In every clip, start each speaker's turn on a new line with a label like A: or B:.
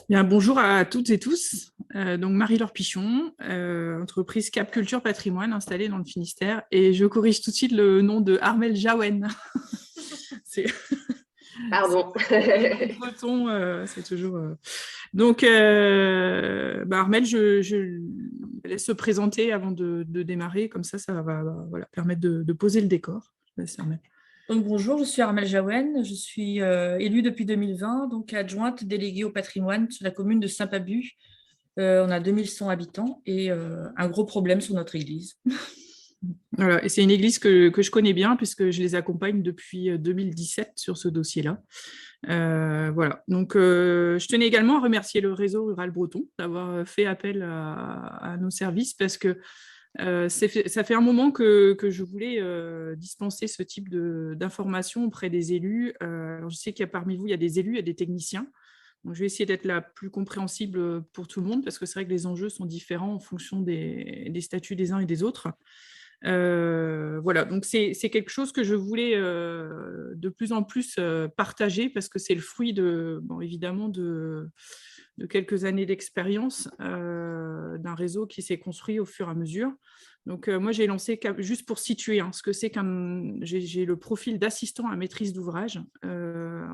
A: Bien, bonjour à toutes et tous. Donc Marie-Laure Pichon, entreprise Cap Culture Patrimoine installée dans le Finistère. Et je corrige tout de suite le nom de Armel Jaouen. c'est
B: Pardon.
A: breton, c'est toujours. Donc, Armel, je laisse se présenter avant de démarrer. Comme ça va voilà, permettre de poser le décor. Je laisse Armel.
C: Donc, bonjour, je suis Armelle Jaouen, je suis élue depuis 2020, donc adjointe déléguée au patrimoine sur la commune de Saint-Pabu. On a 2100 habitants et un gros problème sur notre église.
A: Voilà. Et c'est une église que je connais bien puisque je les accompagne depuis 2017 sur ce dossier-là. Voilà. Donc, je tenais également à remercier le réseau rural breton d'avoir fait appel à nos services parce que ça fait un moment que je voulais dispenser ce type d'informations auprès des élus. Alors, je sais qu'il y a parmi vous, il y a des élus, il y a des techniciens. Donc, je vais essayer d'être la plus compréhensible pour tout le monde parce que c'est vrai que les enjeux sont différents en fonction des statuts des uns et des autres. Voilà, donc c'est quelque chose que je voulais de plus en plus partager parce que c'est le fruit évidemment de quelques années d'expérience d'un réseau qui s'est construit au fur et à mesure. Donc moi j'ai lancé, juste pour situer ce que c'est j'ai le profil d'assistant à maîtrise d'ouvrage.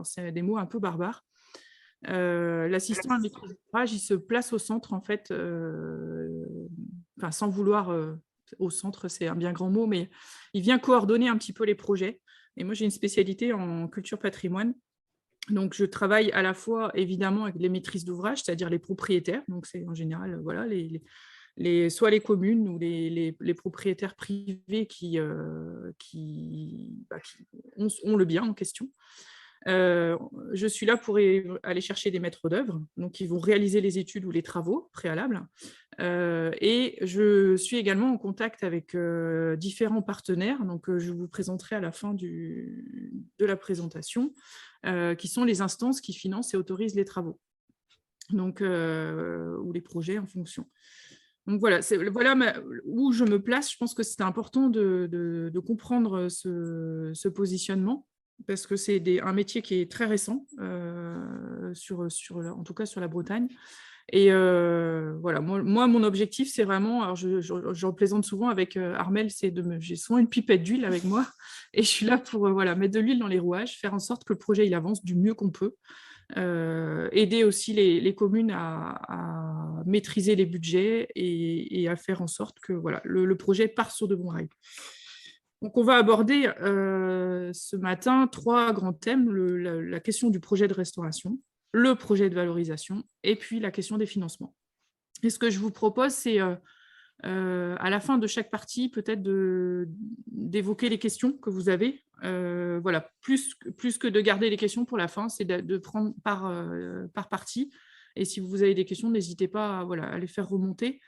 A: C'est des mots un peu barbares. L'assistant à maîtrise d'ouvrage, il se place au centre en fait, sans vouloir au centre, c'est un bien grand mot, mais il vient coordonner un petit peu les projets. Et moi, j'ai une spécialité en culture patrimoine. Donc, je travaille à la fois, évidemment, avec les maîtrises d'ouvrage, c'est-à-dire les propriétaires. Donc, c'est en général, voilà, soit les communes ou les propriétaires privés qui ont le bien en question. Je suis là pour aller chercher des maîtres d'œuvre, donc ils vont réaliser les études ou les travaux préalables. Et je suis également en contact avec différents partenaires, donc je vous présenterai à la fin de la présentation, qui sont les instances qui financent et autorisent les travaux, donc, ou les projets en fonction. Donc voilà où je me place. Je pense que c'est important de comprendre ce positionnement parce que c'est un métier qui est très récent, en tout cas sur la Bretagne. Et voilà, moi, mon objectif, c'est vraiment, alors j'en plaisante souvent avec Armel, j'ai souvent une pipette d'huile avec moi et je suis là pour mettre de l'huile dans les rouages, faire en sorte que le projet il avance du mieux qu'on peut. Aider aussi les communes à maîtriser les budgets et à faire en sorte que le projet parte sur de bons rails. Donc, on va aborder ce matin 3 grands thèmes, la question du projet de restauration, le projet de valorisation et puis la question des financements. Et ce que je vous propose, c'est à la fin de chaque partie, peut-être d'évoquer les questions que vous avez. Voilà, plus que de garder les questions pour la fin, c'est de prendre par partie. Et si vous avez des questions, n'hésitez pas à les faire remonter.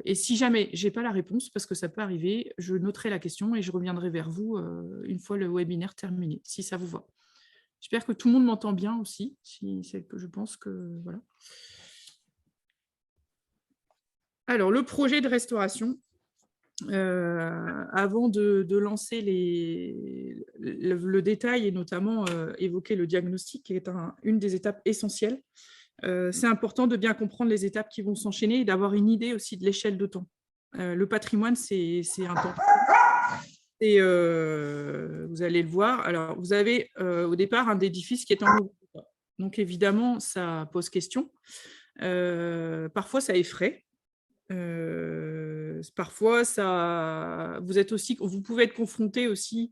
A: Et si jamais je n'ai pas la réponse, parce que ça peut arriver, je noterai la question et je reviendrai vers vous une fois le webinaire terminé, si ça vous va. J'espère que tout le monde m'entend bien aussi, si c'est que je pense que voilà. Alors, le projet de restauration, avant de lancer le détail et notamment évoquer le diagnostic, qui est une des étapes essentielles, c'est important de bien comprendre les étapes qui vont s'enchaîner et d'avoir une idée aussi de l'échelle de temps. Le patrimoine, c'est un temps. Et vous allez le voir. Alors, vous avez au départ un édifice qui est en mauvais état. Donc, évidemment, ça pose question. Parfois, ça effraie. Parfois, vous pouvez être confronté aussi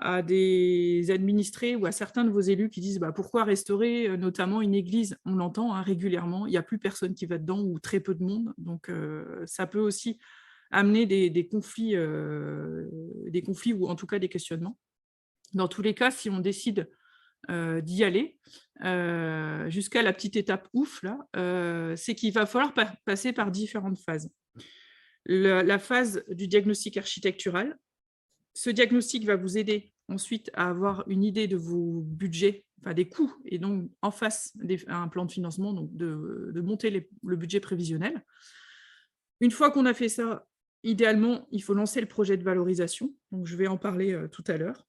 A: à des administrés ou à certains de vos élus qui disent pourquoi restaurer notamment une église. On l'entend régulièrement, il n'y a plus personne qui va dedans ou très peu de monde. Donc, ça peut aussi amener des conflits ou en tout cas des questionnements. Dans tous les cas, si on décide d'y aller jusqu'à la petite étape ouf, là, c'est qu'il va falloir passer par différentes phases. La phase du diagnostic architectural. Ce diagnostic va vous aider ensuite à avoir une idée de vos budgets, des coûts, et donc en face un plan de financement, donc de monter le budget prévisionnel. Une fois qu'on a fait ça, idéalement, il faut lancer le projet de valorisation. Donc, je vais en parler tout à l'heure.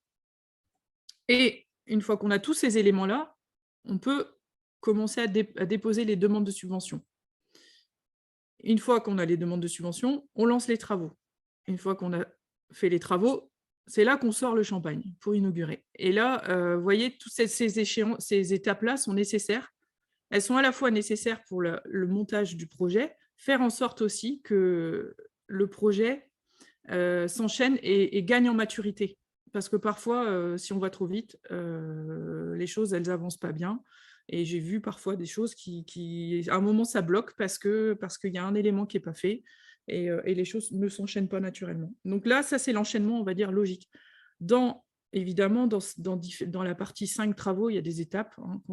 A: Et une fois qu'on a tous ces éléments-là, on peut commencer à déposer les demandes de subvention. Une fois qu'on a les demandes de subvention, on lance les travaux. Une fois qu'on a fait les travaux, c'est là qu'on sort le champagne pour inaugurer. Et là, vous voyez, toutes ces étapes-là sont nécessaires. Elles sont à la fois nécessaires pour le montage du projet, faire en sorte aussi que le projet s'enchaîne et gagne en maturité. Parce que parfois, si on va trop vite, les choses, elles n'avancent pas bien. Et j'ai vu parfois des choses à un moment, ça bloque parce qu'il y a un élément qui n'est pas fait et les choses ne s'enchaînent pas naturellement. Donc là, ça, c'est l'enchaînement, on va dire, logique. Évidemment, dans la partie 5 travaux, il y a des étapes. Hein,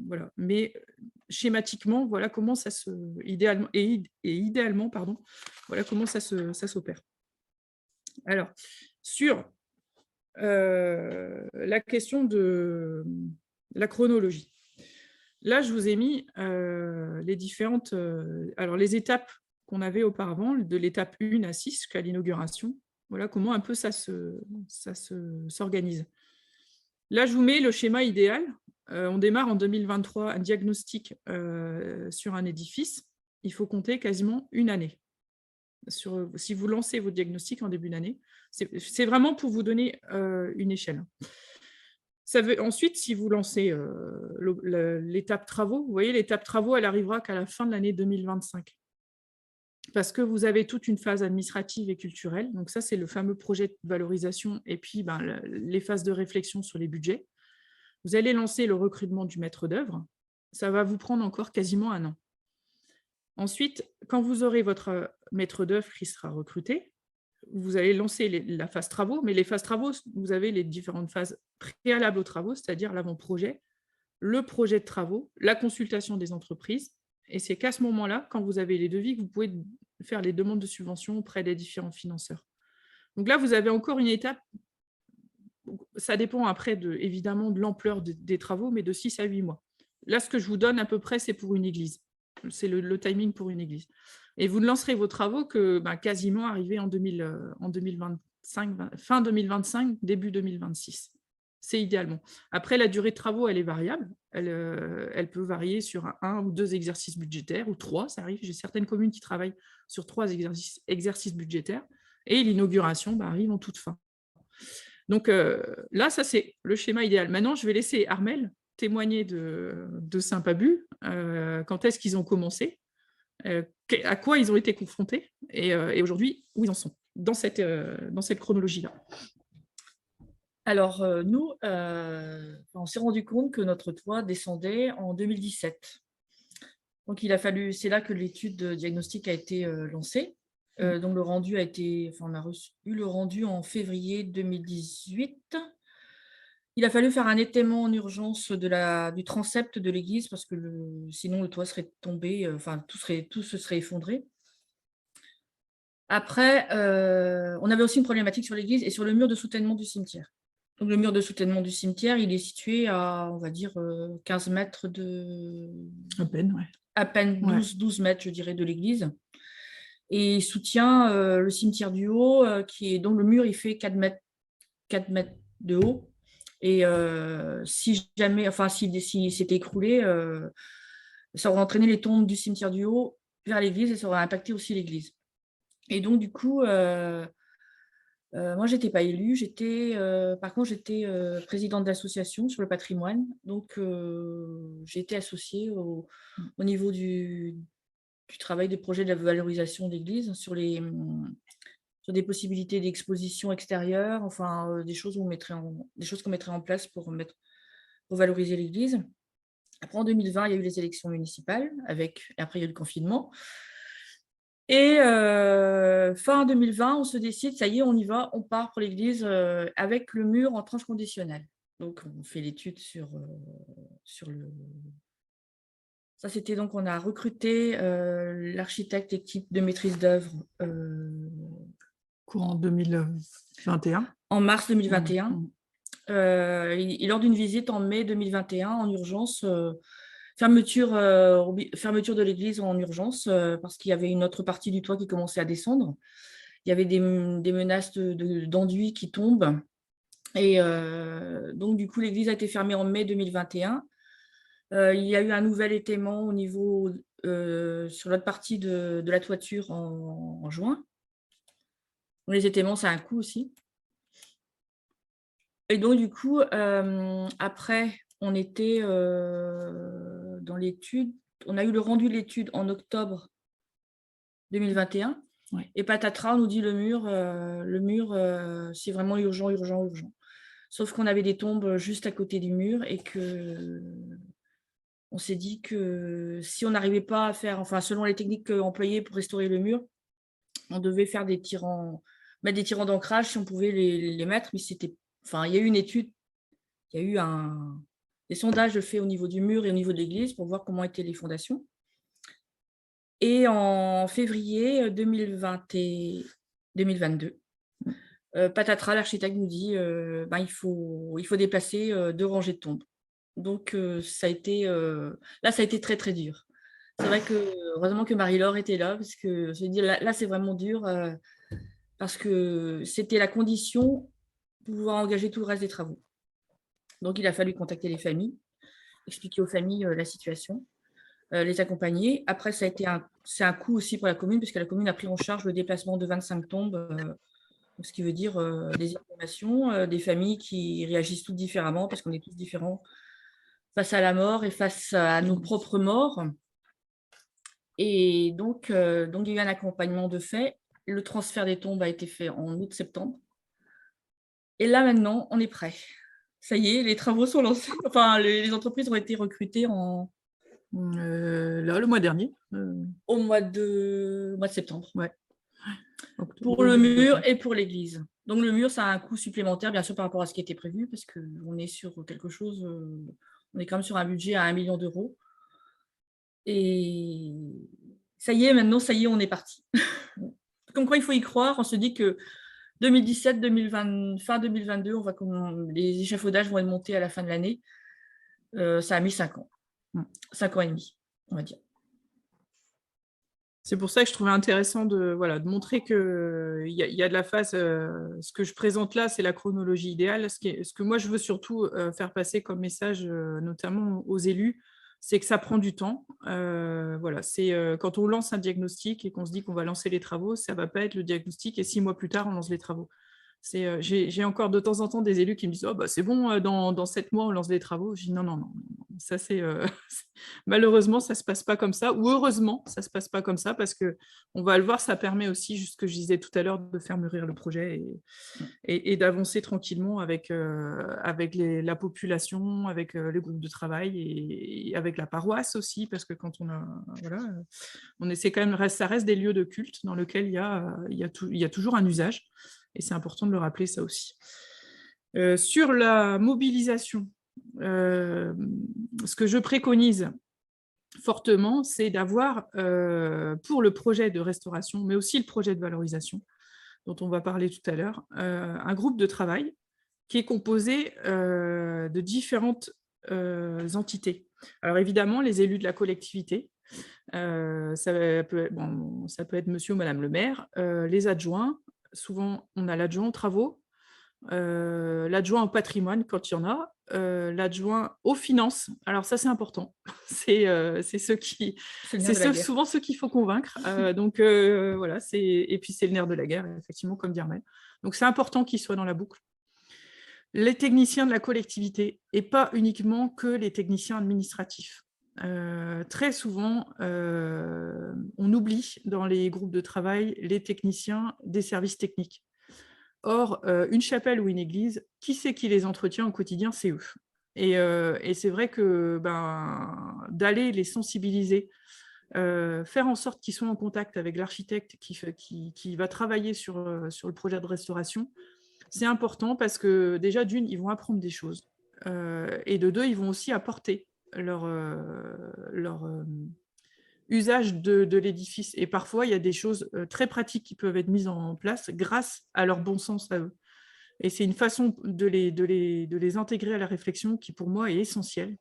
A: voilà. Mais schématiquement, voilà comment ça idéalement, voilà comment ça s'opère. Alors, sur la question de la chronologie. Là, je vous ai mis les différentes... alors, les étapes qu'on avait auparavant, de l'étape 1 à 6 jusqu'à l'inauguration. Voilà comment un peu ça s'organise. Là, je vous mets le schéma idéal. On démarre en 2023 un diagnostic sur un édifice. Il faut compter quasiment une année. Si vous lancez votre diagnostic en début d'année, c'est vraiment pour vous donner une échelle. Ensuite, si vous lancez l'étape travaux, vous voyez, l'étape travaux, elle arrivera qu'à la fin de l'année 2025. Parce que vous avez toute une phase administrative et culturelle. Donc ça, c'est le fameux projet de valorisation et puis les phases de réflexion sur les budgets. Vous allez lancer le recrutement du maître d'œuvre. Ça va vous prendre encore quasiment un an. Ensuite, quand vous aurez votre maître d'œuvre qui sera recruté, vous allez lancer la phase travaux, mais les phases travaux, vous avez les différentes phases préalables aux travaux, c'est-à-dire l'avant-projet, le projet de travaux, la consultation des entreprises, et c'est qu'à ce moment-là, quand vous avez les devis, que vous pouvez faire les demandes de subvention auprès des différents financeurs. Donc là, vous avez encore une étape, ça dépend après évidemment de l'ampleur des travaux, mais de 6 à 8 mois. Là, ce que je vous donne à peu près, c'est pour une église. C'est le timing pour une église. Et vous ne lancerez vos travaux que quasiment arrivé en 2025, fin 2025, début 2026. C'est idéalement. Après, la durée de travaux, elle est variable. Elle peut varier sur un ou 2 exercices budgétaires, ou 3, ça arrive. J'ai certaines communes qui travaillent sur 3 exercices budgétaires. Et l'inauguration arrive en toute fin. Donc là, ça, c'est le schéma idéal. Maintenant, je vais laisser Armelle témoigner de Saint-Pabu, quand est-ce qu'ils ont commencé, à quoi ils ont été confrontés, et aujourd'hui, où ils en sont, dans cette chronologie-là.
C: Alors, nous, on s'est rendu compte que notre toit descendait en 2017. Donc, c'est là que l'étude diagnostique a été lancée. Donc, le rendu on a eu le rendu en février 2018. Il a fallu faire un étaiement en urgence du transept de l'église parce que sinon le toit serait tombé, tout se serait effondré. Après, on avait aussi une problématique sur l'église et sur le mur de soutènement du cimetière. Donc, le mur de soutènement du cimetière, il est situé à, on va dire, 15 mètres de...
A: À peine, ouais.
C: À peine 12 mètres, je dirais, de l'église. Et il soutient le cimetière du haut, dont le mur, il fait 4 mètres de haut. Et si c'était écroulé, ça aurait entraîné les tombes du cimetière du haut vers l'église et ça aurait impacté aussi l'église. Et donc, du coup, moi, je n'étais pas élue. Par contre, j'étais présidente d'association sur le patrimoine. Donc, j'ai été associée au niveau du travail des projets de la valorisation d'église sur des possibilités d'exposition extérieure, des choses qu'on mettrait en place pour valoriser l'église. Après, en 2020, il y a eu les élections municipales, après, il y a eu le confinement. Et fin 2020, on se décide, ça y est, on y va, on part pour l'église avec le mur en tranche conditionnelle. Donc, on fait l'étude sur le... Ça, c'était donc, on a recruté l'architecte, l'équipe de maîtrise d'œuvre.
A: Courant 2021.
C: En mars 2021. Et lors d'une visite en mai 2021, en urgence, fermeture de l'église en urgence, parce qu'il y avait une autre partie du toit qui commençait à descendre. Il y avait des menaces d'enduit qui tombent. Et donc, du coup, l'église a été fermée en mai 2021. Il y a eu un nouvel étaiement au niveau, sur l'autre partie de la toiture en juin. Les étaiements, ça a un coût aussi. Et donc du coup, après, on était, dans l'étude. On a eu le rendu de l'étude en octobre 2021.
A: Ouais.
C: Et patatras, on nous dit le mur, c'est vraiment urgent, urgent, urgent. Sauf qu'on avait des tombes juste à côté du mur et qu'on s'est dit que si on n'arrivait pas à faire, enfin selon les techniques employées pour restaurer le mur, on devait faire mettre des tirants d'ancrage si on pouvait les mettre, mais c'était, enfin il y a eu une étude, il y a eu des sondages faits au niveau du mur et au niveau de l'église pour voir comment étaient les fondations. Et en février 2022, patatras, l'architecte nous dit il faut déplacer 2 rangées de tombes. Donc ça a été très très dur. C'est vrai que heureusement que Marie-Laure était là, parce que je dis là c'est vraiment dur, parce que c'était la condition pour pouvoir engager tout le reste des travaux. Donc il a fallu contacter les familles, expliquer aux familles la situation, les accompagner. Après, c'est un coût aussi pour la commune, puisque la commune a pris en charge le déplacement de 25 tombes, ce qui veut dire des informations, des familles qui réagissent toutes différemment, parce qu'on est tous différents face à la mort et face à nos propres morts. Et donc, il y a eu un accompagnement de fait. Le transfert des tombes a été fait en août-septembre. Et là, maintenant, on est prêt. Ça y est, les travaux sont lancés. Enfin, les entreprises ont été recrutées
A: le mois dernier.
C: Au mois de septembre.
A: Ouais.
C: Pour le mur et pour l'église. Donc, le mur, ça a un coût supplémentaire, bien sûr, par rapport à ce qui était prévu, parce qu'on est sur quelque chose, on est quand même sur un budget à 1 million d'euros. Et ça y est, maintenant, ça y est, on est parti. Comme quoi, il faut y croire. On se dit que 2017, 2020, fin 2022, les échafaudages vont être montés à la fin de l'année. Ça a mis 5 ans. 5 ans et demi, on va dire.
A: C'est pour ça que je trouvais intéressant de montrer qu'il y a de la phase. Ce que je présente là, c'est la chronologie idéale. Ce que moi, je veux surtout faire passer comme message, notamment aux élus, c'est que ça prend du temps. C'est quand on lance un diagnostic et qu'on se dit qu'on va lancer les travaux, ça ne va pas être le diagnostic et 6 mois plus tard, on lance les travaux. J'ai encore de temps en temps des élus qui me disent « Oh, bah, c'est bon, dans 7 mois, on lance les travaux. » Je dis « Non, ça c'est… malheureusement, ça ne se passe pas comme ça. Ou heureusement, ça ne se passe pas comme ça parce qu'on va le voir, ça permet aussi, juste ce que je disais tout à l'heure, de faire mûrir le projet et d'avancer tranquillement avec la population, avec les groupes de travail et avec la paroisse aussi, parce que quand on essaie quand même, ça reste des lieux de culte dans lesquels il y a toujours un usage. Et c'est important de le rappeler, ça aussi. Sur la mobilisation, ce que je préconise fortement, c'est d'avoir, pour le projet de restauration, mais aussi le projet de valorisation, dont on va parler tout à l'heure, un groupe de travail qui est composé de différentes entités. Alors évidemment, les élus de la collectivité, ça peut être monsieur ou madame le maire, les adjoints, souvent on a l'adjoint aux travaux, l'adjoint au patrimoine quand il y en a, l'adjoint aux finances. Alors ça c'est important, c'est souvent ceux qu'il faut convaincre. Et puis c'est le nerf de la guerre, effectivement, comme dit Armelle. Donc c'est important qu'ils soient dans la boucle. Les techniciens de la collectivité et pas uniquement que les techniciens administratifs. Très souvent, on oublie dans les groupes de travail les techniciens des services techniques. Or, une chapelle ou une église, qui c'est qui les entretient au quotidien? C'est eux. Et c'est vrai que d'aller les sensibiliser, faire en sorte qu'ils soient en contact avec l'architecte qui va travailler sur le projet de restauration, c'est important parce que déjà, d'une, ils vont apprendre des choses. Et de deux, ils vont aussi apporter leur usage de l'édifice. Et parfois, il y a des choses très pratiques qui peuvent être mises en place grâce à leur bon sens à eux. Et c'est une façon de les intégrer à la réflexion qui, pour moi, est essentielle.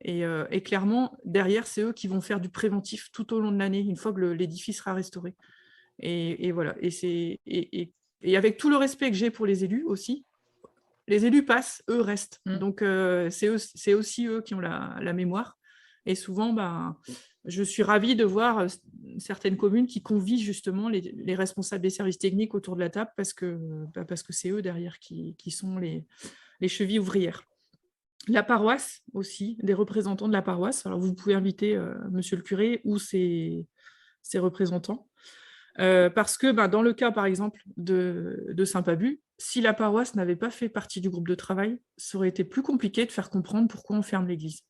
A: Et clairement, derrière, c'est eux qui vont faire du préventif tout au long de l'année, une fois que l'édifice sera restauré. Et voilà. Et avec tout le respect que j'ai pour les élus aussi, les élus passent, eux restent. Donc, c'est aussi eux qui ont la mémoire. Et souvent, je suis ravie de voir certaines communes qui convient justement les responsables des services techniques autour de la table parce que c'est eux derrière qui sont les chevilles ouvrières. La paroisse aussi, des représentants de la paroisse. Alors, vous pouvez inviter monsieur le curé ou ses représentants. Parce que dans le cas, par exemple, de Saint-Pabu, si la paroisse n'avait pas fait partie du groupe de travail, ça aurait été plus compliqué de faire comprendre pourquoi on ferme l'église.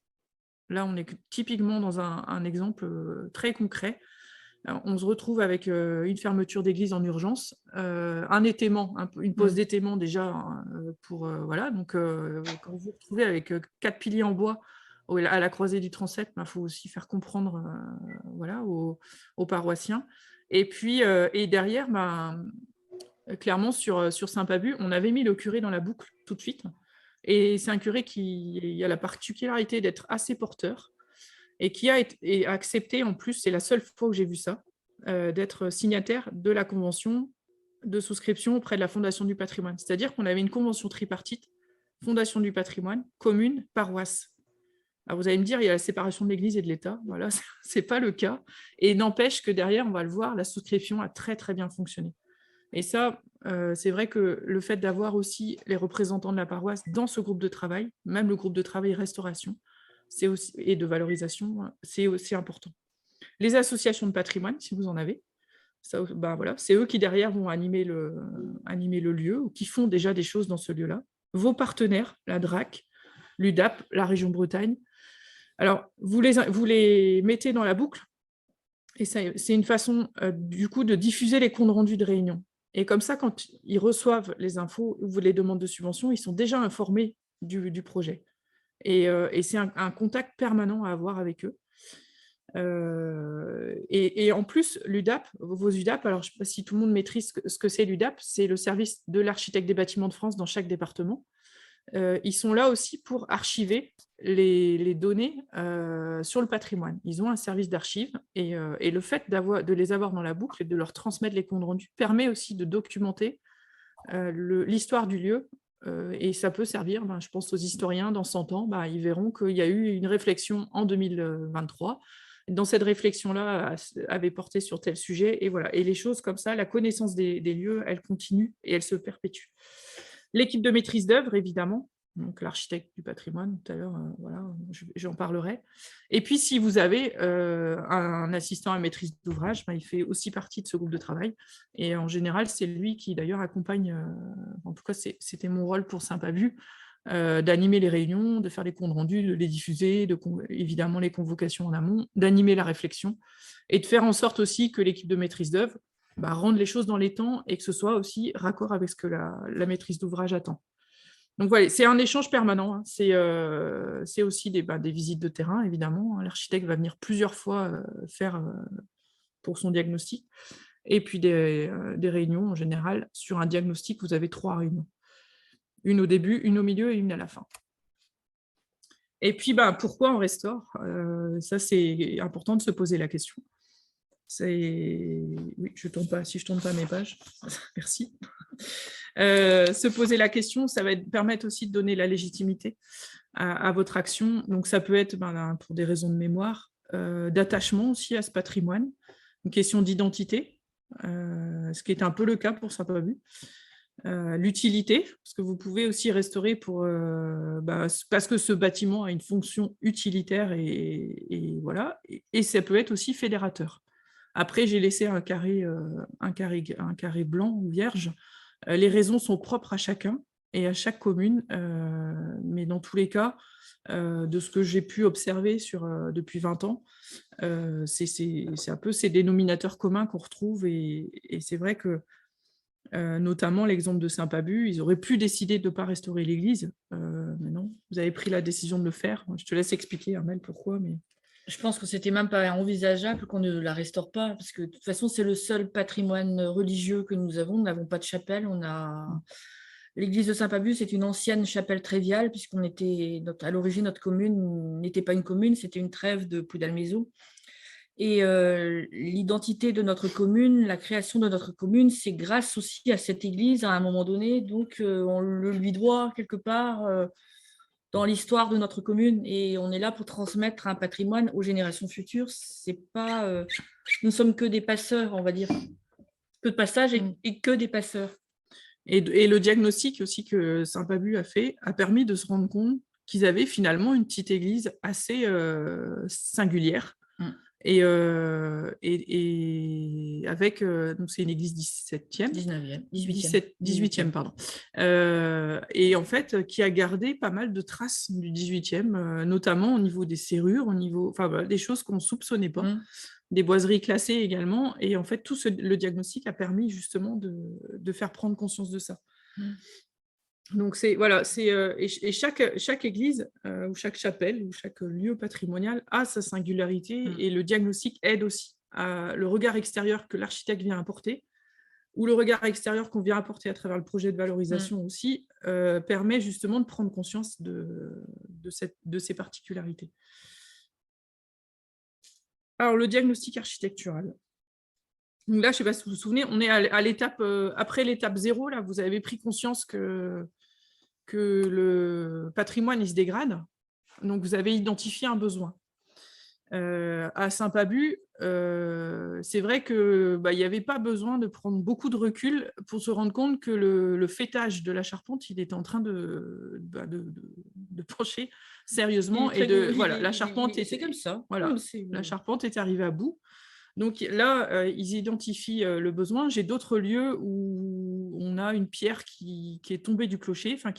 A: Là, on est typiquement dans un exemple très concret. Alors, on se retrouve avec une fermeture d'église en urgence, un étaiement, une pause d'étaiement déjà, pour voilà. Donc, quand vous vous retrouvez avec 4 piliers en bois à la croisée du transept, il faut aussi faire comprendre voilà, aux paroissiens. Et puis, et derrière, clairement, sur Saint-Pabu, on avait mis le curé dans la boucle tout de suite. Et c'est un curé qui a la particularité d'être assez porteur et qui a accepté, en plus, c'est la seule fois où j'ai vu ça, d'être signataire de la convention de souscription auprès de la Fondation du patrimoine. C'est-à-dire qu'on avait une convention tripartite, Fondation du patrimoine, commune, paroisse. Alors vous allez me dire, il y a la séparation de l'Église et de l'État. Voilà, ce n'est pas le cas. Et n'empêche que derrière, on va le voir, la souscription a très, très bien fonctionné. Et ça, c'est vrai que le fait d'avoir aussi les représentants de la paroisse dans ce groupe de travail, même le groupe de travail restauration, et de valorisation, c'est aussi important. Les associations de patrimoine, si vous en avez, voilà, c'est eux qui derrière vont animer le lieu, ou qui font déjà des choses dans ce lieu-là. Vos partenaires, la DRAC, l'UDAP, la région Bretagne. Alors, vous les mettez dans la boucle, et c'est une façon, du coup, de diffuser les comptes rendus de réunion. Et comme ça, quand ils reçoivent les infos ou les demandes de subvention, ils sont déjà informés du projet. Et c'est un contact permanent à avoir avec eux. Et en plus, l'UDAP, vos UDAP, alors je ne sais pas si tout le monde maîtrise ce que c'est l'UDAP, c'est le service de l'architecte des bâtiments de France dans chaque département. Ils sont là aussi pour archiver les données sur le patrimoine. Ils ont un service d'archives et le fait de les avoir dans la boucle et de leur transmettre les comptes rendus permet aussi de documenter l'histoire du lieu. Et ça peut servir, je pense aux historiens, dans 100 ans, ils verront qu'il y a eu une réflexion en 2023. Dans cette réflexion-là, avait porté sur tel sujet. Et voilà. Et les choses comme ça, la connaissance des lieux, elle continue et elle se perpétue. L'équipe de maîtrise d'œuvre, évidemment, donc l'architecte du patrimoine, tout à l'heure, voilà, j'en parlerai. Et puis, si vous avez un assistant à maîtrise d'ouvrage, il fait aussi partie de ce groupe de travail. Et en général, c'est lui qui, d'ailleurs, accompagne, en tout cas, c'était mon rôle pour Saint-Pabu, d'animer les réunions, de faire les comptes rendus, de les diffuser, évidemment les convocations en amont, d'animer la réflexion, et de faire en sorte aussi que l'équipe de maîtrise d'œuvre rendre les choses dans les temps et que ce soit aussi raccord avec ce que la maîtrise d'ouvrage attend. Donc voilà, c'est un échange permanent. Hein. C'est aussi des visites de terrain, évidemment. L'architecte va venir plusieurs fois faire pour son diagnostic. Et puis des réunions en général. Sur un diagnostic, vous avez 3 réunions. Une au début, une au milieu et une à la fin. Et puis, pourquoi on restaure ça, c'est important de se poser la question. Oui, je tourne pas. Si je tourne pas mes pages, merci. Se poser la question, ça va permettre aussi de donner la légitimité à votre action. Donc, ça peut être pour des raisons de mémoire, d'attachement aussi à ce patrimoine, une question d'identité, ce qui est un peu le cas pour Saint-Pabu. L'utilité, parce que vous pouvez aussi restaurer parce que ce bâtiment a une fonction utilitaire et voilà, et ça peut être aussi fédérateur. Après, j'ai laissé un carré blanc ou vierge. Les raisons sont propres à chacun et à chaque commune, mais dans tous les cas, de ce que j'ai pu observer depuis 20 ans, c'est un peu ces dénominateurs communs qu'on retrouve, et c'est vrai que notamment l'exemple de Saint-Pabu, ils auraient pu décider de ne pas restaurer l'église, mais non, vous avez pris la décision de le faire. Je te laisse expliquer, Armelle, pourquoi. Mais
C: je pense que c'était même pas envisageable qu'on ne la restaure pas, parce que de toute façon, c'est le seul patrimoine religieux que nous avons. Nous n'avons pas de chapelle. L'église de Saint-Pabu, c'est une ancienne chapelle tréviale, puisqu'on était, à l'origine, notre commune n'était pas une commune, c'était une trève de Puy-d'Almaison. Et l'identité de notre commune, la création de notre commune, c'est grâce aussi à cette église à un moment donné. Donc, on le lui doit quelque part. dans l'histoire de notre commune et on est là pour transmettre un patrimoine aux générations futures. C'est pas, nous ne sommes que des passeurs, on va dire, que de passage et que des passeurs.
A: Et le diagnostic aussi que Saint-Pabu a fait a permis de se rendre compte qu'ils avaient finalement une petite église assez singulière. Et avec, donc c'est une église 18e, pardon. Et en fait, qui a gardé pas mal de traces du 18e, notamment au niveau des serrures, enfin, voilà, des choses qu'on ne soupçonnait pas, des boiseries classées également. Et en fait, le diagnostic a permis justement de faire prendre conscience de ça. Donc, et chaque église ou chaque chapelle ou chaque lieu patrimonial a sa singularité et le diagnostic aide aussi le regard extérieur que l'architecte vient apporter ou le regard extérieur qu'on vient apporter à travers le projet de valorisation aussi permet justement de prendre conscience de ces particularités. Alors, le diagnostic architectural. Donc là, je ne sais pas si vous vous souvenez, on est à l'étape, après l'étape 0, là, vous avez pris conscience que le patrimoine il se dégrade. Donc, vous avez identifié un besoin. À Saint-Pabu, c'est vrai qu'il n'y avait pas besoin de prendre beaucoup de recul pour se rendre compte que le fêtage de la charpente, il était en train de pencher sérieusement. La charpente
C: c'est comme ça.
A: Voilà, la charpente est arrivée à bout. Donc là, ils identifient le besoin. J'ai d'autres lieux où on a une pierre qui est tombée du clocher, enfin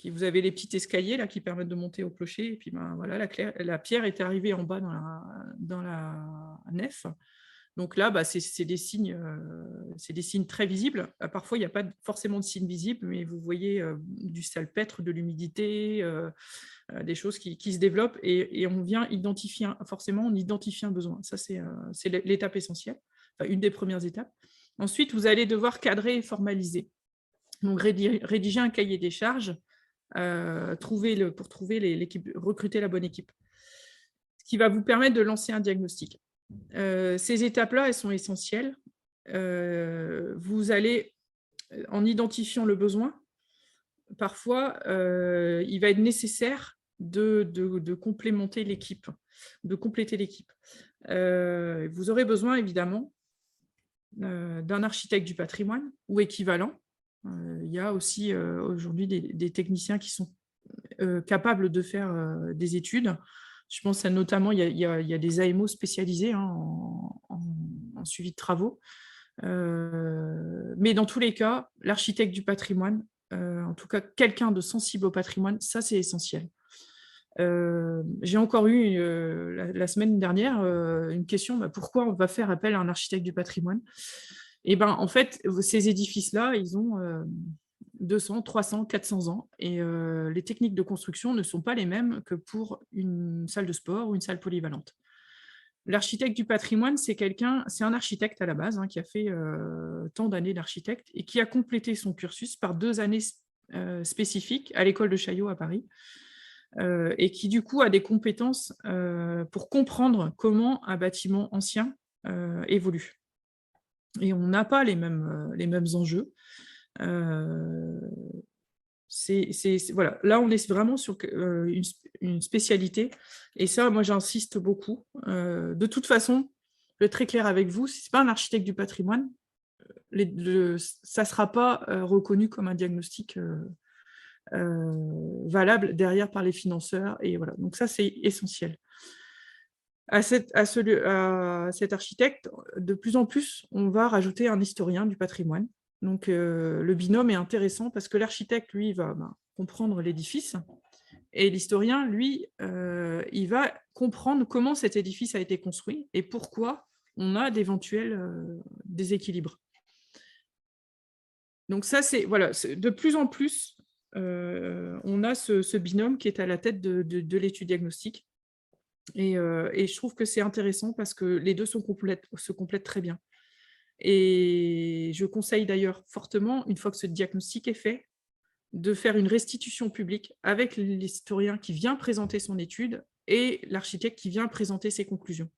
A: vous avez les petits escaliers là qui permettent de monter au clocher. Et puis voilà, la pierre est arrivée en bas dans la nef. Donc là, c'est des signes très visibles. Parfois, il n'y a pas forcément de signes visibles, mais vous voyez du salpêtre, de l'humidité, des choses qui se développent et on vient identifier, on identifie un besoin. Ça, c'est l'étape essentielle, enfin, une des premières étapes. Ensuite, vous allez devoir cadrer et formaliser. Donc, rédiger un cahier des charges, recruter la bonne équipe, ce qui va vous permettre de lancer un diagnostic. Ces étapes-là, elles sont essentielles. Vous allez, en identifiant le besoin, parfois, il va être nécessaire de complémenter l'équipe, de compléter l'équipe. Vous aurez besoin, évidemment, d'un architecte du patrimoine ou équivalent. Il y a aussi aujourd'hui des techniciens qui sont capables de faire des études. Je pense notamment, il y a des AMO spécialisés en suivi de travaux. Mais dans tous les cas, l'architecte du patrimoine, en tout cas quelqu'un de sensible au patrimoine, ça c'est essentiel. J'ai encore eu la semaine dernière une question, pourquoi on va faire appel à un architecte du patrimoine? Et en fait, ces édifices-là, ils ont 200, 300, 400 ans et les techniques de construction ne sont pas les mêmes que pour une salle de sport ou une salle polyvalente. L'architecte du patrimoine, c'est un architecte à la base qui a fait tant d'années d'architecte et qui a complété son cursus par 2 années spécifiques à l'école de Chaillot à Paris et qui du coup a des compétences pour comprendre comment un bâtiment ancien évolue. Et on n'a pas les mêmes enjeux. Voilà. Là, on est vraiment sur une spécialité. Et ça, moi, j'insiste beaucoup. De toute façon, je vais être très clair avec vous, si ce n'est pas un architecte du patrimoine, ça ne sera pas reconnu comme un diagnostic valable derrière par les financeurs. Et voilà. Donc ça, c'est essentiel. À cet architecte, de plus en plus, on va rajouter un historien du patrimoine. Donc, le binôme est intéressant parce que l'architecte, lui, va comprendre l'édifice et l'historien, lui, il va comprendre comment cet édifice a été construit et pourquoi on a d'éventuels déséquilibres. Donc ça, voilà, de plus en plus, on a ce binôme qui est à la tête de l'étude diagnostique. Et je trouve que c'est intéressant parce que les deux se complètent très bien. Et je conseille d'ailleurs fortement, une fois que ce diagnostic est fait, de faire une restitution publique avec l'historien qui vient présenter son étude et l'architecte qui vient présenter ses conclusions.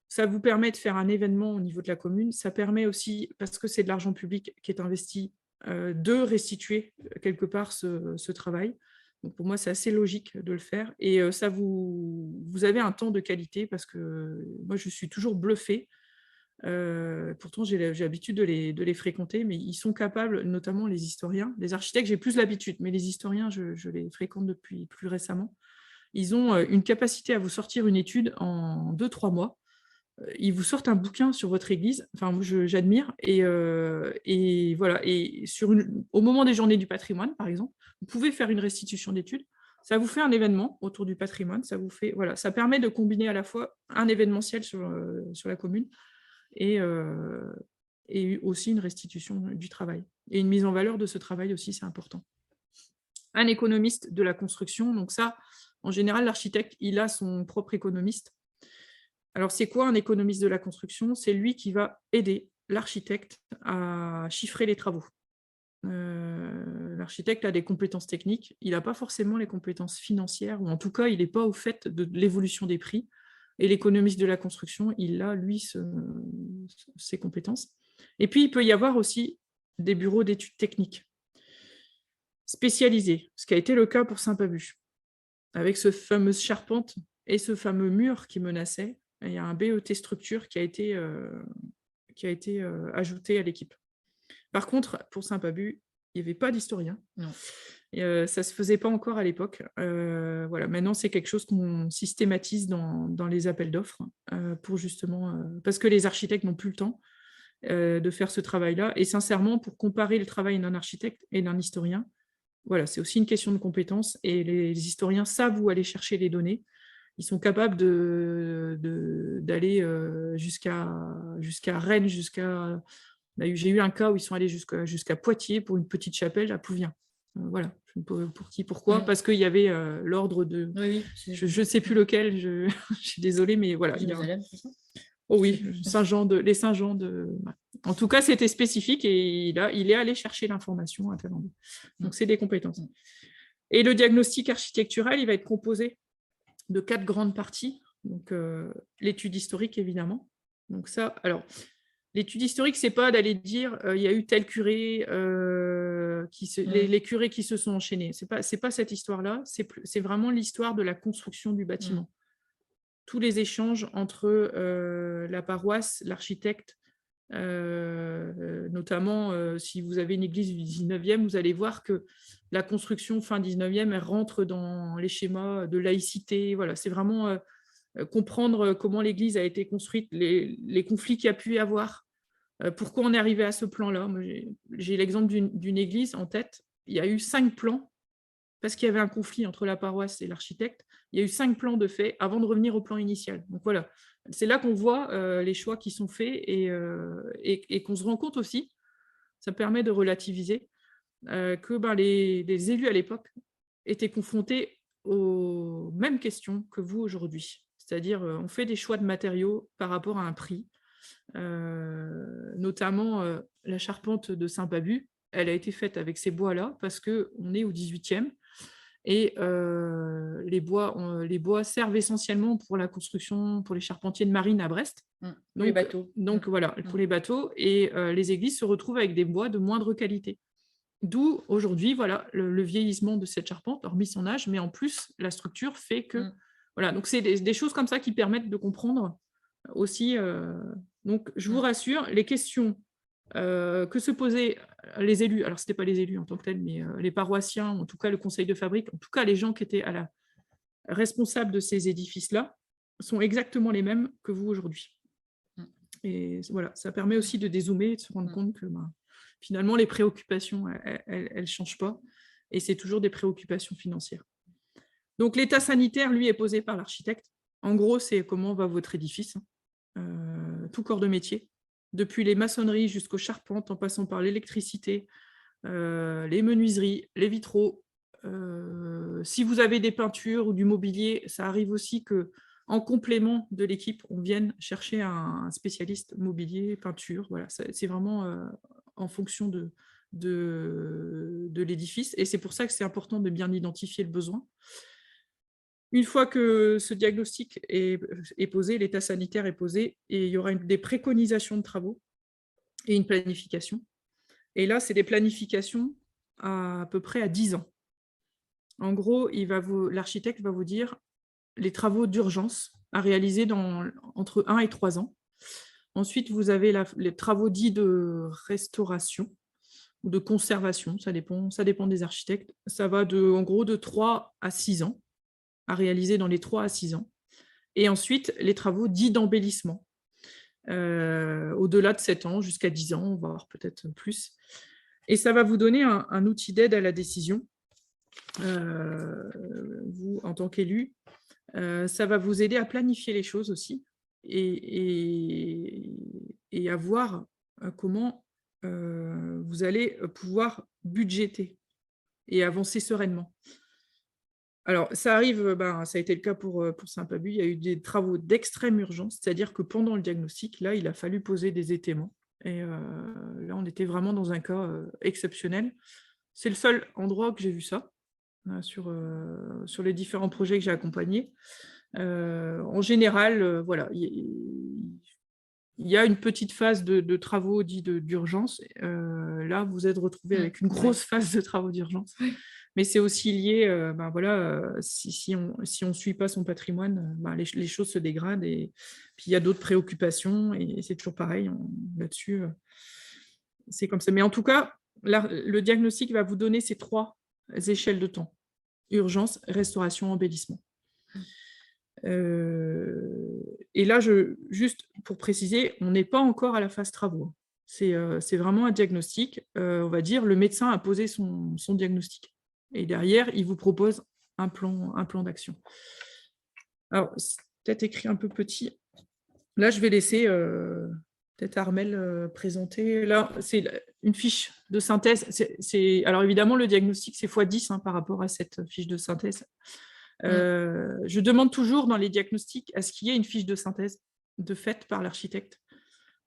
A: Ça vous permet de faire un événement au niveau de la commune. Ça permet aussi, parce que c'est de l'argent public qui est investi, de restituer quelque part ce travail. Donc pour moi, c'est assez logique de le faire. Et ça, vous avez un temps de qualité parce que moi, je suis toujours bluffée. Pourtant, j'ai l'habitude de les fréquenter, mais ils sont capables, notamment les historiens. Les architectes, j'ai plus l'habitude, mais les historiens, je les fréquente depuis plus récemment. Ils ont une capacité à vous sortir une étude en 2-3 mois. Ils vous sortent un bouquin sur votre église, enfin, moi, j'admire, et voilà, et au moment des journées du patrimoine, par exemple, vous pouvez faire une restitution d'études, ça vous fait un événement autour du patrimoine, voilà, ça permet de combiner à la fois un événementiel sur la commune et aussi une restitution du travail, et une mise en valeur de ce travail aussi, c'est important. Un économiste de la construction, donc ça, en général, l'architecte, il a son propre économiste. Alors, c'est quoi un économiste de la construction? C'est lui qui va aider l'architecte à chiffrer les travaux. L'architecte a des compétences techniques, il n'a pas forcément les compétences financières, ou en tout cas, il n'est pas au fait de l'évolution des prix. Et l'économiste de la construction, il a, lui, ses compétences. Et puis, il peut y avoir aussi des bureaux d'études techniques spécialisés, ce qui a été le cas pour Saint-Pabu. Avec ce fameuse charpente et ce fameux mur qui menaçait, il y a un BET structure qui a été ajouté à l'équipe. Par contre, pour Saint-Pabu, il n'y avait pas d'historien. Ça ne se faisait pas encore à l'époque. Voilà. Maintenant, c'est quelque chose qu'on systématise dans les appels d'offres, pour justement, parce que les architectes n'ont plus le temps de faire ce travail-là. Et sincèrement, pour comparer le travail d'un architecte et d'un historien, voilà, c'est aussi une question de compétences. Et les historiens savent où aller chercher les données. Ils sont capables d'aller jusqu'à Rennes, j'ai eu un cas où ils sont allés jusqu'à Poitiers pour une petite chapelle à Plouvien. Voilà. Pour qui, pourquoi? Parce qu'il y avait l'ordre de...
C: Oui,
A: je ne sais plus lequel, je suis désolée, mais voilà. Oh oui, les Saint-Jean de... En tout cas, c'était spécifique et il est allé chercher l'information à tel endroit. Donc, c'est des compétences. Et le diagnostic architectural, il va être composé de 4 grandes parties. Donc, l'étude historique, évidemment. Donc ça, alors, l'étude historique, c'est pas d'aller dire il y a eu tel curé, les curés qui se sont enchaînés. C'est pas cette histoire-là. C'est vraiment l'histoire de la construction du bâtiment. Tous les échanges entre la paroisse, l'architecte, notamment si vous avez une église du 19e, vous allez voir que la construction fin 19e, elle rentre dans les schémas de laïcité. Voilà, c'est vraiment comprendre comment l'église a été construite, les conflits qu'il y a pu y avoir, pourquoi on est arrivé à ce plan-là. J'ai l'exemple d'une église en tête. Il y a eu 5 plans parce qu'il y avait un conflit entre la paroisse et l'architecte. Il y a eu 5 plans de fait avant de revenir au plan initial. Donc voilà, c'est là qu'on voit les choix qui sont faits et qu'on se rend compte aussi, ça permet de relativiser, que les élus à l'époque étaient confrontés aux mêmes questions que vous aujourd'hui. C'est-à-dire, on fait des choix de matériaux par rapport à un prix. Notamment, la charpente de Saint-Pabu, elle a été faite avec ces bois-là parce qu'on est au 18e. Et les bois servent essentiellement pour la construction, pour les charpentiers de marine à Brest.
C: Pour les bateaux.
A: Donc voilà, pour les bateaux. Et les églises se retrouvent avec des bois de moindre qualité. D'où aujourd'hui, voilà, le vieillissement de cette charpente, hormis son âge, mais en plus, la structure fait que... Voilà, donc c'est des choses comme ça qui permettent de comprendre aussi. Donc, je vous rassure, les questions que se posaient les élus, alors ce n'était pas les élus en tant que tels, mais les paroissiens, en tout cas le conseil de fabrique, en tout cas les gens qui étaient responsables de ces édifices-là, sont exactement les mêmes que vous aujourd'hui. Et voilà, ça permet aussi de dézoomer et de se rendre compte que finalement, les préoccupations, elles ne changent pas, et c'est toujours des préoccupations financières. Donc, l'état sanitaire, lui, est posé par l'architecte. En gros, c'est comment va votre édifice, tout corps de métier, depuis les maçonneries jusqu'aux charpentes, en passant par l'électricité, les menuiseries, les vitraux. Si vous avez des peintures ou du mobilier, ça arrive aussi qu'en complément de l'équipe, on vienne chercher un spécialiste mobilier, peinture. Voilà, c'est vraiment en fonction de l'édifice. Et c'est pour ça que c'est important de bien identifier le besoin. Une fois que ce diagnostic est posé, l'état sanitaire est posé, et il y aura des préconisations de travaux et une planification. Et là, c'est des planifications à peu près à 10 ans. En gros, l'architecte va vous dire les travaux d'urgence à réaliser entre 1 et 3 ans. Ensuite, vous avez les travaux dits de restauration ou de conservation, ça dépend des architectes. Ça va en gros de 3 à 6 ans, à réaliser dans les 3 à 6 ans. Et ensuite, les travaux dits d'embellissement, au-delà de 7 ans, jusqu'à 10 ans, voire peut-être plus. Et ça va vous donner un outil d'aide à la décision, vous, en tant qu'élu. Ça va vous aider à planifier les choses aussi et à voir comment vous allez pouvoir budgéter et avancer sereinement. Alors, ça arrive, ça a été le cas pour Saint-Pabu, il y a eu des travaux d'extrême urgence, c'est-à-dire que pendant le diagnostic, là, il a fallu poser des étaiements. Et là, on était vraiment dans un cas exceptionnel. C'est le seul endroit que j'ai vu ça, sur les différents projets que j'ai accompagnés. En général, voilà, il y a une petite phase de travaux dits d'urgence. Là, vous êtes retrouvé avec une grosse phase de travaux d'urgence. Mais c'est aussi lié, voilà, si on ne suit pas son patrimoine, les choses se dégradent. Et puis, il y a d'autres préoccupations. Et c'est toujours pareil là-dessus. C'est comme ça. Mais en tout cas, le diagnostic va vous donner ces 3 échelles de temps. Urgence, restauration, embellissement. Et là, juste pour préciser, on n'est pas encore à la phase travaux. C'est vraiment un diagnostic. On va dire, le médecin a posé son diagnostic. Et derrière, il vous propose un plan d'action. Alors, c'est peut-être écrit un peu petit. Là, je vais laisser peut-être Armelle présenter. Là, c'est une fiche de synthèse. Alors, évidemment, le diagnostic, c'est x10 par rapport à cette fiche de synthèse. Je demande toujours dans les diagnostics à ce qu'il y ait une fiche de synthèse faite par l'architecte,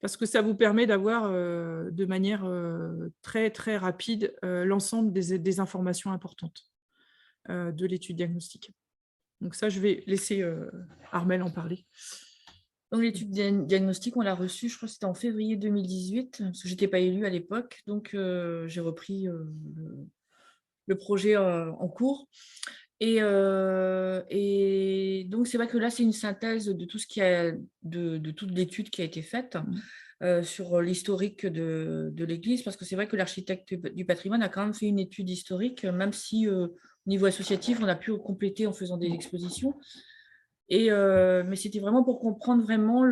A: parce que ça vous permet d'avoir de manière très, très rapide l'ensemble des informations importantes de l'étude diagnostique. Donc ça, je vais laisser Armelle en parler.
C: Donc l'étude diagnostique, on l'a reçue, je crois que c'était en février 2018, parce que je n'étais pas élue à l'époque, donc j'ai repris le projet en cours. Et donc, c'est vrai que là, c'est une synthèse de tout ce de toute l'étude qui a été faite sur l'historique de l'Église, parce que c'est vrai que l'architecte du patrimoine a quand même fait une étude historique, même si au niveau associatif, on a pu compléter en faisant des expositions. Mais c'était vraiment pour comprendre vraiment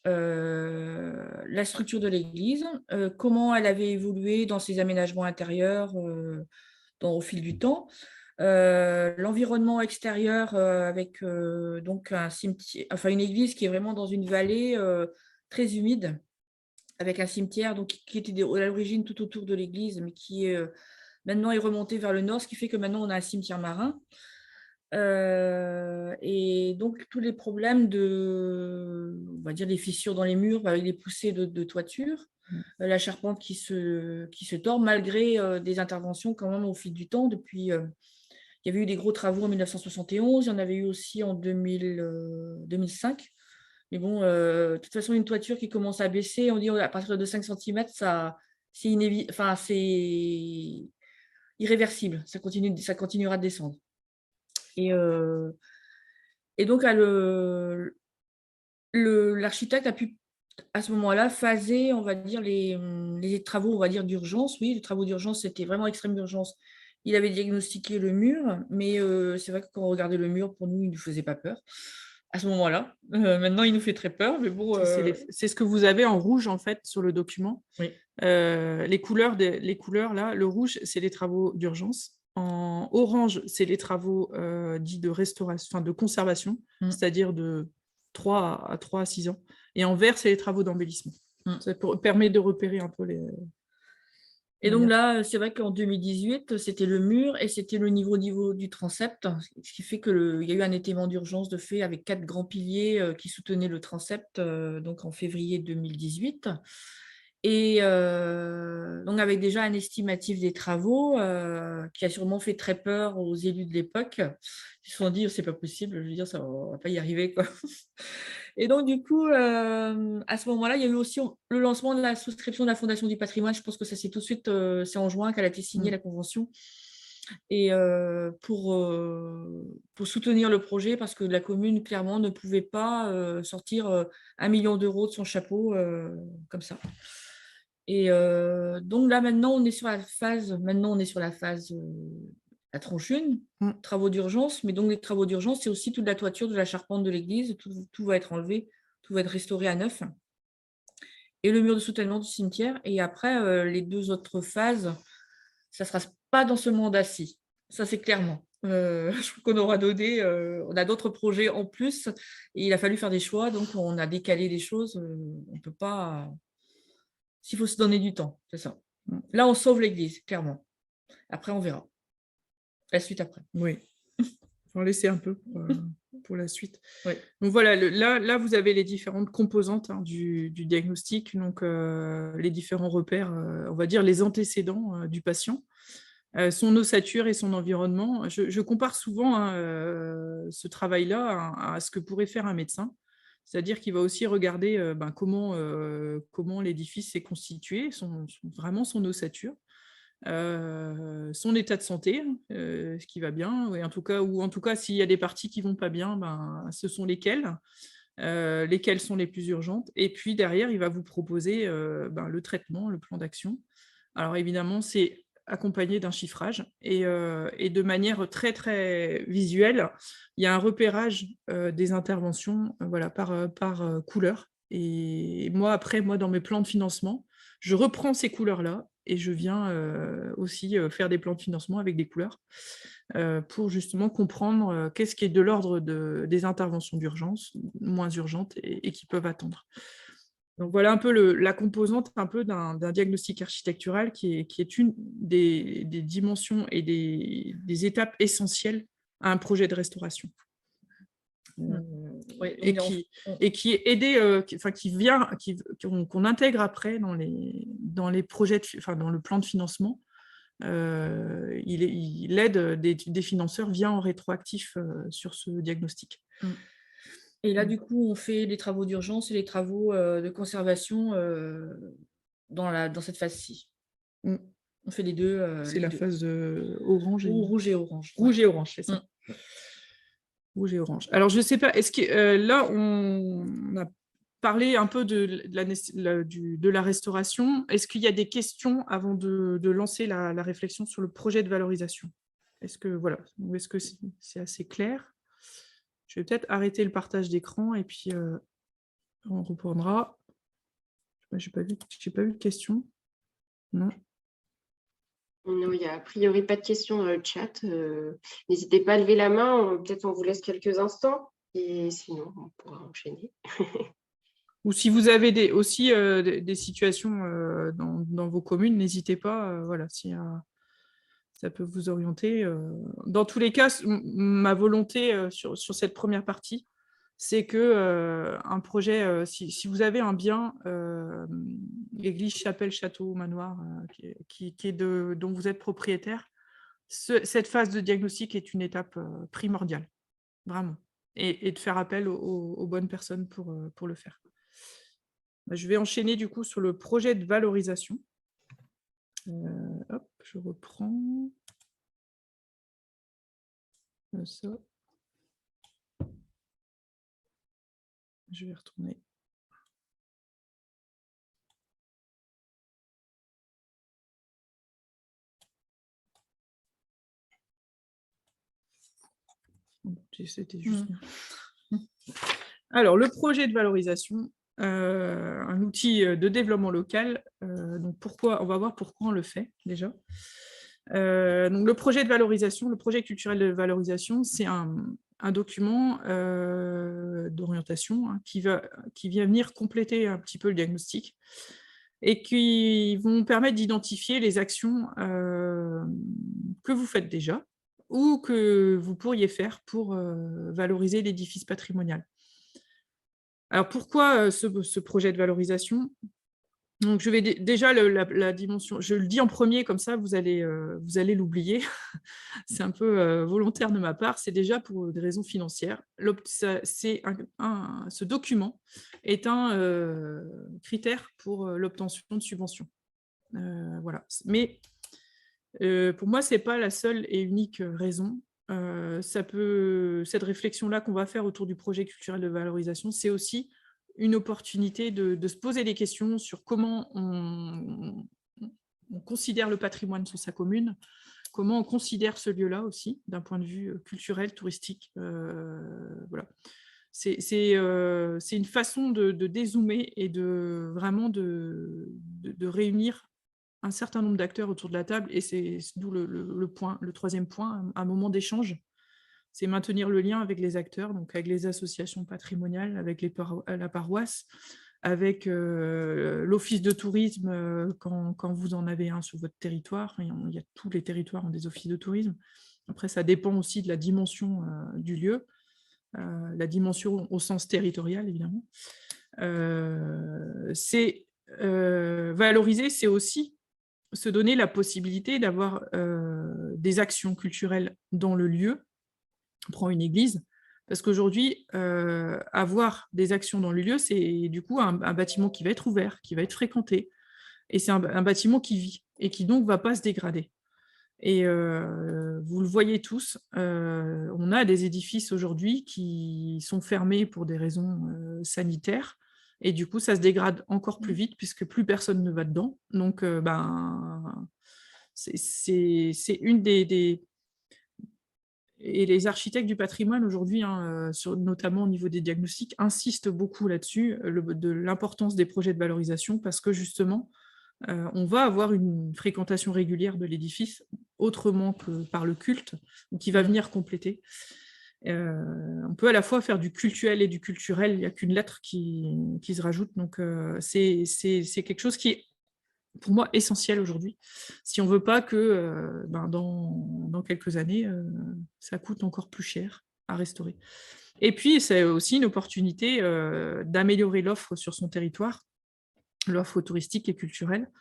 C: la structure de l'Église, comment elle avait évolué dans ses aménagements intérieurs au fil du temps. L'environnement extérieur avec donc un cimetière, enfin une église qui est vraiment dans une vallée très humide, avec un cimetière donc, qui était à l'origine tout autour de l'église, mais qui maintenant est remonté vers le nord, ce qui fait que maintenant on a un cimetière marin. Et donc tous les problèmes on va dire les fissures dans les murs avec les poussées de toiture, la charpente qui se tord malgré des interventions quand même au fil du temps depuis. Il y avait eu des gros travaux en 1971, il y en avait eu aussi en 2005. Mais bon, de toute façon, une toiture qui commence à baisser, on dit à partir de 5 cm, c'est irréversible, ça continuera de descendre. Et donc, l'architecte a pu, à ce moment-là, phaser, on va dire, les travaux, on va dire, d'urgence. Oui, les travaux d'urgence, c'était vraiment extrême urgence. Il avait diagnostiqué le mur, mais c'est vrai que quand on regardait le mur, pour nous, il ne nous faisait pas peur à ce moment-là. Maintenant, il nous fait très peur, mais bon.
A: C'est ce que vous avez en rouge, en fait, sur le document.
C: Oui.
A: Les couleurs, là, le rouge, c'est les travaux d'urgence. En orange, c'est les travaux dits de restauration, enfin de conservation, c'est-à-dire de 3 à 6 ans. Et en vert, c'est les travaux d'embellissement. Ça permet de repérer un peu les...
C: Et donc là, c'est vrai qu'en 2018, c'était le mur et c'était le niveau du transept, ce qui fait qu'il y a eu un étaiement d'urgence de fait avec 4 grands piliers qui soutenaient le transept donc en février 2018. Et donc, avec déjà un estimatif des travaux qui a sûrement fait très peur aux élus de l'époque. Ils se sont dit, c'est pas possible, je veux dire, ça, on va pas y arriver, quoi. Et donc, du coup, à ce moment-là, il y a eu aussi le lancement de la souscription de la Fondation du patrimoine. Je pense que ça, c'est tout de suite, c'est en juin qu'elle a été signée, la convention. Et pour soutenir le projet, parce que la commune, clairement, ne pouvait pas sortir 1 million d'euros de son chapeau comme ça. Et donc là, maintenant, on est sur la phase, la tranche 1, travaux d'urgence. Mais donc, les travaux d'urgence, c'est aussi toute la toiture de la charpente de l'église. Tout va être enlevé, tout va être restauré à neuf. Et le mur de soutènement du cimetière. Et après, les 2 autres phases, ça ne sera pas dans ce mandat-ci. Ça, c'est clairement. Je trouve qu'on aura donné, on a d'autres projets en plus. Et il a fallu faire des choix. Donc, on a décalé les choses. On ne peut pas... S'il faut se donner du temps, c'est ça. Là, on sauve l'église, clairement. Après, on verra. La suite après.
A: Oui. Il faut en laisser un peu pour la suite.
C: Oui.
A: Donc voilà, là, vous avez les différentes composantes du diagnostic, donc les différents repères, on va dire les antécédents du patient, son ossature et son environnement. Je compare souvent ce travail-là à ce que pourrait faire un médecin, c'est-à-dire qu'il va aussi regarder comment l'édifice est constitué, vraiment son ossature. Son état de santé, ce qui va bien, ou en tout cas s'il y a des parties qui vont pas bien, ce sont lesquelles sont les plus urgentes. Et puis derrière, il va vous proposer le traitement, le plan d'action. Alors évidemment, c'est accompagné d'un chiffrage et de manière très très visuelle. Il y a un repérage des interventions par couleur. Et moi, dans mes plans de financement, je reprends ces couleurs-là et je viens aussi faire des plans de financement avec des couleurs pour justement comprendre qu'est-ce qui est de l'ordre des interventions d'urgence, moins urgentes et qui peuvent attendre. Donc voilà un peu la composante un peu d'un diagnostic architectural qui est une des dimensions et des étapes essentielles à un projet de restauration. Et qui est aidé, qu'on intègre après dans les projets, dans le plan de financement. L'aide des financeurs vient en rétroactif sur ce diagnostic.
C: Et là, du coup, on fait les travaux d'urgence et les travaux de conservation dans cette phase-ci. On fait les deux.
A: C'est la phase orange.
C: Rouge et orange.
A: Rouge et orange, c'est ça. Rouge et orange. Alors, je ne sais pas, est-ce que là, on a parlé un peu de la restauration. Est-ce qu'il y a des questions avant de lancer la réflexion sur le projet de valorisation? Est-ce que c'est assez clair? Je vais peut-être arrêter le partage d'écran et puis on reprendra. Je n'ai pas vu de questions. Non.
B: Non, il n'y a a priori pas de questions dans le chat. N'hésitez pas à lever la main. Peut-être on vous laisse quelques instants. Et sinon, on pourra enchaîner.
A: Ou si vous avez des situations dans vos communes, n'hésitez pas. Si ça peut vous orienter. Dans tous les cas, ma volonté sur cette première partie, c'est que un projet, si vous avez un bien, église, chapelle, château, manoir, dont vous êtes propriétaire, cette phase de diagnostic est une étape primordiale, vraiment, et de faire appel aux bonnes personnes pour le faire. Je vais enchaîner du coup sur le projet de valorisation. Hop, je reprends ça. Je vais retourner. C'était juste. Alors, le projet de valorisation, un outil de développement local. Donc, on va voir pourquoi on le fait déjà. Donc, le projet de valorisation, le projet culturel de valorisation, c'est un document d'orientation qui vient venir compléter un petit peu le diagnostic et qui vont permettre d'identifier les actions que vous faites déjà ou que vous pourriez faire pour valoriser l'édifice patrimonial. Alors pourquoi ce projet de valorisation? Donc, je vais déjà la dimension, je le dis en premier, comme ça, vous allez l'oublier. C'est un peu volontaire de ma part. C'est déjà pour des raisons financières. Ce document est un critère pour l'obtention de subventions. Voilà. Mais pour moi, ce n'est pas la seule et unique raison. Cette réflexion-là qu'on va faire autour du projet culturel de valorisation, c'est aussi une opportunité de se poser des questions sur comment on considère le patrimoine sur sa commune, comment on considère ce lieu-là aussi, d'un point de vue culturel, touristique. Voilà. C'est une façon de dézoomer et vraiment de réunir un certain nombre d'acteurs autour de la table, et c'est d'où le troisième point, un moment d'échange. C'est maintenir le lien avec les acteurs, donc avec les associations patrimoniales, avec la paroisse, avec l'office de tourisme quand vous en avez un sur votre territoire. Tous les territoires ont des offices de tourisme. Après, ça dépend aussi de la dimension du lieu, la dimension au sens territorial, évidemment. Valoriser, c'est aussi se donner la possibilité d'avoir des actions culturelles dans le lieu. On prend une église, parce qu'aujourd'hui, avoir des actions dans le lieu, c'est du coup un bâtiment qui va être ouvert, qui va être fréquenté, et c'est un bâtiment qui vit, et qui donc ne va pas se dégrader. Et vous le voyez tous, on a des édifices aujourd'hui qui sont fermés pour des raisons sanitaires, et du coup, ça se dégrade encore plus vite, puisque plus personne ne va dedans. Donc, c'est une des... Et les architectes du patrimoine aujourd'hui, notamment au niveau des diagnostics, insistent beaucoup là-dessus, de l'importance des projets de valorisation, parce que justement, on va avoir une fréquentation régulière de l'édifice, autrement que par le culte, qui va venir compléter. On peut à la fois faire du cultuel et du culturel, il n'y a qu'une lettre qui se rajoute, donc c'est quelque chose qui est, pour moi, essentiel aujourd'hui, si on ne veut pas que dans quelques années, ça coûte encore plus cher à restaurer. Et puis, c'est aussi une opportunité d'améliorer l'offre sur son territoire, l'offre touristique et culturelle.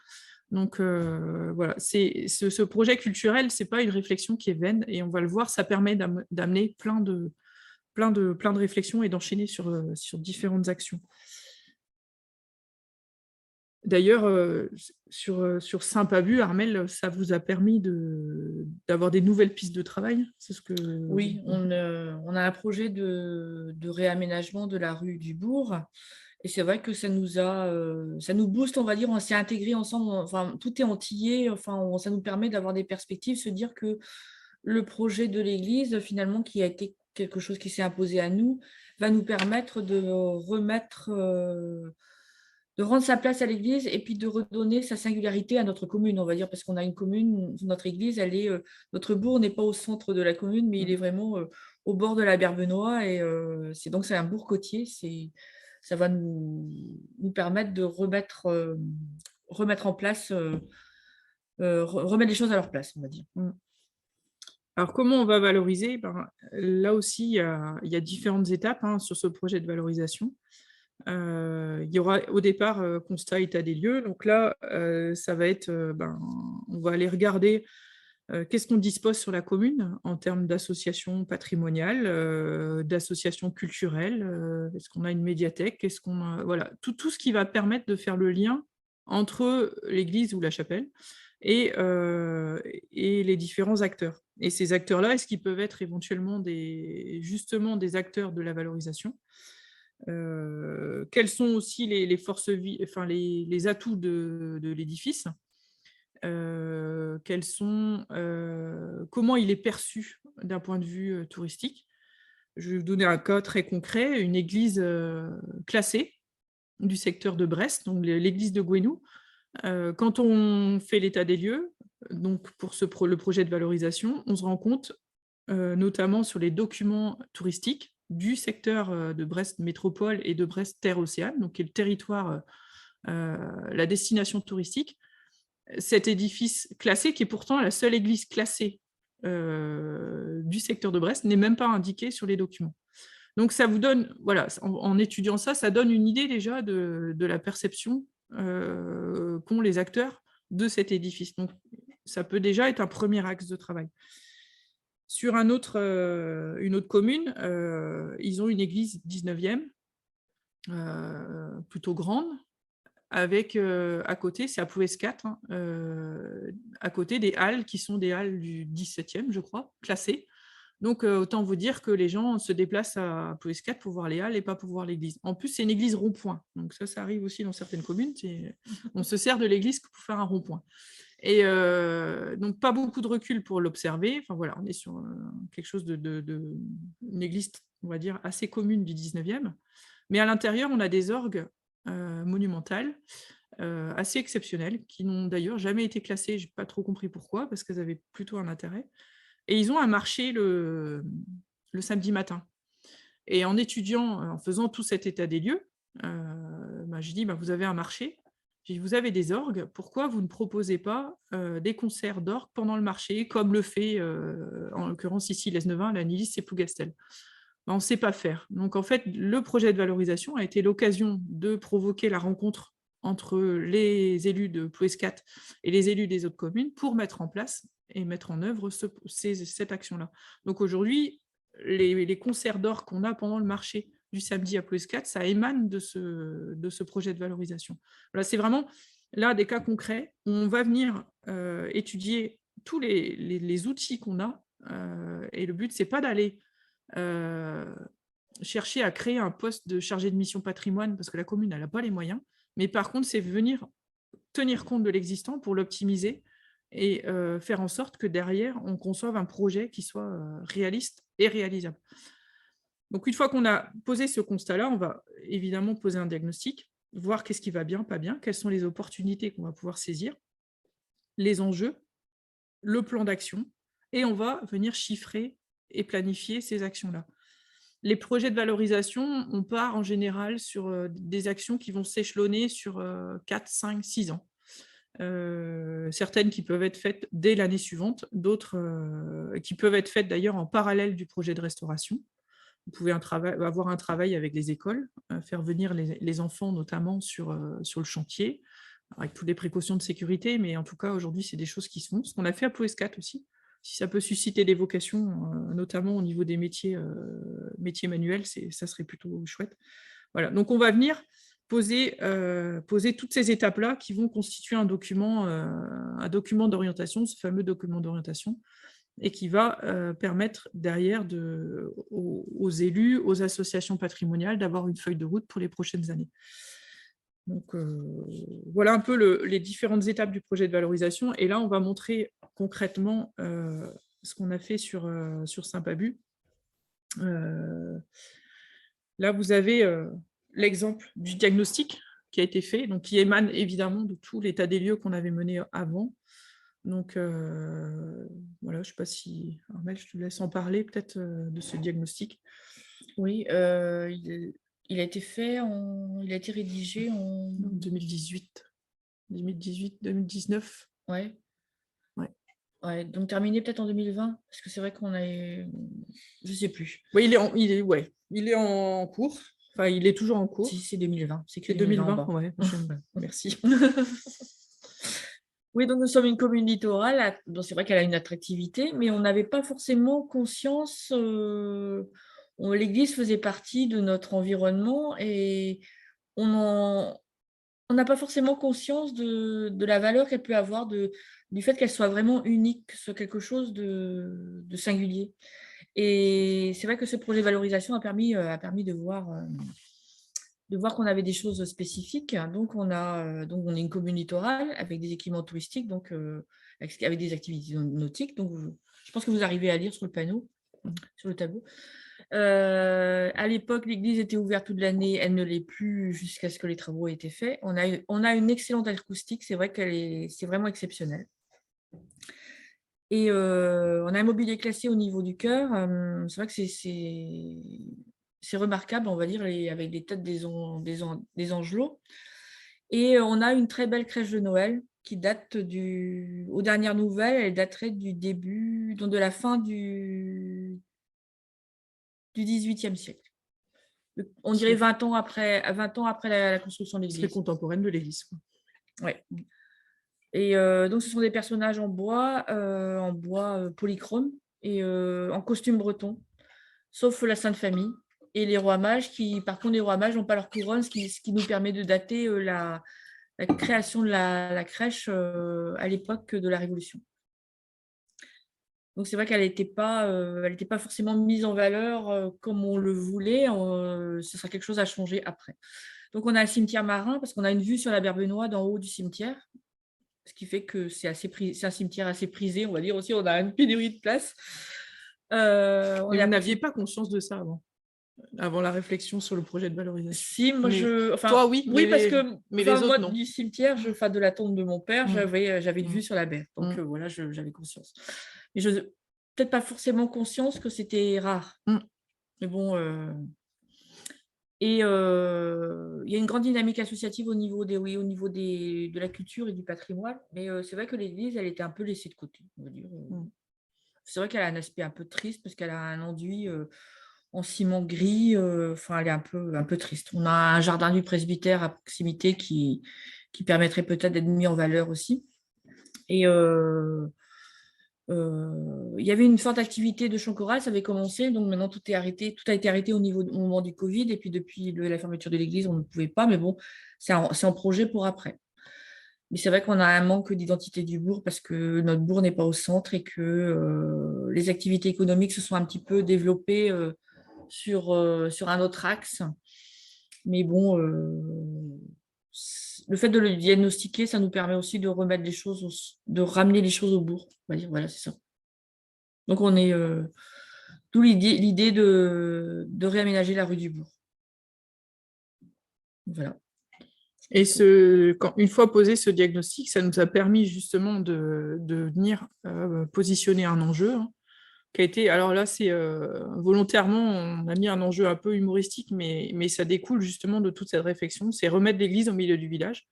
A: Donc, voilà, ce projet culturel, ce n'est pas une réflexion qui est vaine, et on va le voir, ça permet d'amener plein de réflexions et d'enchaîner sur différentes actions. D'ailleurs, sur Saint-Pabu, Armelle, ça vous a permis d'avoir des nouvelles pistes de travail? C'est ce que...
C: Oui, on a un projet de réaménagement de la rue du Bourg. Et c'est vrai que ça nous booste, on va dire, on s'est intégrés ensemble, enfin, tout est antillé, enfin, ça nous permet d'avoir des perspectives, se dire que le projet de l'église, finalement, qui a été quelque chose qui s'est imposé à nous, va nous permettre de rendre sa place à l'église et puis de redonner sa singularité à notre commune, on va dire, parce qu'on a une commune, notre église, notre bourg n'est pas au centre de la commune, mais il est vraiment au bord de la Berbenois, et c'est un bourg côtier, ça va nous permettre de remettre en place, remettre les choses à leur place, on va dire.
A: Alors, comment on va valoriser? Là aussi, il y a différentes étapes sur ce projet de valorisation. Il y aura au départ constat état des lieux. Donc là, ça va être, on va aller regarder qu'est-ce qu'on dispose sur la commune en termes d'associations patrimoniales, d'associations culturelles. Est-ce qu'on a une médiathèque? Est-ce qu'on a, voilà, tout ce qui va permettre de faire le lien entre l'église ou la chapelle et les différents acteurs. Et ces acteurs-là, est-ce qu'ils peuvent être éventuellement justement des acteurs de la valorisation? Quels sont aussi les forces enfin les atouts de l'édifice, comment il est perçu d'un point de vue touristique. Je vais vous donner un cas très concret, une église classée du secteur de Brest, donc l'église de Gouesnou. Quand on fait l'état des lieux, donc pour le projet de valorisation, on se rend compte, notamment sur les documents touristiques, du secteur de Brest Métropole et de Brest Terre-Océane, donc qui est le territoire, la destination touristique. Cet édifice classé, qui est pourtant la seule église classée du secteur de Brest, n'est même pas indiqué sur les documents. Donc ça vous donne, voilà, en étudiant ça, ça donne une idée déjà de la perception qu'ont les acteurs de cet édifice. Donc, ça peut déjà être un premier axe de travail. Sur une autre commune, ils ont une église 19e, plutôt grande, avec à côté, c'est à Plouescat, à côté des halles qui sont des halles du 17e, je crois, classées. Donc, autant vous dire que les gens se déplacent à Plouescat pour voir les halles et pas pour voir l'église. En plus, c'est une église rond-point. Donc, ça arrive aussi dans certaines communes. On se sert de l'église pour faire un rond-point. Et donc, pas beaucoup de recul pour l'observer. Enfin, voilà, on est sur quelque chose une église, on va dire, assez commune du 19e. Mais à l'intérieur, on a des orgues monumentales, assez exceptionnelles, qui n'ont d'ailleurs jamais été classées. Je n'ai pas trop compris pourquoi, parce qu'elles avaient plutôt un intérêt. Et ils ont un marché le samedi matin. Et en étudiant, en faisant tout cet état des lieux, je dis, vous avez un marché, j'ai dit, vous avez des orgues, pourquoi vous ne proposez pas des concerts d'orgues pendant le marché, comme le fait, en l'occurrence ici, l'Esnevin, la Nilis et Plougastel. On ne sait pas faire. Donc en fait, le projet de valorisation a été l'occasion de provoquer la rencontre entre les élus de Plouescat et les élus des autres communes pour mettre en place et mettre en œuvre cette action-là. Donc aujourd'hui, les concerts d'or qu'on a pendant le marché du samedi à Plouescat, ça émane de ce projet de valorisation. Voilà, c'est vraiment là des cas concrets où on va venir étudier tous les outils qu'on a, et le but, c'est pas d'aller chercher à créer un poste de chargé de mission patrimoine parce que la commune n'a pas les moyens, mais par contre, c'est venir tenir compte de l'existant pour l'optimiser et faire en sorte que derrière, on conçoive un projet qui soit réaliste et réalisable. Donc, une fois qu'on a posé ce constat-là, on va évidemment poser un diagnostic, voir qu'est-ce qui va bien, pas bien, quelles sont les opportunités qu'on va pouvoir saisir, les enjeux, le plan d'action, et on va venir chiffrer et planifier ces actions-là. Les projets de valorisation, on part en général sur des actions qui vont s'échelonner sur 4, 5, 6 ans. Certaines qui peuvent être faites dès l'année suivante, d'autres qui peuvent être faites d'ailleurs en parallèle du projet de restauration. Vous pouvez avoir un travail avec les écoles, faire venir les enfants notamment sur le chantier, avec toutes les précautions de sécurité, mais en tout cas aujourd'hui c'est des choses qui se font. Ce qu'on a fait à Plouescat aussi, si ça peut susciter des vocations, notamment au niveau des métiers manuels, ça serait plutôt chouette. Voilà, donc on va venir poser toutes ces étapes-là qui vont constituer un document d'orientation, ce fameux document d'orientation, et qui va permettre derrière aux élus, aux associations patrimoniales d'avoir une feuille de route pour les prochaines années. Donc, voilà un peu les différentes étapes du projet de valorisation. Et là, on va montrer concrètement ce qu'on a fait sur Saint-Pabu. Là, vous avez l'exemple du diagnostic qui a été fait, donc qui émane évidemment de tout l'état des lieux qu'on avait mené avant. Donc, voilà, je ne sais pas si, Armelle, je te laisse en parler peut-être de ce diagnostic.
C: Oui, il a été fait, il a été rédigé en
A: 2018, 2019.
C: Ouais.
A: Ouais.
C: Ouais, donc terminé peut-être en 2020, parce que c'est vrai qu'on a, je sais plus.
A: Oui, il est en cours. Enfin, il est toujours en cours.
C: Si, c'est 2020.
A: C'est que 2020. Ouais. Merci.
C: Oui, donc nous sommes une commune littorale. Donc c'est vrai qu'elle a une attractivité, mais on n'avait pas forcément conscience. L'église faisait partie de notre environnement et on n'a pas forcément conscience de la valeur qu'elle peut avoir, du fait qu'elle soit vraiment unique, que ce soit quelque chose de singulier. Et c'est vrai que ce projet de valorisation a permis de voir qu'on avait des choses spécifiques. Donc, on est une commune littorale avec des équipements touristiques, donc avec des activités nautiques. Donc, je pense que vous arrivez à lire sur le panneau, sur le tableau. À l'époque, l'église était ouverte toute l'année, elle ne l'est plus jusqu'à ce que les travaux aient été faits. On a une excellente acoustique, c'est vrai c'est vraiment exceptionnel. Et on a un mobilier classé au niveau du chœur. C'est vrai que c'est remarquable, on va dire, avec les têtes des angelots. Et on a une très belle crèche de Noël qui date aux dernières nouvelles, elle daterait du début, donc de la fin du XVIIIe siècle. On dirait 20 ans après la construction de
A: Très
C: l'église.
A: contemporaine de l'église, quoi.
C: Ouais. Et donc, ce sont des personnages en bois polychrome et en costume breton, sauf la Sainte Famille et les rois mages par contre, les rois mages n'ont pas leur couronne, ce qui nous permet de dater la création de la crèche à l'époque de la Révolution. Donc, c'est vrai qu'elle n'était pas forcément mise en valeur comme on le voulait. Ce sera quelque chose à changer après. Donc, on a le cimetière marin parce qu'on a une vue sur la Berbenois d'en haut du cimetière, ce qui fait que c'est un cimetière assez prisé, on va dire aussi. On a une pénurie de place.
A: Et vous n'aviez pas conscience de ça avant la réflexion sur le projet de valorisation?
C: Si, moi,
A: toi, oui,
C: parce que
A: mais les autres,
C: moi,
A: non.
C: du cimetière, de la tombe de mon père, j'avais une vue sur la berre. Donc, voilà, j'avais conscience. Mais peut-être pas forcément conscience que c'était rare. Mais bon... Et il y a une grande dynamique associative au niveau de la culture et du patrimoine. Mais c'est vrai que l'église, elle était un peu laissée de côté, on va dire. C'est vrai qu'elle a un aspect un peu triste parce qu'elle a un enduit en ciment gris. Elle est un peu triste. On a un jardin du presbytère à proximité qui permettrait peut-être d'être mis en valeur aussi. Et il y avait une forte activité de chant choral, ça avait commencé, donc maintenant tout est arrêté, tout a été arrêté au moment du Covid, et puis depuis la fermeture de l'église, on ne pouvait pas, mais bon, c'est en projet pour après. Mais c'est vrai qu'on a un manque d'identité du bourg parce que notre bourg n'est pas au centre et que les activités économiques se sont un petit peu développées sur un autre axe. Mais bon, le fait de le diagnostiquer, ça nous permet aussi de remettre les choses, de ramener les choses au bourg. On va dire, voilà, c'est ça. Donc, on est d'où l'idée de réaménager la rue du Bourg. Voilà.
A: Et une fois posé ce diagnostic, ça nous a permis justement de venir positionner un enjeu qui a été, alors là, c'est volontairement, on a mis un enjeu un peu humoristique, mais ça découle justement de toute cette réflexion, c'est remettre l'église au milieu du village,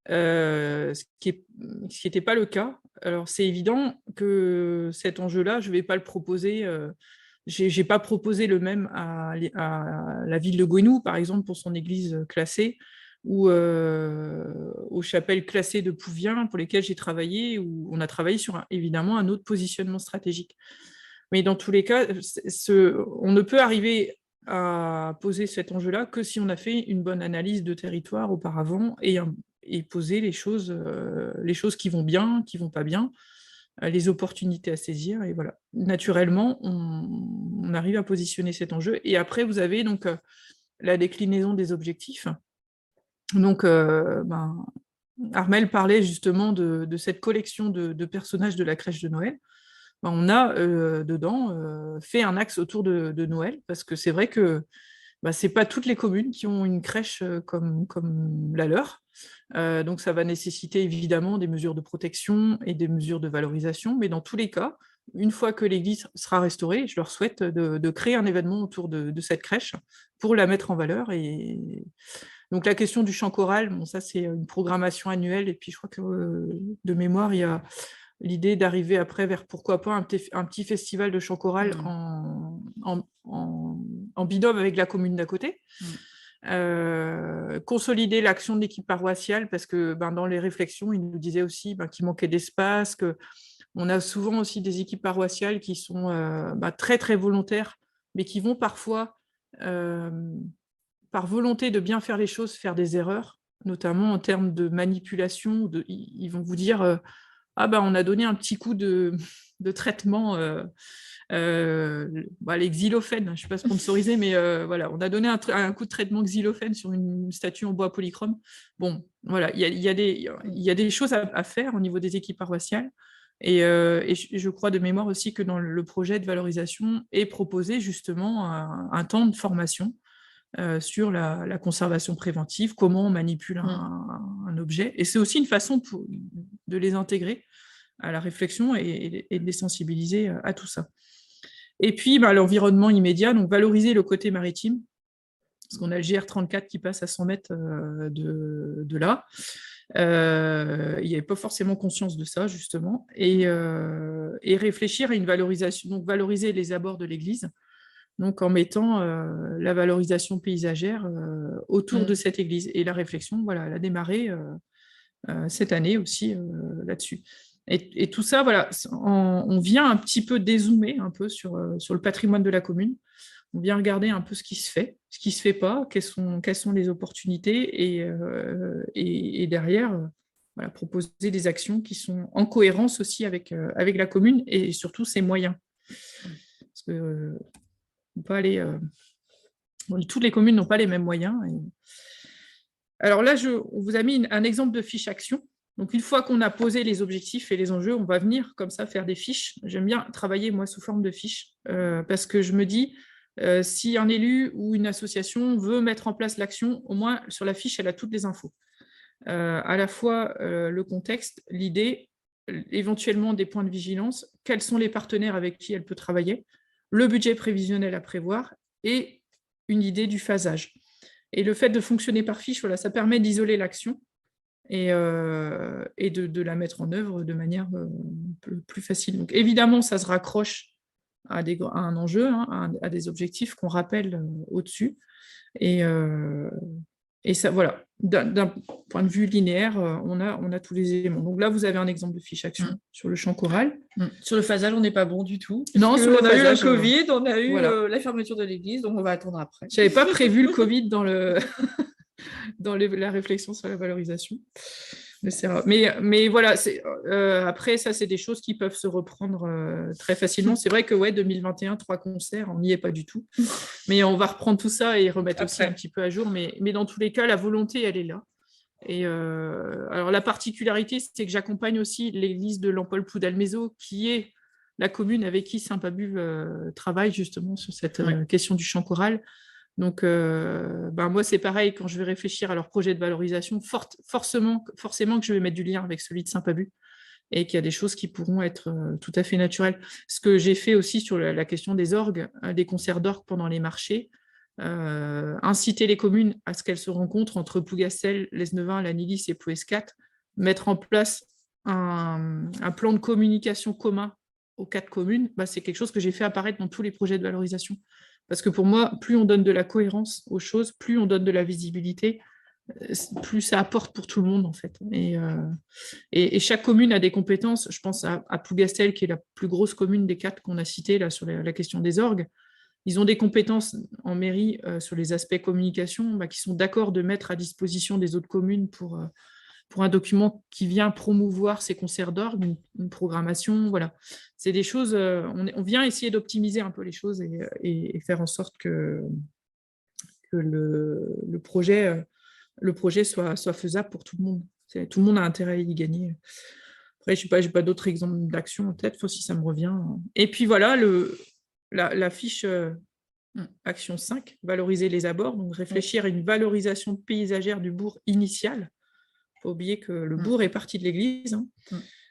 A: ce qui n'était pas le cas. Alors c'est évident que cet enjeu-là, je ne vais pas le proposer, j'ai pas proposé le même à la ville de Gouesnou, par exemple, pour son église classée, ou aux chapelles classées de Pouvien, pour lesquelles j'ai travaillé, où on a travaillé sur évidemment un autre positionnement stratégique. Mais dans tous les cas, on ne peut arriver à poser cet enjeu-là que si on a fait une bonne analyse de territoire auparavant et poser les choses qui vont bien, qui vont pas bien, les opportunités à saisir. Et voilà, naturellement, on arrive à positionner cet enjeu. Et après, vous avez donc la déclinaison des objectifs. Donc, Armelle parlait justement de cette collection de personnages de la crèche de Noël. On a dedans fait un axe autour de Noël, parce que c'est vrai que ce n'est pas toutes les communes qui ont une crèche comme la leur. Donc ça va nécessiter évidemment des mesures de protection et des mesures de valorisation, mais dans tous les cas, une fois que l'église sera restaurée, je leur souhaite de créer un événement autour de cette crèche pour la mettre en valeur. Et donc la question du chant choral, bon, ça c'est une programmation annuelle, et puis je crois que de mémoire, il y a l'idée d'arriver après vers, pourquoi pas, un petit festival de chant choral en binôme avec la commune d'à côté. Consolider l'action de l'équipe paroissiale, parce que dans les réflexions, il nous disait aussi qu'il manquait d'espace, qu'on a souvent aussi des équipes paroissiales qui sont très très volontaires, mais qui vont parfois, par volonté de bien faire les choses, faire des erreurs, notamment en termes de manipulation. Ils vont vous dire on a donné un petit coup de traitement, les xylophénes, je ne suis pas sponsorisée, mais voilà, on a donné un coup de traitement xylophène sur une statue en bois polychrome. Bon, voilà, il y a des choses à faire au niveau des équipes paroissiales. Et je crois de mémoire aussi que dans le projet de valorisation est proposé justement un temps de formation sur la conservation préventive, comment on manipule un objet. Et c'est aussi une façon de les intégrer à la réflexion et de les sensibiliser à tout ça. Et puis, l'environnement immédiat, donc valoriser le côté maritime, parce qu'on a le GR34 qui passe à 100 mètres de là. Il n'y avait pas forcément conscience de ça, justement. Et réfléchir à une valorisation, donc valoriser les abords de l'église, donc en mettant la valorisation paysagère autour de cette église. Et la réflexion, voilà, elle a démarré cette année aussi là-dessus. Et tout ça, voilà, on vient un petit peu dézoomer un peu sur le patrimoine de la commune. On vient regarder un peu ce qui se fait, ce qui ne se fait pas, quelles sont les opportunités, et derrière, voilà, proposer des actions qui sont en cohérence aussi avec la commune et surtout ses moyens. Parce que pas toutes les communes n'ont pas les mêmes moyens. Alors là, on vous a mis un exemple de fiche action. Donc, une fois qu'on a posé les objectifs et les enjeux, on va venir comme ça faire des fiches. J'aime bien travailler, moi, sous forme de fiches, parce que je me dis, si un élu ou une association veut mettre en place l'action, au moins, sur la fiche, elle a toutes les infos. À la fois le contexte, l'idée, éventuellement des points de vigilance, quels sont les partenaires avec qui elle peut travailler, le budget prévisionnel à prévoir et une idée du phasage. Et le fait de fonctionner par fiche, voilà, ça permet d'isoler l'action et de la mettre en œuvre de manière plus facile. Donc évidemment, ça se raccroche à un enjeu, hein, à des objectifs qu'on rappelle au-dessus. Et ça, voilà, d'un point de vue linéaire, on a tous les éléments. Donc là, vous avez un exemple de fiche action sur le champ choral.
C: Sur le phasage, on n'est pas bon du tout.
A: Non,
C: on a eu le Covid, on a eu
A: voilà.
C: la fermeture de l'église, donc on va attendre après.
A: Je n'avais pas prévu le Covid dans la réflexion sur la valorisation. Mais voilà, après, ça, c'est des choses qui peuvent se reprendre très facilement. C'est vrai que 2021, 3 concerts, on n'y est pas du tout. Mais on va reprendre tout ça et remettre aussi un petit peu à jour. Mais dans tous les cas, la volonté, elle est là. Et alors, la particularité, c'est que j'accompagne aussi l'église de Lampol-Ploudalmézeau, qui est la commune avec qui Saint-Pabu travaille justement sur cette question du chant choral. Donc, moi, c'est pareil, quand je vais réfléchir à leur projet de valorisation, forcément que je vais mettre du lien avec celui de Saint-Pabu et qu'il y a des choses qui pourront être tout à fait naturelles. Ce que j'ai fait aussi sur la question des orgues, des concerts d'orgues pendant les marchés, inciter les communes à ce qu'elles se rencontrent entre Plougastel, Lesneven, La Nilis et Plouescat, mettre en place un plan de communication commun aux 4 communes, c'est quelque chose que j'ai fait apparaître dans tous les projets de valorisation. Parce que pour moi, plus on donne de la cohérence aux choses, plus on donne de la visibilité, plus ça apporte pour tout le monde, en fait. Et chaque commune a des compétences. Je pense à Plougastel, qui est la plus grosse commune des 4 qu'on a citées là, sur la question des orgues. Ils ont des compétences en mairie sur les aspects communication qui sont d'accord de mettre à disposition des autres communes pour un document qui vient promouvoir ces concerts d'orgue, une programmation, voilà. C'est des choses, on vient essayer d'optimiser un peu les choses et faire en sorte que le projet soit faisable pour tout le monde. Tout le monde a intérêt à y gagner. Après, je n'ai pas d'autres exemples d'action en tête, si ça me revient. Et puis voilà, la fiche action 5, valoriser les abords, donc réfléchir à une valorisation paysagère du bourg initial. Faut oublier que le bourg est partie de l'église.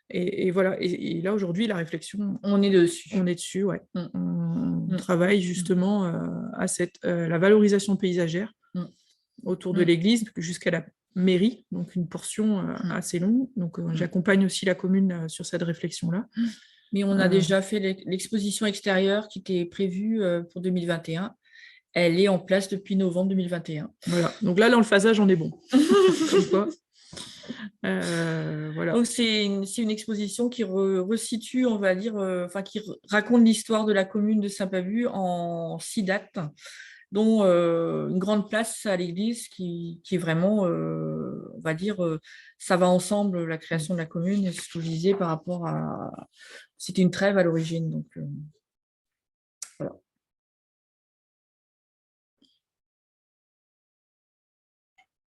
A: Et voilà. Et là, aujourd'hui, la réflexion...
C: On est dessus.
A: On est dessus, ouais. On travaille justement à la valorisation paysagère autour de l'église jusqu'à la mairie, donc une portion assez longue. Donc, j'accompagne aussi la commune sur cette réflexion-là.
C: Mais on a déjà fait l'exposition extérieure qui était prévue pour 2021. Elle est en place depuis novembre 2021.
A: Voilà. Donc là, dans le phasage, on est bon. Comme quoi. Voilà.
C: Donc c'est une exposition qui resitue, on va dire, qui raconte l'histoire de la commune de Saint-Pabu en 6 dates, dont une grande place à l'église qui est vraiment, on va dire, ça va ensemble, la création de la commune, ce que je disais par rapport à... C'était une trêve à l'origine, donc voilà.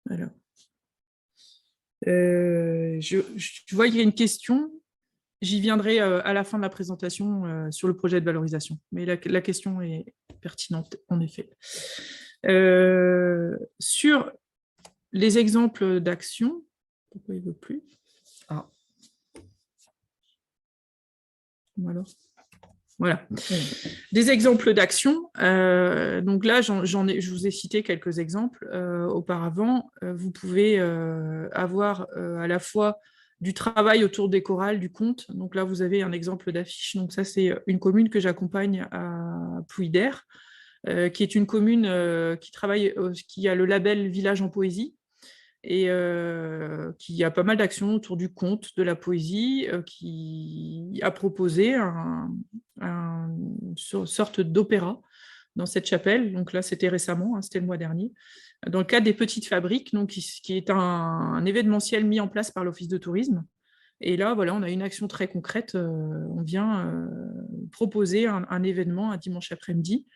A: Alors. Je vois qu'il y a une question. J'y viendrai à la fin de la présentation sur le projet de valorisation. Mais la question est pertinente, en effet. Sur les exemples d'actions, pourquoi il ne veut plus? Voilà. Des exemples d'actions. Donc là, je vous ai cité quelques exemples auparavant. Vous pouvez avoir à la fois du travail autour des chorales, du conte. Donc là, vous avez un exemple d'affiche. Donc ça, c'est une commune que j'accompagne à Plouidère. qui est une commune qui a le label Village en poésie, et qui a pas mal d'actions autour du conte, de la poésie, qui a proposé une sorte d'opéra dans cette chapelle. Donc là, c'était récemment, c'était le mois dernier, dans le cadre des Petites Fabriques, donc, qui est un événementiel mis en place par l'Office de tourisme. Et là, voilà, on a une action très concrète. On vient proposer un événement un dimanche après-midi.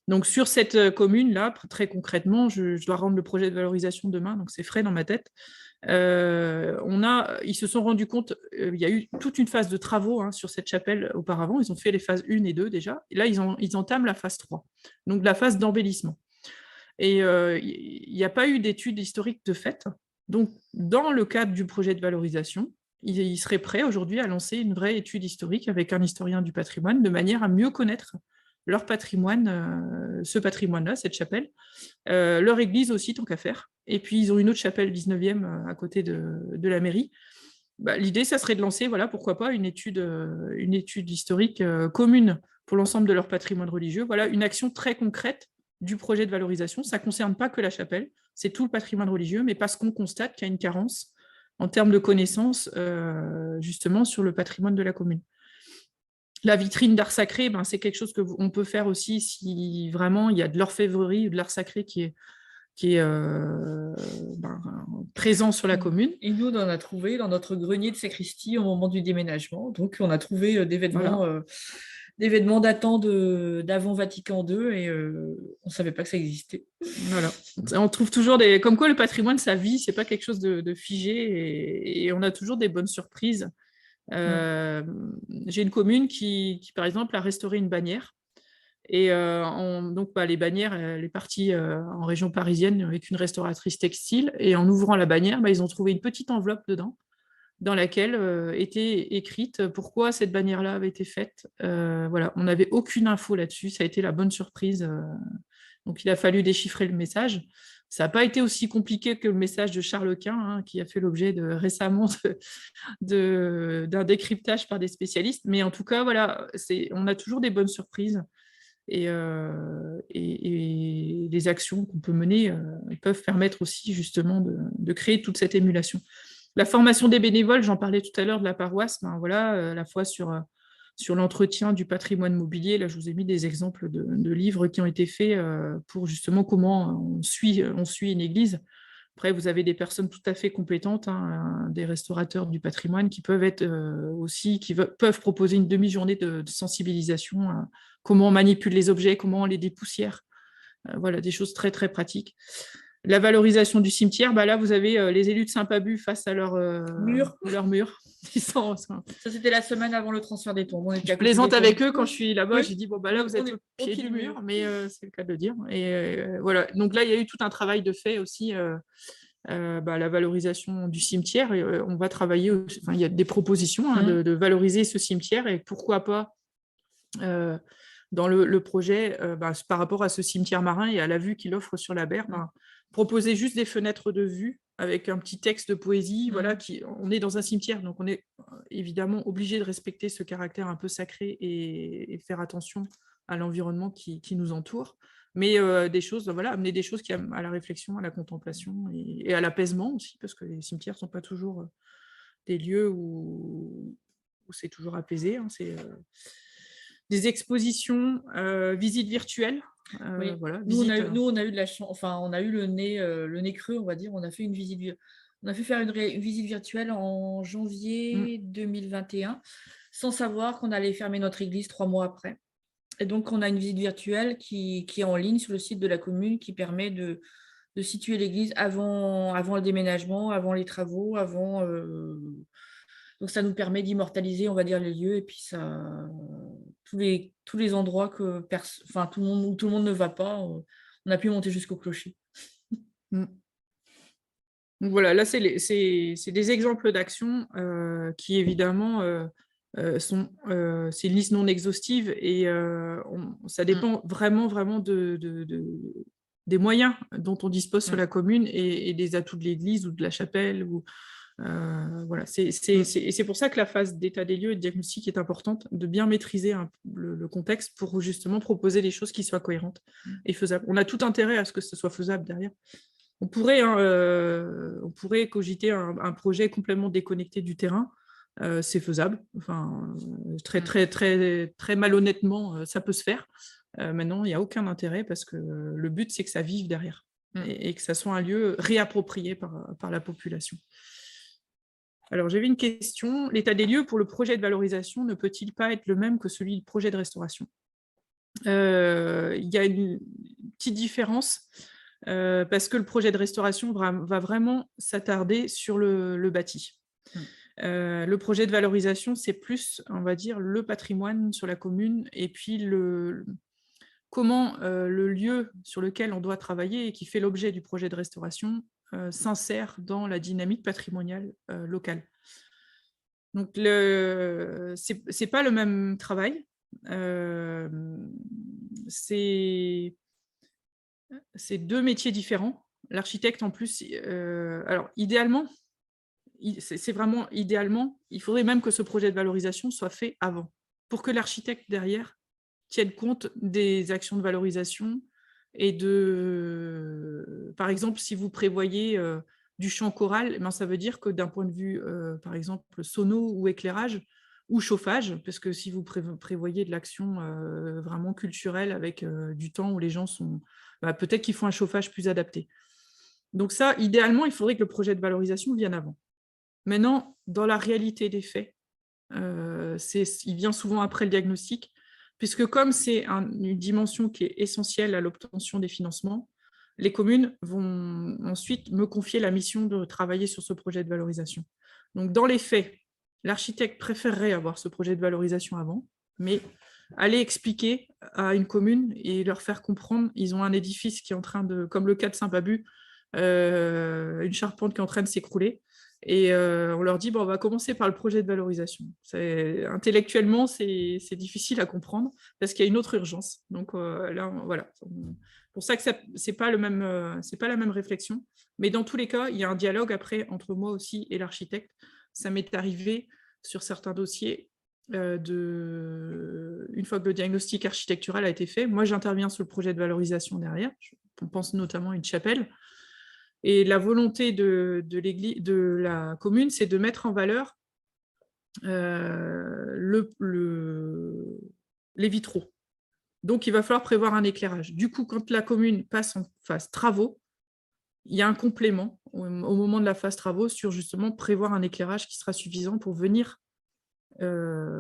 A: Donc, sur cette commune-là, très concrètement, je dois rendre le projet de valorisation demain, donc c'est frais dans ma tête. Ils se sont rendus compte, il y a eu toute une phase de travaux sur cette chapelle auparavant. Ils ont fait les phases 1 et 2 déjà. Et là, ils entament la phase 3, donc la phase d'embellissement. Et il n'y a pas eu d'études historiques de fait. Donc, dans le cadre du projet de valorisation, ils seraient prêts aujourd'hui à lancer une vraie étude historique avec un historien du patrimoine, de manière à mieux connaître leur patrimoine, ce patrimoine-là, cette chapelle, leur église aussi, tant qu'à faire. Et puis, ils ont une autre chapelle 19e à côté de la mairie. L'idée, ça serait de lancer, voilà, pourquoi pas, une étude historique commune pour l'ensemble de leur patrimoine religieux. Voilà, une action très concrète du projet de valorisation. Ça ne concerne pas que la chapelle, c'est tout le patrimoine religieux, mais parce qu'on constate qu'il y a une carence en termes de connaissances, justement, sur le patrimoine de la commune. La vitrine d'art sacré, c'est quelque chose qu'on peut faire aussi si vraiment il y a de l'orfèvrerie ou de l'art sacré qui est présent sur la commune.
C: Et nous, on en a trouvé dans notre grenier de sacristie au moment du déménagement. Donc, on a trouvé des vêtements datant d'avant Vatican II et on ne savait pas que ça existait.
A: Voilà. On trouve toujours comme quoi le patrimoine, ça vit, c'est pas quelque chose de figé, et on a toujours des bonnes surprises. J'ai une commune qui, par exemple, a restauré une bannière. Et donc, les bannières, elle est partie en région parisienne avec une restauratrice textile. Et en ouvrant la bannière, ils ont trouvé une petite enveloppe dedans, dans laquelle était écrite pourquoi cette bannière-là avait été faite. Voilà, on n'avait aucune info là-dessus. Ça a été la bonne surprise. Donc, il a fallu déchiffrer le message. Ça n'a pas été aussi compliqué que le message de Charles Quint, qui a fait l'objet récemment d'un décryptage par des spécialistes. Mais en tout cas, voilà, on a toujours des bonnes surprises. Et les actions qu'on peut mener peuvent permettre aussi justement de créer toute cette émulation. La formation des bénévoles, j'en parlais tout à l'heure de la paroisse, voilà, à la fois sur l'entretien du patrimoine mobilier. Là, je vous ai mis des exemples de livres qui ont été faits pour justement comment on suit une église. Après, vous avez des personnes tout à fait compétentes, des restaurateurs du patrimoine qui peuvent être peuvent proposer une demi-journée de sensibilisation à comment on manipule les objets, comment on les dépoussière. Voilà, des choses très, très pratiques. La valorisation du cimetière, là, vous avez les élus de Saint-Pabu face à leur mur.
C: Ça, c'était la semaine avant le transfert des tombes.
A: Je plaisante avec eux quand je suis là-bas. J'ai dit, là, vous êtes au pied du mur, mais c'est le cas de le dire. Et voilà. Donc là, il y a eu tout un travail de fait aussi. La valorisation du cimetière. Et, on va travailler, il y a des propositions de valoriser ce cimetière, et pourquoi pas dans le projet, par rapport à ce cimetière marin et à la vue qu'il offre sur la berre, proposer juste des fenêtres de vue avec un petit texte de poésie. Voilà, on est dans un cimetière, donc on est évidemment obligé de respecter ce caractère un peu sacré et faire attention à l'environnement qui nous entoure. Mais des choses, amener des choses qui amènent à la réflexion, à la contemplation et à l'apaisement aussi, parce que les cimetières ne sont pas toujours des lieux où c'est toujours apaisé. C'est des expositions, visites virtuelles.
C: Oui.
A: Voilà,
C: nous, on a eu de la chance, on a eu le nez creux, on va dire. On a fait on a fait faire une visite virtuelle en janvier 2021, sans savoir qu'on allait fermer notre église 3 mois après. Et donc, on a une visite virtuelle qui est en ligne sur le site de la commune, qui permet de situer l'église avant le déménagement, avant les travaux, donc, ça nous permet d'immortaliser, on va dire, les lieux, et puis tous les endroits où tout le monde ne va pas, on a pu monter jusqu'au clocher.
A: Donc voilà, là, c'est des exemples d'actions qui, évidemment, c'est une liste non exhaustive, et ça dépend vraiment des moyens dont on dispose sur la commune et des atouts de l'église ou de la chapelle Voilà, et c'est pour ça que la phase d'état des lieux et de diagnostic est importante, de bien maîtriser le contexte pour justement proposer des choses qui soient cohérentes et faisables. On a tout intérêt à ce que ce soit faisable derrière. On pourrait cogiter un projet complètement déconnecté du terrain. C'est faisable. Enfin, très malhonnêtement, ça peut se faire. Maintenant, il n'y a aucun intérêt parce que le but, c'est que ça vive derrière et que ça soit un lieu réapproprié par la population. Alors, j'avais une question. L'état des lieux pour le projet de valorisation ne peut-il pas être le même que celui du projet de restauration ? Il y a une petite différence parce que le projet de restauration va vraiment s'attarder sur le bâti. Le projet de valorisation, c'est plus, on va dire, le patrimoine sur la commune et puis comment le lieu sur lequel on doit travailler et qui fait l'objet du projet de restauration s'insère dans la dynamique patrimoniale locale. Donc, c'est pas le même travail. C'est deux métiers différents. L'architecte, en plus, alors idéalement, c'est vraiment idéalement, il faudrait même que ce projet de valorisation soit fait avant, pour que l'architecte derrière tienne compte des actions de valorisation et par exemple, si vous prévoyez du chant choral, ben ça veut dire que d'un point de vue, par exemple, sono ou éclairage ou chauffage, parce que si vous prévoyez de l'action vraiment culturelle avec du temps où les gens sont, peut-être qu'ils font un chauffage plus adapté. Donc ça, idéalement, il faudrait que le projet de valorisation vienne avant. Maintenant, dans la réalité des faits, il vient souvent après le diagnostic, puisque comme c'est une dimension qui est essentielle à l'obtention des financements, les communes vont ensuite me confier la mission de travailler sur ce projet de valorisation. Donc, dans les faits, l'architecte préférerait avoir ce projet de valorisation avant, mais aller expliquer à une commune et leur faire comprendre, ils ont un édifice qui est en train de, comme le cas de Saint-Pabu, une charpente qui est en train de s'écrouler, et on leur dit, bon, on va commencer par le projet de valorisation. Intellectuellement, c'est difficile à comprendre parce qu'il y a une autre urgence. Donc là, voilà. Pour ça que ce n'est pas la même réflexion. Mais dans tous les cas, il y a un dialogue après entre moi aussi et l'architecte. Ça m'est arrivé sur certains dossiers, une fois que le diagnostic architectural a été fait, moi j'interviens sur le projet de valorisation derrière. On pense notamment à une chapelle. Et la volonté de la commune, c'est de mettre en valeur les vitraux. Donc, il va falloir prévoir un éclairage. Du coup, quand la commune passe en phase travaux, il y a un complément au moment de la phase travaux sur justement prévoir un éclairage qui sera suffisant pour venir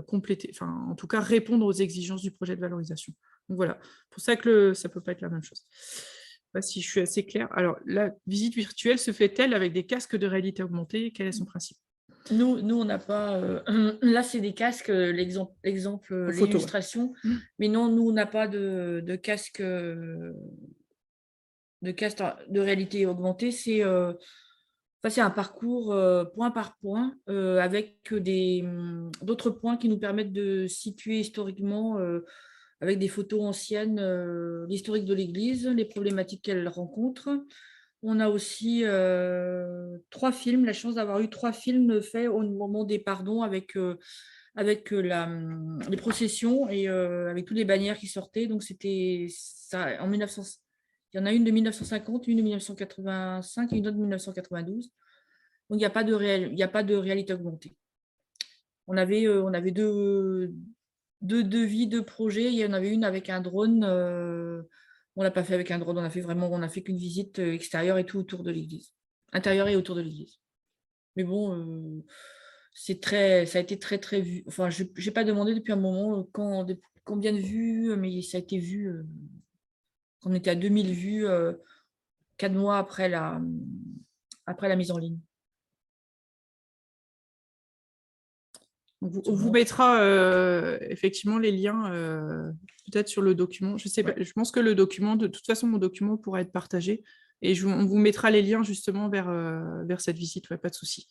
A: compléter, enfin, en tout cas, répondre aux exigences du projet de valorisation. Donc voilà, pour ça que ça ne peut pas être la même chose. Je ne sais pas si je suis assez claire. Alors, la visite virtuelle se fait-elle avec des casques de réalité augmentée ? Quel est son principe ?
C: Nous, on n'a pas... là, c'est des casques, l'exemple, l'illustration. Ouais. Mais non, nous, on n'a pas de casque de réalité augmentée. C'est un parcours point par point avec d'autres points qui nous permettent de situer historiquement avec des photos anciennes, l'historique de l'église, les problématiques qu'elle rencontre. On a aussi 3 films, la chance d'avoir eu 3 films faits au moment des pardons avec les processions et avec toutes les bannières qui sortaient. Donc, c'était ça en 1900. Il y en a une de 1950, une de 1985 et une autre de 1992. Donc, il n'y a pas de réalité augmentée. On avait deux devis de projets. Il y en avait une avec un drone. On ne l'a pas fait avec un drone. On a fait qu'une visite extérieure et tout autour de l'église. Intérieure et autour de l'église. Mais bon, ça a été très, très vu. Enfin, je n'ai pas demandé depuis un moment combien de vues, mais ça a été vu. On était à 2000 vues 4 mois après la mise en ligne.
A: On vous mettra effectivement les liens peut-être sur le document. Je sais pas, je pense que le document, de toute façon, mon document pourra être partagé et on vous mettra les liens justement vers cette visite, pas de souci.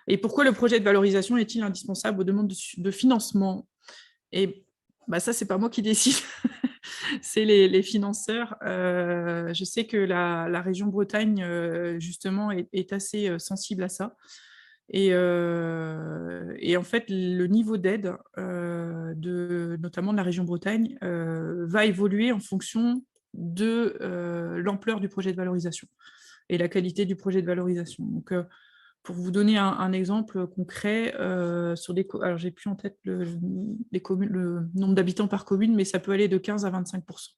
A: Et pourquoi le projet de valorisation est-il indispensable aux demandes de financement ? Et ça, c'est pas moi qui décide, c'est les financeurs. Je sais que la région Bretagne, justement, est assez sensible à ça. Et en fait, le niveau d'aide, notamment de la région Bretagne, va évoluer en fonction de l'ampleur du projet de valorisation et la qualité du projet de valorisation. Donc, pour vous donner un exemple concret, alors j'ai plus en tête le nombre d'habitants par commune, mais ça peut aller de 15 à 25%.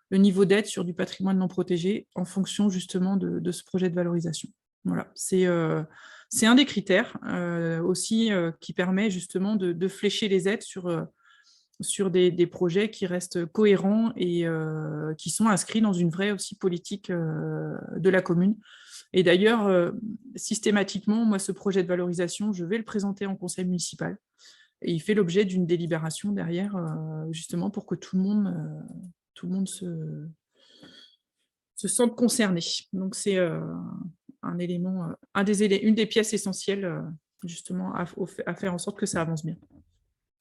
A: Le niveau d'aide sur du patrimoine non protégé en fonction justement de ce projet de valorisation. Voilà, c'est un des critères aussi qui permet justement de flécher les aides sur des projets qui restent cohérents et qui sont inscrits dans une vraie aussi politique de la commune. Et d'ailleurs, systématiquement, moi, ce projet de valorisation, je vais le présenter en conseil municipal. Et il fait l'objet d'une délibération derrière, justement, pour que tout le monde se sente concerné. Donc, c'est un élément, une des pièces essentielles, justement, à faire en sorte que ça avance bien.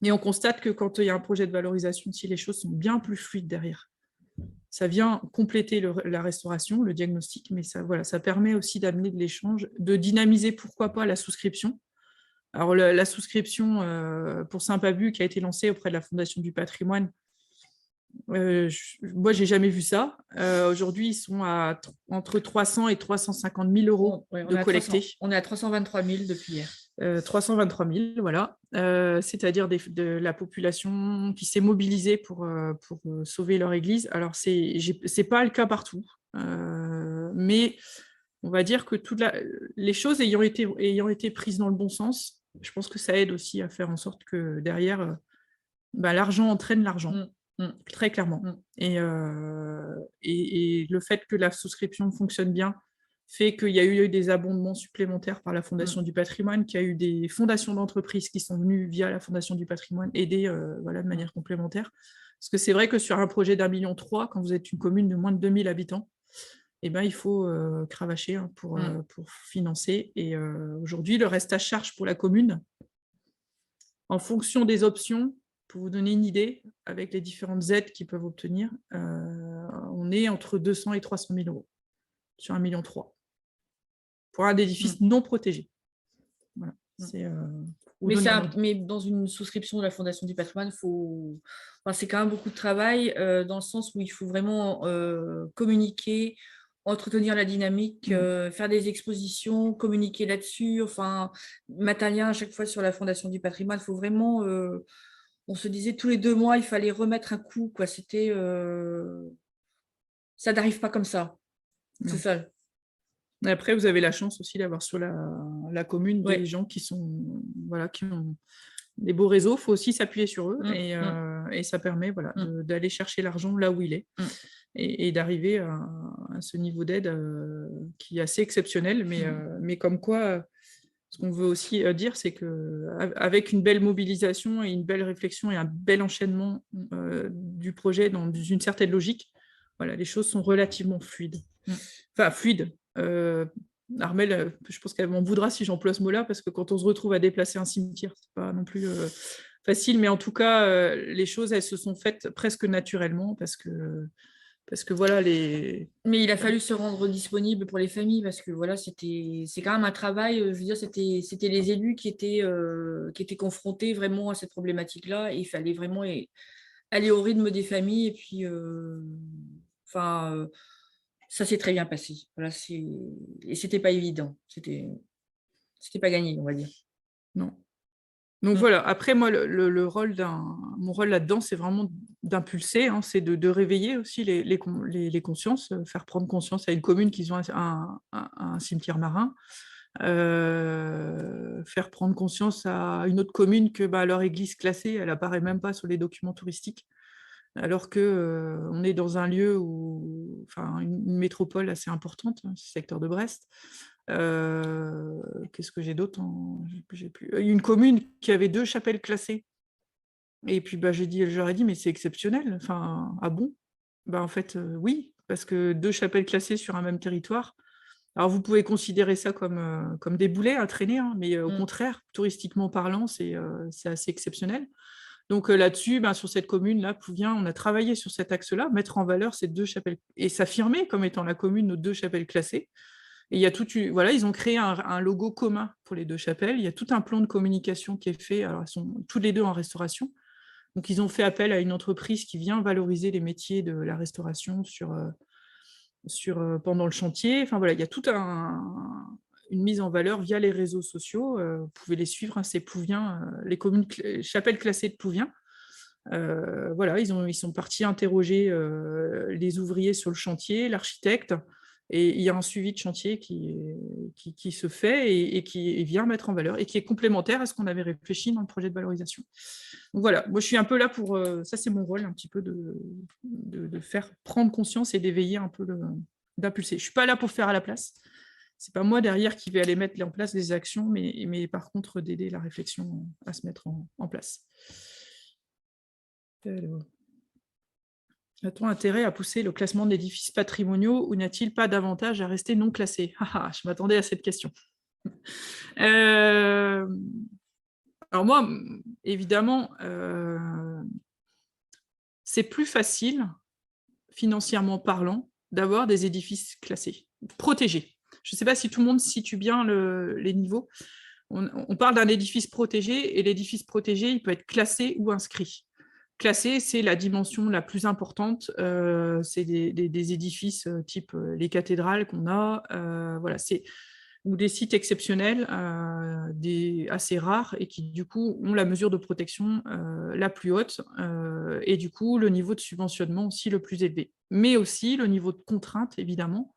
A: Et on constate que quand il y a un projet de valorisation, si les choses sont bien plus fluides derrière, ça vient compléter la restauration, le diagnostic, mais ça permet aussi d'amener de l'échange, de dynamiser, pourquoi pas, la souscription. Alors, la souscription pour Saint-Pabu qui a été lancée auprès de la Fondation du patrimoine, moi, j'ai jamais vu ça. Aujourd'hui, ils sont entre 300 et 350 000 euros de collectés.
C: On est à 323 000 depuis hier.
A: 323 000, voilà. C'est-à-dire de la population qui s'est mobilisée pour sauver leur église. Alors, c'est pas le cas partout, mais on va dire que les choses ayant été prises dans le bon sens, je pense que ça aide aussi à faire en sorte que derrière, l'argent entraîne l'argent. Très clairement. Et le fait que la souscription fonctionne bien fait qu'il y a eu des abondements supplémentaires par la Fondation du patrimoine, qu'il y a eu des fondations d'entreprises qui sont venues via la Fondation du patrimoine aider de manière complémentaire. Parce que c'est vrai que sur un projet d'1,3 million, quand vous êtes une commune de moins de 2000 habitants, il faut cravacher pour financer. Et aujourd'hui, le reste à charge pour la commune, en fonction des options, pour vous donner une idée, avec les différentes aides qu'ils peuvent obtenir, on est entre 200 et 300 000 euros sur 1,3 million pour un édifice non protégé. Voilà.
C: Mais dans une souscription de la Fondation du patrimoine, c'est quand même beaucoup de travail, dans le sens où il faut vraiment communiquer, entretenir la dynamique, faire des expositions, communiquer là-dessus, matériel à chaque fois sur la Fondation du patrimoine. Il faut vraiment... on se disait tous les 2 mois, il fallait remettre un coup, quoi. C'était... ça n'arrive pas comme ça. C'est ça.
A: Après, vous avez la chance aussi d'avoir sur la commune des gens qui ont des beaux réseaux. Il faut aussi s'appuyer sur eux et ça permet d'aller chercher l'argent là où il est et d'arriver à ce niveau d'aide qui est assez exceptionnel. Mais comme quoi, ce qu'on veut aussi dire, c'est qu'avec une belle mobilisation et une belle réflexion et un bel enchaînement du projet dans une certaine logique, les choses sont relativement fluides. Enfin, fluides. Armelle, je pense qu'elle m'en voudra si j'emploie ce mot-là, parce que quand on se retrouve à déplacer un cimetière, c'est pas non plus facile, mais en tout cas, les choses, elles se sont faites presque naturellement, parce que voilà,
C: Mais il a fallu se rendre disponible pour les familles, parce que c'est quand même un travail, je veux dire, c'était les élus qui étaient confrontés vraiment à cette problématique-là, et il fallait vraiment aller au rythme des familles, et puis, ça s'est très bien passé. Voilà, et c'était pas évident. C'était pas gagné, on va dire.
A: Non. Donc voilà, après moi, mon rôle là-dedans, c'est vraiment d'impulser, c'est de réveiller aussi les consciences, faire prendre conscience à une commune qu'ils ont un cimetière marin, faire prendre conscience à une autre commune que leur église classée, elle apparaît même pas sur les documents touristiques, alors qu'on est dans un lieu une métropole assez importante, le secteur de Brest. Qu'est-ce que j'ai d'autre une commune qui avait 2 chapelles classées. Et puis j'aurais dit, mais c'est exceptionnel. Ah bon ? En fait, oui, parce que 2 chapelles classées sur un même territoire. Alors vous pouvez considérer ça comme des boulets à traîner, mais au contraire, touristiquement parlant, c'est assez exceptionnel. Donc là-dessus, sur cette commune-là, Plouvien, on a travaillé sur cet axe-là, mettre en valeur ces 2 chapelles et s'affirmer comme étant la commune aux 2 chapelles classées. Et il y a voilà, ils ont créé un logo commun pour les deux chapelles. Il y a tout un plan de communication qui est fait. Alors, ils sont tous les deux en restauration. Donc, ils ont fait appel à une entreprise qui vient valoriser les métiers de la restauration pendant le chantier. Enfin, voilà, il y a toute une mise en valeur via les réseaux sociaux. Vous pouvez les suivre, hein, c'est Plouvien, les chapelles classées de Plouvien. Voilà, ils sont partis interroger les ouvriers sur le chantier, l'architecte, et il y a un suivi de chantier qui se fait et qui vient mettre en valeur et qui est complémentaire à ce qu'on avait réfléchi dans le projet de valorisation. Donc voilà, moi je suis un peu là pour, ça c'est mon rôle, un petit peu de faire prendre conscience et d'éveiller un peu, d'impulser. Je ne suis pas là pour faire à la place. Ce n'est pas moi derrière qui vais aller mettre en place des actions, mais par contre d'aider la réflexion à se mettre en place. Alors, a-t-on intérêt à pousser le classement d'édifices patrimoniaux ou n'a-t-il pas d'avantage à rester non classé? Je m'attendais à cette question. Alors moi, évidemment, c'est plus facile, financièrement parlant, d'avoir des édifices classés, protégés. Je ne sais pas si tout le monde situe bien les niveaux. On parle d'un édifice protégé, et l'édifice protégé, il peut être classé ou inscrit. Classé, c'est la dimension la plus importante. C'est des édifices type les cathédrales qu'on a, voilà, ou des sites exceptionnels, assez rares, et qui du coup ont la mesure de protection la plus haute, et du coup le niveau de subventionnement aussi le plus élevé. Mais aussi le niveau de contrainte, évidemment,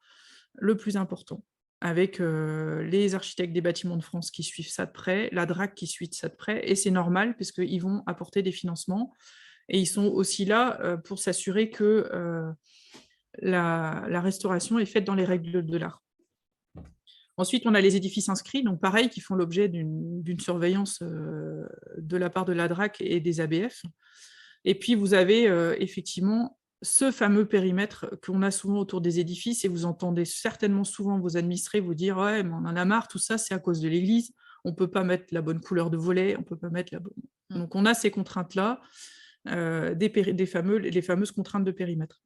A: le plus important, avec les architectes des bâtiments de France qui suivent ça de près, la DRAC qui suit ça de près, et c'est normal, parce qu'ils vont apporter des financements. Et ils sont aussi là pour s'assurer que la restauration est faite dans les règles de l'art. Ensuite, on a les édifices inscrits, donc pareil, qui font l'objet d'une surveillance de la part de la DRAC et des ABF. Et puis, vous avez effectivement ce fameux périmètre qu'on a souvent autour des édifices, et vous entendez certainement souvent vos administrés vous dire « Ouais, mais on en a marre, tout ça, c'est à cause de l'église, on ne peut pas mettre la bonne couleur de volet, on ne peut pas mettre la bonne... » Donc, on a ces contraintes-là. Les fameuses contraintes de périmètre.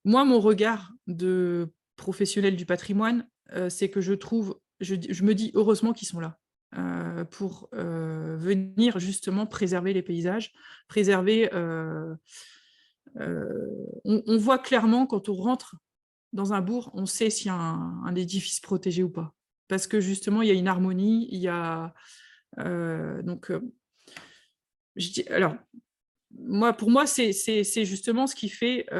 A: Moi, mon regard de professionnel du patrimoine, c'est que je me dis heureusement qu'ils sont là pour venir justement préserver les paysages, préserver... on voit clairement quand on rentre dans un bourg, on sait s'il y a un édifice protégé ou pas. Parce que justement, il y a une harmonie, il y a... alors, pour moi, c'est justement ce qui fait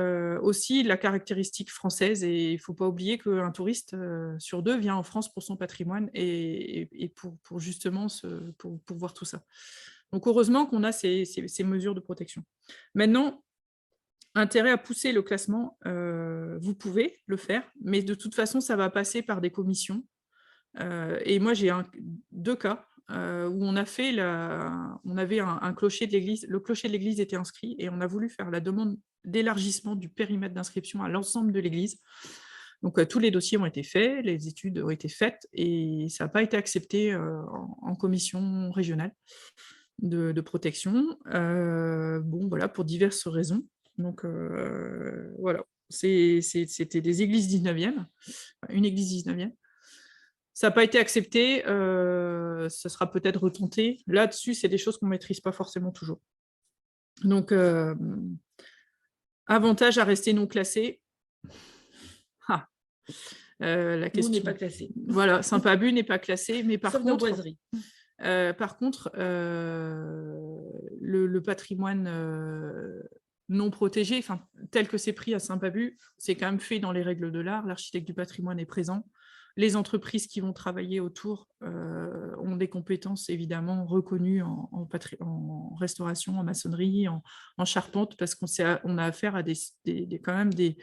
A: aussi la caractéristique française, et il ne faut pas oublier qu'un touriste sur deux vient en France pour son patrimoine et pour justement pour voir tout ça. Donc heureusement qu'on a ces mesures de protection. Maintenant, intérêt à pousser le classement, vous pouvez le faire, mais de toute façon, ça va passer par des commissions. Et moi, j'ai deux cas. Où on avait un clocher de l'église, le clocher de l'église était inscrit, et on a voulu faire la demande d'élargissement du périmètre d'inscription à l'ensemble de l'église. Donc tous les dossiers ont été faits, les études ont été faites, et ça n'a pas été accepté en commission régionale de protection. Bon, voilà, pour diverses raisons. Donc voilà, c'était des églises 19e, une église 19e. Ça n'a pas été accepté, ça sera peut-être retenté. Là-dessus, c'est des choses qu'on ne maîtrise pas forcément toujours. Donc, avantage à rester non classé. La question
C: n'est pas classé.
A: Voilà, Saint-Pabu n'est pas classé, mais par contre, le patrimoine non protégé, tel que c'est pris à Saint-Pabu, c'est quand même fait dans les règles de l'art. L'architecte du patrimoine est présent. Les entreprises qui vont travailler autour ont des compétences évidemment reconnues en restauration, en maçonnerie, en charpente, parce qu'on a affaire à quand même des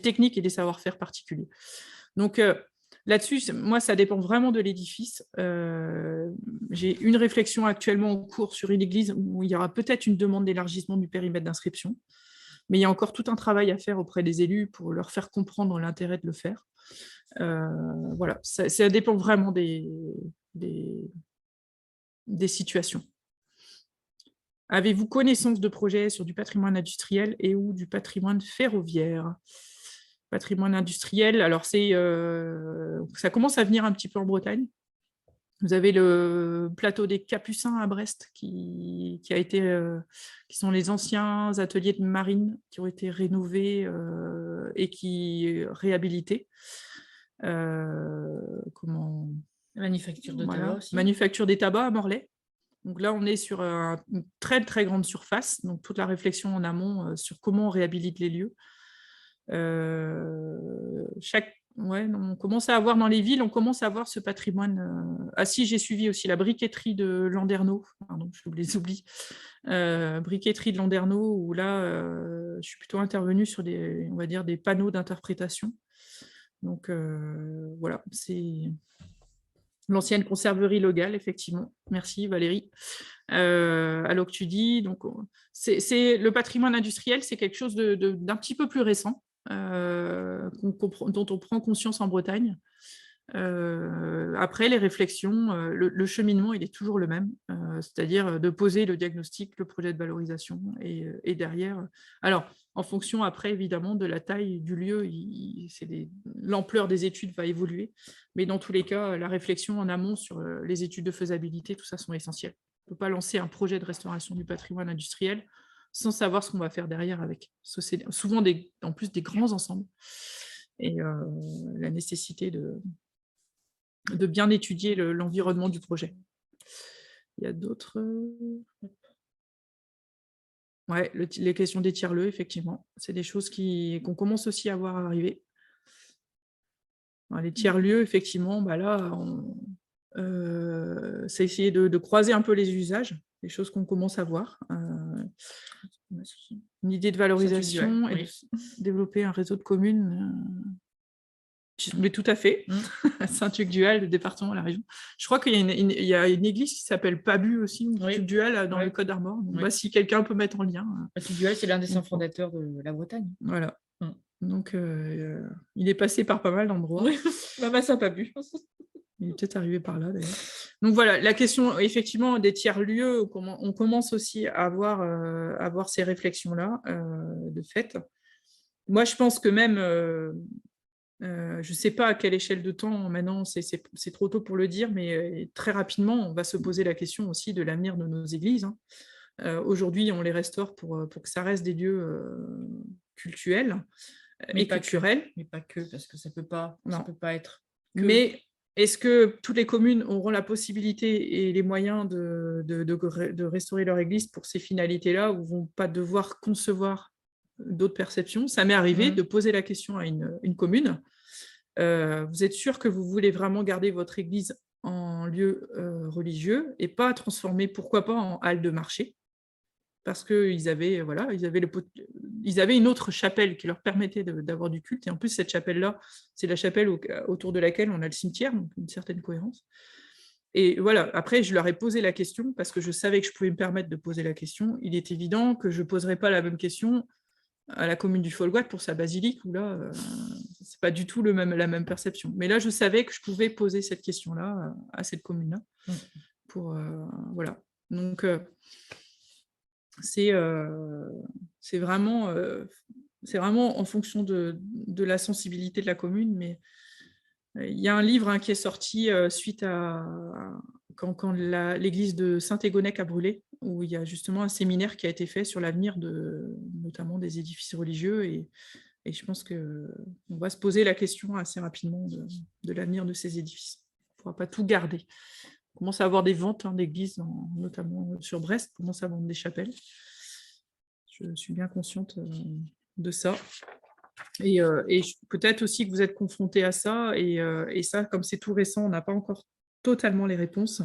A: techniques et des savoir-faire particuliers. Donc là-dessus, moi, ça dépend vraiment de l'édifice. J'ai une réflexion actuellement en cours sur une église où il y aura peut-être une demande d'élargissement du périmètre d'inscription, mais il y a encore tout un travail à faire auprès des élus pour leur faire comprendre l'intérêt de le faire. Voilà, ça dépend vraiment des situations. Avez-vous connaissance de projets sur du patrimoine industriel et ou du patrimoine ferroviaire? Patrimoine industriel, alors ça commence à venir un petit peu en Bretagne. Vous avez le plateau des Capucins à Brest, qui sont les anciens ateliers de marine qui ont été rénovés et qui réhabilités.
C: Manufacture de tabac aussi.
A: Manufacture des tabacs à Morlaix. Donc là, on est sur une très, très grande surface. Donc toute la réflexion en amont sur comment on réhabilite les lieux. On commence à avoir dans les villes, on commence à avoir ce patrimoine. Ah si, j'ai suivi aussi la briqueterie de Landerneau, pardon, je les oublie. Briqueterie de Landerneau, où là, je suis plutôt intervenue sur on va dire, des panneaux d'interprétation. Donc voilà, c'est l'ancienne conserverie locale, effectivement. Merci Valérie. Alors que tu dis, donc le patrimoine industriel, c'est quelque chose d'un petit peu plus récent. Dont on prend conscience en Bretagne. Après, les réflexions, le cheminement, il est toujours le même, c'est-à-dire de poser le diagnostic, le projet de valorisation, et derrière, alors, en fonction, après, évidemment, de la taille du lieu, l'ampleur des études va évoluer, mais dans tous les cas, la réflexion en amont sur les études de faisabilité, tout ça sont essentielles. On ne peut pas lancer un projet de restauration du patrimoine industriel sans savoir ce qu'on va faire derrière avec. C'est souvent en plus des grands ensembles. Et la nécessité de bien étudier l'environnement du projet. Il y a d'autres... Ouais, les questions des tiers-lieux, effectivement. C'est des choses qu'on commence aussi à voir arriver. Les tiers-lieux, effectivement, là, c'est essayer de croiser un peu les usages, les choses qu'on commence à voir. Une idée de valorisation et de développer un réseau de communes. Mais tout à fait. Saint-Tuc-Dual, le département, la région. Je crois qu'il y a une église qui s'appelle Pabu aussi, ou Tuc-Dual, dans le Côtes d'Armor. Si quelqu'un peut mettre en lien.
C: Tuc-Dual, c'est l'un des saints fondateurs de la Bretagne.
A: Voilà. Donc, il est passé par pas mal d'endroits.
C: Oui, à Saint-Pabu.
A: Il est peut-être arrivé par là, d'ailleurs. Donc voilà, la question, effectivement, des tiers-lieux, on commence aussi à avoir ces réflexions-là, de fait. Moi, je pense que même, je ne sais pas à quelle échelle de temps, maintenant, c'est trop tôt pour le dire, mais très rapidement, on va se poser la question aussi de l'avenir de nos églises. Aujourd'hui, on les restaure pour que ça reste des lieux cultuels et culturels.
C: Mais pas que, parce que ça peut pas être que...
A: Mais est-ce que toutes les communes auront la possibilité et les moyens de restaurer leur église pour ces finalités-là, ou vont pas devoir concevoir d'autres perceptions? Ça m'est arrivé de poser la question à une commune. Vous êtes sûr que vous voulez vraiment garder votre église en lieu religieux et pas transformer, pourquoi pas, en halle de marché? Parce qu'ils avaient une autre chapelle qui leur permettait d'avoir du culte. Et en plus, cette chapelle-là, c'est la chapelle autour de laquelle on a le cimetière, donc une certaine cohérence. Et voilà, après, je leur ai posé la question, parce que je savais que je pouvais me permettre de poser la question. Il est évident que je ne poserai pas la même question à la commune du Folgoat pour sa basilique, où là, c'est pas du tout la même perception. Mais là, je savais que je pouvais poser cette question-là à cette commune-là. Voilà. Donc... c'est vraiment en fonction de la sensibilité de la commune, mais il y a un livre qui est sorti suite à quand l'église de Saint-Égonnec a brûlé, où il y a justement un séminaire qui a été fait sur l'avenir notamment des édifices religieux, et je pense qu'on va se poser la question assez rapidement de l'avenir de ces édifices. On ne pourra pas tout garder. On commence à avoir des ventes d'églises, notamment sur Brest, on commence à vendre des chapelles. Je suis bien consciente de ça. Et peut-être aussi que vous êtes confrontés à ça, et ça, comme c'est tout récent, on n'a pas encore totalement les réponses.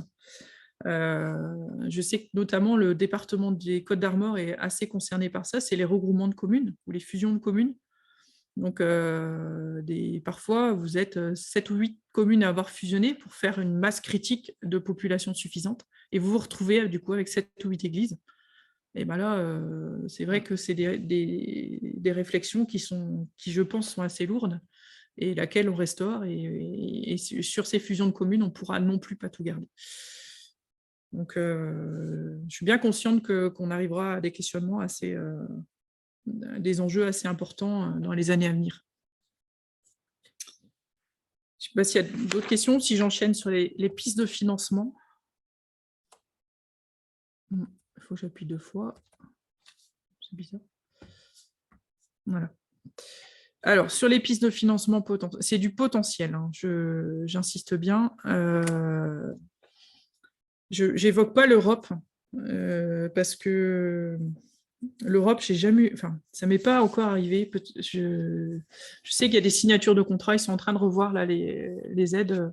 A: Je sais que notamment le département des Côtes d'Armor est assez concerné par ça, c'est les regroupements de communes ou les fusions de communes. Donc, parfois, vous êtes 7 ou 8 communes à avoir fusionné pour faire une masse critique de population suffisante, et vous vous retrouvez du coup avec 7 ou 8 églises. Et ben là, c'est vrai que c'est des réflexions qui, je pense, sont assez lourdes, et laquelle on restaure, et sur ces fusions de communes, on ne pourra non plus pas tout garder. Donc, je suis bien consciente qu'on arrivera à des questionnements des enjeux assez importants dans les années à venir. Je ne sais pas s'il y a d'autres questions, si j'enchaîne sur les pistes de financement. Il faut que j'appuie 2 fois. C'est bizarre. Voilà. Alors, sur les pistes de financement, c'est du potentiel, hein, j'insiste bien. Je n'évoque pas l'Europe, parce que l'Europe, ça ne m'est pas encore arrivé. Je sais qu'il y a des signatures de contrats, ils sont en train de revoir là, les aides,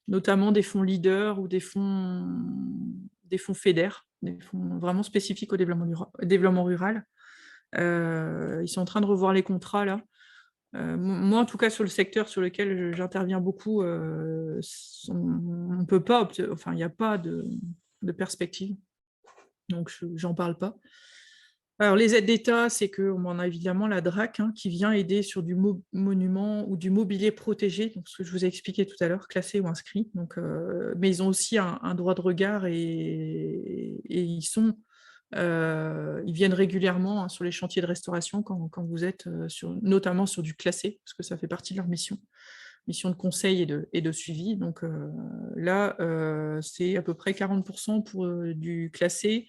A: notamment des fonds leaders ou des fonds FEDER, des fonds vraiment spécifiques au développement rural. Ils sont en train de revoir les contrats là. Moi, en tout cas, sur le secteur sur lequel j'interviens beaucoup, on ne peut pas, il n'y a pas de perspective. Donc, j'en parle pas. Alors, les aides d'État, c'est qu'on a évidemment la DRAC, hein, qui vient aider sur du monument ou du mobilier protégé, donc ce que je vous ai expliqué tout à l'heure, classé ou inscrit. Donc, mais ils ont aussi un droit de regard et ils viennent régulièrement, hein, sur les chantiers de restauration quand vous êtes notamment sur du classé, parce que ça fait partie de leur mission de conseil et de suivi. Donc là, c'est à peu près 40% pour du classé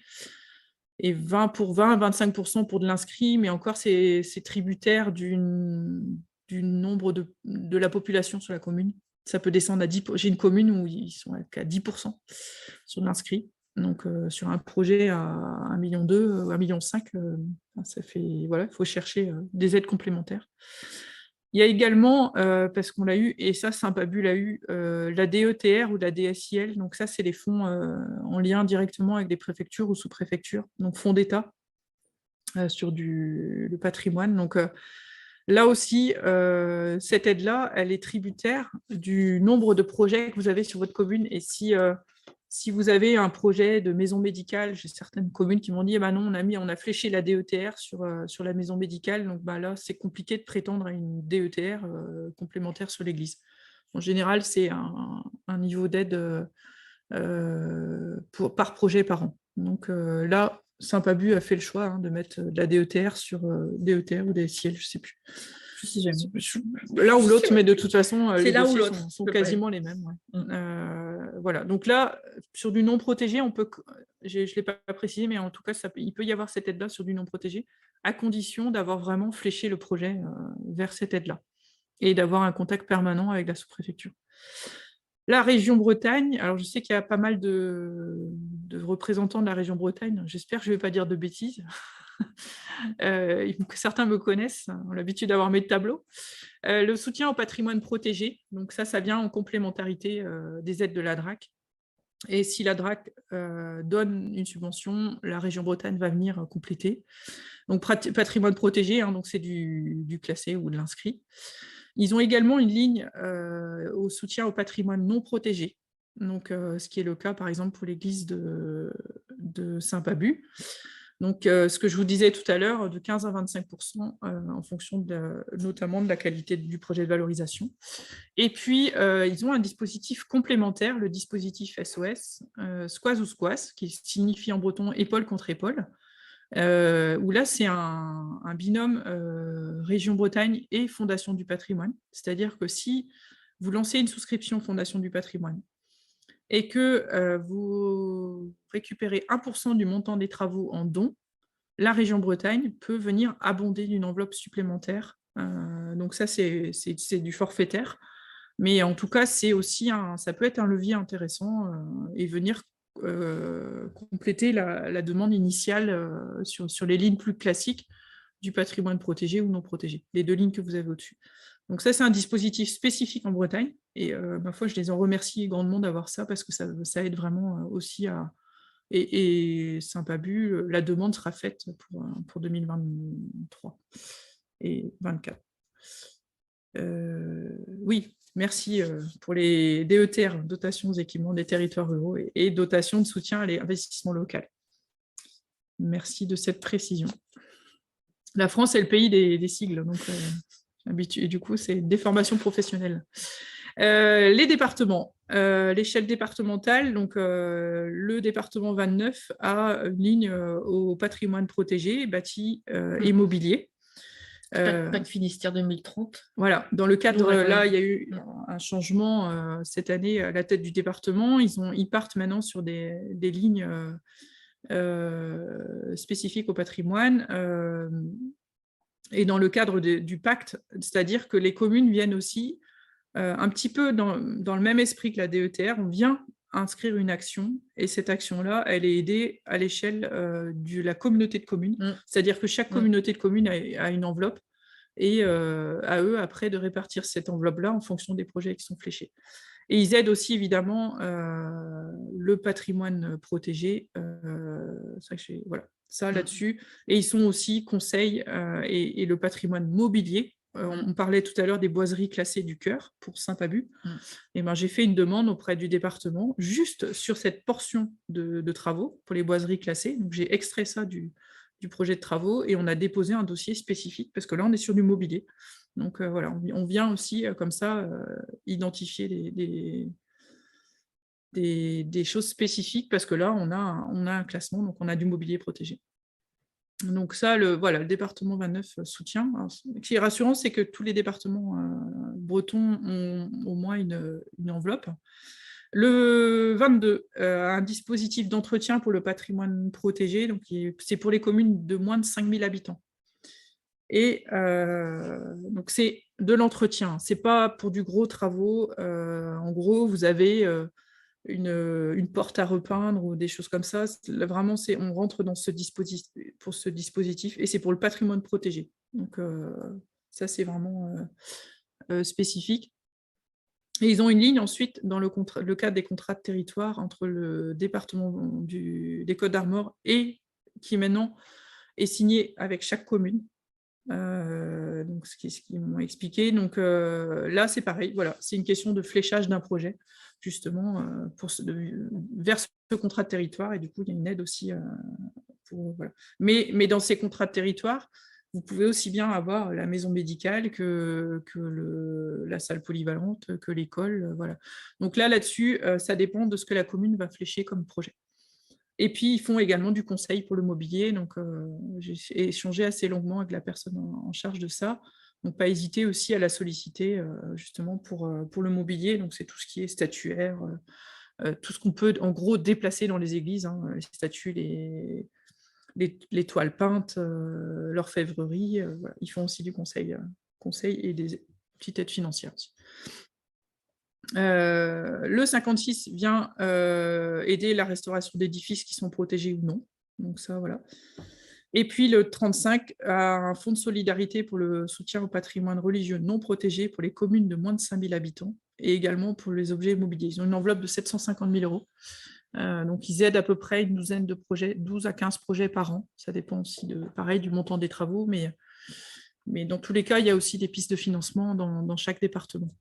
A: et 20 à 25% pour de l'inscrit, mais encore c'est tributaire du nombre de la population sur la commune. Ça peut descendre à 10%. J'ai une commune où ils sont à 10% sur de l'inscrit. Donc, sur un projet à 1,2 million, 1,5 million, ça fait, voilà, il faut chercher des aides complémentaires. Il y a également, parce qu'on l'a eu, et ça, Saint-Pabu l'a eu, la DETR ou la DSIL. Donc, ça, c'est les fonds en lien directement avec des préfectures ou sous-préfectures, donc fonds d'État sur le patrimoine. Donc, là aussi, cette aide-là, elle est tributaire du nombre de projets que vous avez sur votre commune. Et si vous avez un projet de maison médicale, j'ai certaines communes qui m'ont dit, non, on a fléché la DETR sur la maison médicale, donc là, c'est compliqué de prétendre à une DETR complémentaire sur l'église. En général, c'est un niveau d'aide par projet par an. Donc là, Saint-Pabu a fait le choix, hein, de mettre de la DETR sur DETR ou DSIL, je ne sais plus. L'un ou l'autre, mais de toute façon, les dossiers sont quasiment les mêmes. Ouais. Voilà. Donc là, sur du non protégé, je ne l'ai pas précisé, mais en tout cas, il peut y avoir cette aide-là sur du non protégé, à condition d'avoir vraiment fléché le projet vers cette aide-là et d'avoir un contact permanent avec la sous-préfecture. La région Bretagne, alors je sais qu'il y a pas mal de représentants de la région Bretagne, j'espère que je ne vais pas dire de bêtises. Certains me connaissent, ont l'habitude d'avoir mes tableaux. Le soutien au patrimoine protégé, donc ça vient en complémentarité des aides de la DRAC. Et si la DRAC donne une subvention, la région Bretagne va venir compléter. Donc patrimoine protégé, hein, donc c'est du classé ou de l'inscrit. Ils ont également une ligne au soutien au patrimoine non protégé, donc ce qui est le cas par exemple pour l'église de Saint-Pabu. Donc, ce que je vous disais tout à l'heure, de 15 à 25% en fonction notamment de la qualité du projet de valorisation. Et puis, ils ont un dispositif complémentaire, le dispositif SOS, Squaz ou Squas, qui signifie en breton épaule contre épaule, où là, c'est un binôme Région Bretagne et Fondation du patrimoine. C'est-à-dire que si vous lancez une souscription Fondation du patrimoine et que vous récupérez 1% du montant des travaux en dons, la région Bretagne peut venir abonder d'une enveloppe supplémentaire. Donc ça, c'est du forfaitaire. Mais en tout cas, ça peut être un levier intéressant et venir compléter la demande initiale sur les lignes plus classiques du patrimoine protégé ou non protégé, les 2 lignes que vous avez au-dessus. Donc ça, c'est un dispositif spécifique en Bretagne, et ma foi, je les en remercie grandement d'avoir ça, parce que ça aide vraiment aussi à... Et Saint-Pabu, la demande sera faite pour 2023 et 2024. Oui, merci pour les DETR, dotations aux équipements des territoires ruraux, et dotations de soutien à l'investissement local. Merci de cette précision. La France est le pays des sigles, donc et du coup, c'est des formations professionnelles. Les départements, l'échelle départementale, donc le département 29 a une ligne au patrimoine protégé, bâti et mobilier.
C: Pacte Finistère 2030.
A: Voilà, dans le cadre, là, il y a eu un changement cette année à la tête du département. Ils partent maintenant sur des lignes spécifiques au patrimoine. Et dans le cadre du pacte, c'est-à-dire que les communes viennent aussi un petit peu dans le même esprit que la DETR, on vient inscrire une action, et cette action-là, elle est aidée à l'échelle de la communauté de communes, c'est-à-dire que chaque communauté de communes a une enveloppe, et à eux, après, de répartir cette enveloppe-là en fonction des projets qui sont fléchés. Et ils aident aussi, évidemment, le patrimoine protégé, voilà, ça là-dessus, et ils sont aussi conseil et le patrimoine mobilier. On parlait tout à l'heure des boiseries classées du cœur pour Saint-Pabu. Et ben, j'ai fait une demande auprès du département juste sur cette portion de travaux pour les boiseries classées. Donc, j'ai extrait ça du projet de travaux et on a déposé un dossier spécifique parce que là, on est sur du mobilier. Donc, voilà, on vient aussi comme ça identifier des choses spécifiques parce que là, on a un classement, donc on a du mobilier protégé. Donc ça, voilà, le département 29 soutient. Alors, ce qui est rassurant, c'est que tous les départements bretons ont au moins une enveloppe. Le 22, un dispositif d'entretien pour le patrimoine protégé, donc c'est pour les communes de moins de 5000 habitants. Et donc c'est de l'entretien, c'est pas pour du gros travaux. En gros, vous avez une porte à repeindre ou des choses comme ça. Vraiment, on rentre dans ce dispositif et c'est pour le patrimoine protégé. Donc, ça, c'est vraiment spécifique. Et ils ont une ligne ensuite dans le cadre des contrats de territoire entre le département des Côtes-d'Armor et qui maintenant est signé avec chaque commune. Donc, ce qu'ils m'ont expliqué. Donc là, c'est pareil. Voilà, c'est une question de fléchage d'un projet, justement, vers ce contrat de territoire. Et du coup, il y a une aide aussi. Voilà. Mais dans ces contrats de territoire, vous pouvez aussi bien avoir la maison médicale que la salle polyvalente, que l'école. Voilà. Donc là-dessus, ça dépend de ce que la commune va flécher comme projet. Et puis, ils font également du conseil pour le mobilier. Donc, j'ai échangé assez longuement avec la personne en charge de ça. Donc, pas hésiter aussi à la solliciter justement pour le mobilier. Donc, c'est tout ce qui est statuaire, tout ce qu'on peut, en gros, déplacer dans les églises, hein, les statues, les toiles peintes, l'orfèvrerie. Voilà. Ils font aussi du conseil et des petites aides financières aussi. Le 56 vient aider la restauration d'édifices qui sont protégés ou non. Donc ça, voilà. Et puis le 35 a un fonds de solidarité pour le soutien au patrimoine religieux non protégé pour les communes de moins de 5000 habitants et également pour les objets immobiliers. Ils ont une enveloppe de 750 000 €. Donc ils aident à peu près une douzaine de projets, 12 à 15 projets par an. Ça dépend aussi pareil, du montant des travaux, mais dans tous les cas, il y a aussi des pistes de financement dans chaque département.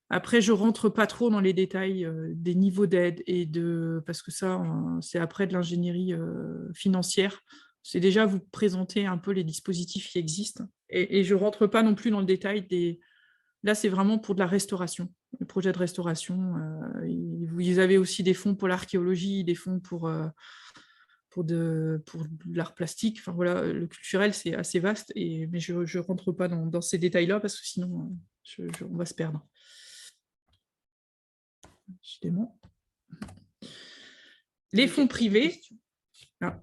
A: Après, je ne rentre pas trop dans les détails des niveaux d'aide parce que ça, c'est après de l'ingénierie financière. C'est déjà vous présenter un peu les dispositifs qui existent. Et je ne rentre pas non plus dans le détail Là, c'est vraiment pour de la restauration, le projet de restauration. Vous avez aussi des fonds pour l'archéologie, des fonds pour de l'art plastique. Enfin, voilà, le culturel, c'est assez vaste, mais je ne rentre pas dans ces détails-là parce que sinon, on va se perdre. Les fonds privés. Ah.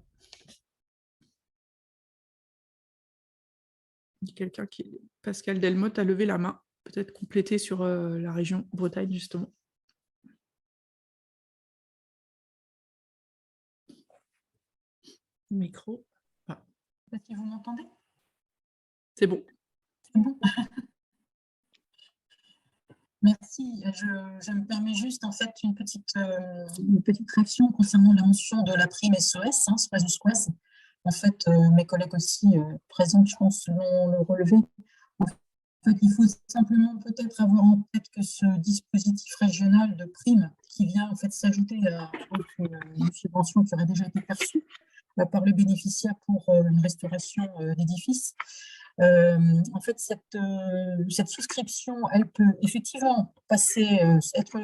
A: Quelqu'un Pascal Delmotte a levé la main, peut-être compléter sur la région Bretagne, justement. Micro. Ah.
D: Est-ce que vous m'entendez?
A: C'est bon.
D: C'est bon. Merci. Je me permets juste en fait une petite réaction concernant la mention de la prime SOS, SOAS du SQUAS. En fait, mes collègues aussi présents, je pense, l'ont relevé. En fait, il faut simplement peut-être avoir en tête que ce dispositif régional de prime qui vient en fait s'ajouter à une subvention qui aurait déjà été perçue par le bénéficiaire pour une restauration d'édifices. En fait, cette souscription, elle peut effectivement être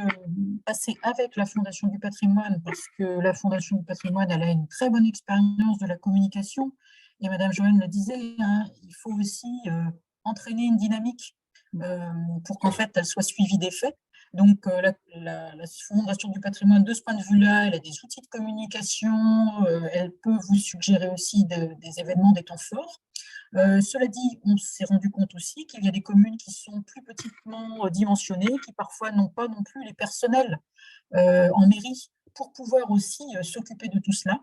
D: passée avec la Fondation du patrimoine, parce que la Fondation du patrimoine, elle a une très bonne expérience de la communication. Et Madame Joanne le disait, il faut aussi entraîner une dynamique pour qu'en fait, elle soit suivie des faits. Donc, la Fondation du patrimoine, de ce point de vue-là, elle a des outils de communication, elle peut vous suggérer aussi des événements, des temps forts. Cela dit, on s'est rendu compte aussi qu'il y a des communes qui sont plus petitement dimensionnées, qui parfois n'ont pas non plus les personnels en mairie pour pouvoir aussi s'occuper de tout cela.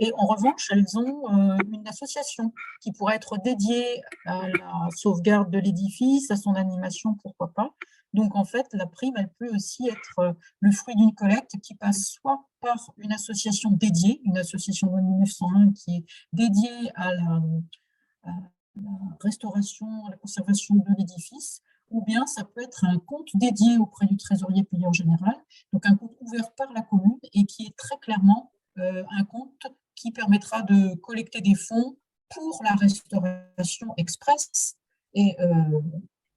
D: Et en revanche, elles ont une association qui pourrait être dédiée à la sauvegarde de l'édifice, à son animation, pourquoi pas. Donc, en fait, la prime, elle peut aussi être le fruit d'une collecte qui passe soit par une association dédiée, une association de 1901 qui est dédiée à la restauration, à la conservation de l'édifice, ou bien ça peut être un compte dédié auprès du trésorier payeur général, donc un compte ouvert par la commune et qui est très clairement un compte qui permettra de collecter des fonds pour la restauration express et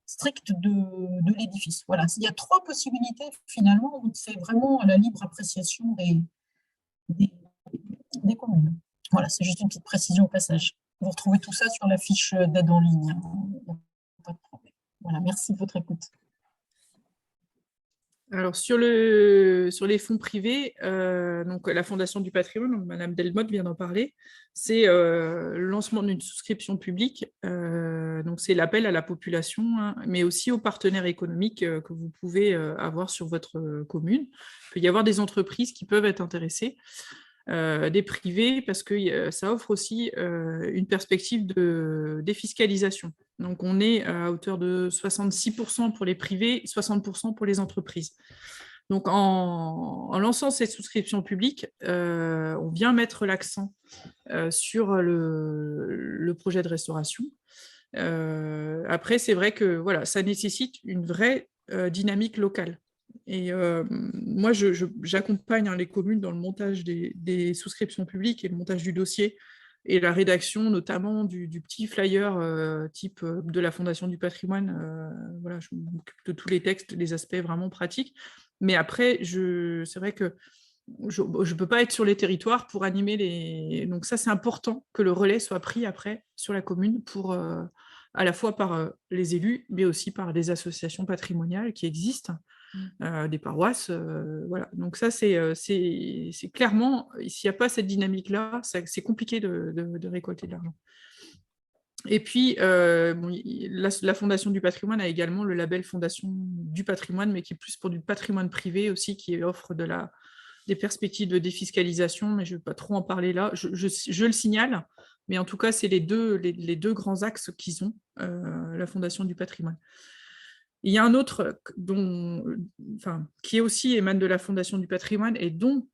D: stricte de l'édifice. Voilà, il y a 3 possibilités finalement, donc c'est vraiment à la libre appréciation des communes. Voilà, c'est juste une petite précision au passage. Vous retrouvez tout ça sur la fiche d'aide en ligne, hein. Pas de problème. Voilà, merci de votre écoute.
A: Alors, sur les fonds privés, donc la Fondation du patrimoine, donc Madame Delmotte vient d'en parler, c'est le lancement d'une souscription publique. Donc, c'est l'appel à la population, hein, mais aussi aux partenaires économiques que vous pouvez avoir sur votre commune. Il peut y avoir des entreprises qui peuvent être intéressées, des privés, parce que ça offre aussi une perspective de défiscalisation. Donc, on est à hauteur de 66% pour les privés, 60% pour les entreprises. Donc, en lançant cette souscription publique, on vient mettre l'accent sur le projet de restauration. Après, c'est vrai que voilà, ça nécessite une vraie dynamique locale. Et moi, j'accompagne les communes dans le montage des souscriptions publiques et le montage du dossier et la rédaction notamment du petit flyer type de la Fondation du patrimoine. Voilà, je m'occupe de tous les textes, les aspects vraiment pratiques. Mais après, c'est vrai que je ne peux pas être sur les territoires pour animer les... Donc ça, c'est important que le relais soit pris après sur la commune pour... à la fois par les élus, mais aussi par les associations patrimoniales qui existent, des paroisses. Voilà. Donc ça, c'est clairement, s'il n'y a pas cette dynamique-là, c'est compliqué de récolter de l'argent. Et puis, la Fondation du patrimoine a également le label Fondation du patrimoine, mais qui est plus pour du patrimoine privé aussi, qui offre des perspectives de défiscalisation, mais je ne vais pas trop en parler là. Je le signale, mais en tout cas, c'est les deux grands axes qu'ils ont, la Fondation du patrimoine. Il y a un autre qui aussi émane de la Fondation du patrimoine et dont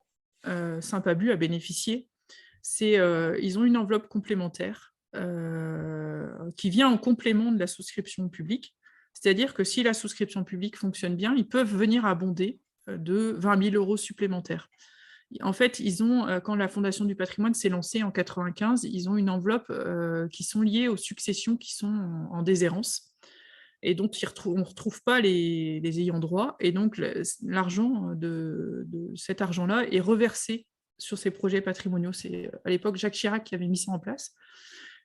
A: Saint-Pabu a bénéficié. Ils ont une enveloppe complémentaire qui vient en complément de la souscription publique. C'est-à-dire que si la souscription publique fonctionne bien, ils peuvent venir abonder de 20 000 € supplémentaires. En fait, quand la Fondation du patrimoine s'est lancée en 1995, ils ont une enveloppe qui sont liées aux successions qui sont en déshérence. Et donc, on ne retrouve pas les ayants droit. Et donc, l'argent de cet argent-là est reversé sur ces projets patrimoniaux. C'est à l'époque Jacques Chirac qui avait mis ça en place.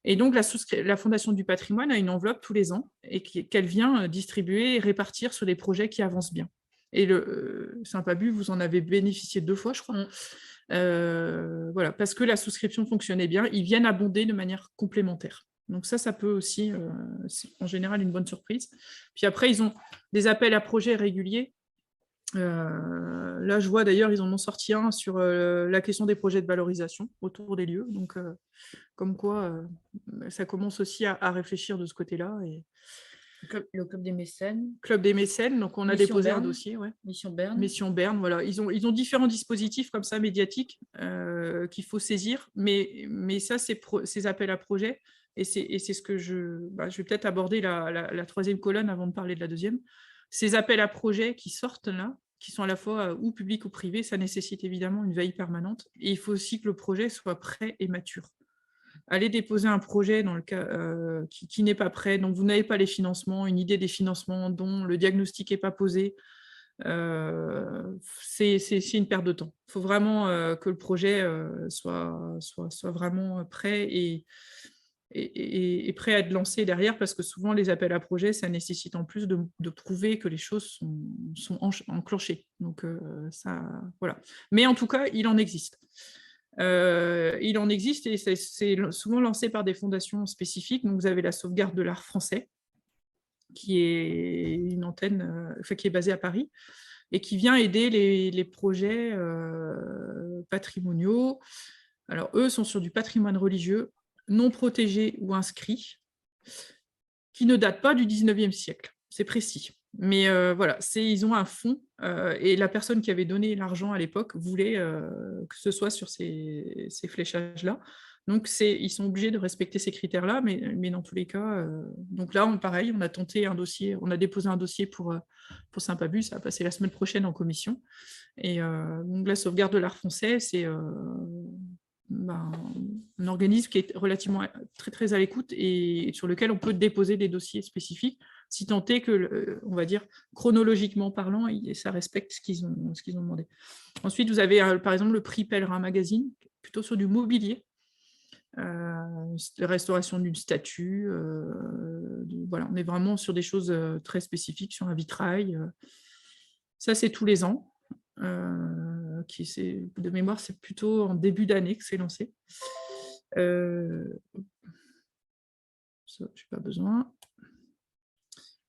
A: Et donc, la Fondation du patrimoine a une enveloppe tous les ans et qu'elle vient distribuer et répartir sur les projets qui avancent bien. Et Saint-Pabu, vous en avez bénéficié 2 fois, je crois. Voilà, parce que la souscription fonctionnait bien, ils viennent abonder de manière complémentaire. Donc ça peut aussi, c'est en général une bonne surprise. Puis après, ils ont des appels à projets réguliers. Là, je vois d'ailleurs, ils en ont sorti un sur la question des projets de valorisation autour des lieux. Donc, comme quoi, ça commence aussi à réfléchir de ce côté-là. Et...
C: Le Club des mécènes.
A: Club des mécènes, donc on a déposé un dossier. Ouais.
C: Mission Berne.
A: Mission Berne, voilà. Ils ont différents dispositifs comme ça, médiatiques, qu'il faut saisir. Mais ça, ces appels à projets, et c'est ce que je vais peut-être aborder la troisième colonne avant de parler de la deuxième. Ces appels à projets qui sortent là, qui sont à la fois ou publics ou privés, ça nécessite évidemment une veille permanente. Et il faut aussi que le projet soit prêt et mature. Aller déposer un projet dans le cas qui n'est pas prêt, dont vous n'avez pas les financements, une idée des financements, dont le diagnostic n'est pas posé, c'est une perte de temps. Il faut vraiment que le projet soit vraiment prêt et est prêt à être lancé derrière, parce que souvent, les appels à projets, ça nécessite en plus de prouver que les choses sont enclenchées. Donc, ça, voilà. Mais en tout cas, il en existe. Il en existe et c'est souvent lancé par des fondations spécifiques. Donc, vous avez la sauvegarde de l'art français, qui est une antenne, qui est basée à Paris, et qui vient aider les projets patrimoniaux. Alors, eux sont sur du patrimoine religieux, non protégé ou inscrit, qui ne date pas du 19e siècle. C'est précis. Mais voilà, ils ont un fonds, et la personne qui avait donné l'argent à l'époque voulait que ce soit sur ces fléchages-là. Donc, ils sont obligés de respecter ces critères-là, mais dans tous les cas... donc là, pareil, on a tenté un dossier, on a déposé un dossier pour Saint-Pabu, ça va passer la semaine prochaine en commission. Et donc, la sauvegarde de l'art français, c'est un organisme qui est relativement très, très à l'écoute et sur lequel on peut déposer des dossiers spécifiques, si tant est que, on va dire, chronologiquement parlant, ça respecte ce qu'ils ont demandé. Ensuite, vous avez, par exemple, le prix Pèlerin Magazine, plutôt sur du mobilier, la restauration d'une statue, voilà, on est vraiment sur des choses très spécifiques, sur un vitrail. Ça, c'est tous les ans. De mémoire, c'est plutôt en début d'année que c'est lancé. Ça, je n'ai pas besoin.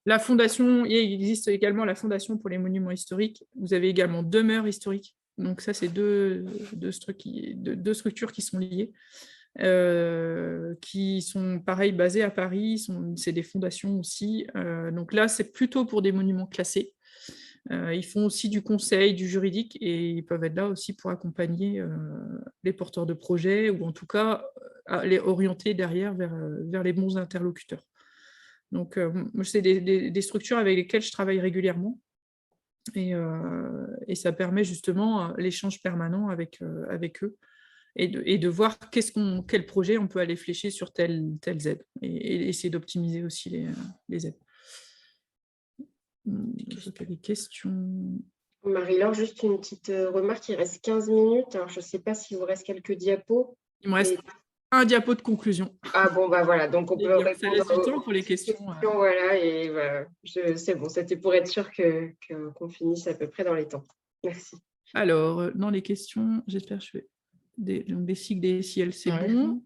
A: La fondation, il existe également la Fondation pour les monuments historiques. Vous avez également Demeure historique. Donc ça, c'est deux structures qui sont liées, qui sont pareil basées à Paris. C'est des fondations aussi. Donc là, c'est plutôt pour des monuments classés. Ils font aussi du conseil, du juridique, et ils peuvent être là aussi pour accompagner les porteurs de projets, ou en tout cas les orienter derrière vers les bons interlocuteurs. Donc, c'est des structures avec lesquelles je travaille régulièrement, et ça permet justement l'échange permanent avec eux, et de voir quel projet on peut aller flécher sur telle aide, et essayer d'optimiser aussi les aides. Des questions.
B: Marie-Laure, juste une petite remarque, il reste 15 minutes. Alors, je ne sais pas s'il vous reste quelques diapos.
A: Il me reste un diapo de conclusion.
B: Ah bon, bah voilà, donc on peut répondre
A: ça laisse du temps pour les questions.
B: Voilà, et voilà, c'est bon, c'était pour être sûr qu'on finisse à peu près dans les temps. Merci.
A: Alors, dans les questions, j'espère que je fais des cycles des SIL, c'est bon.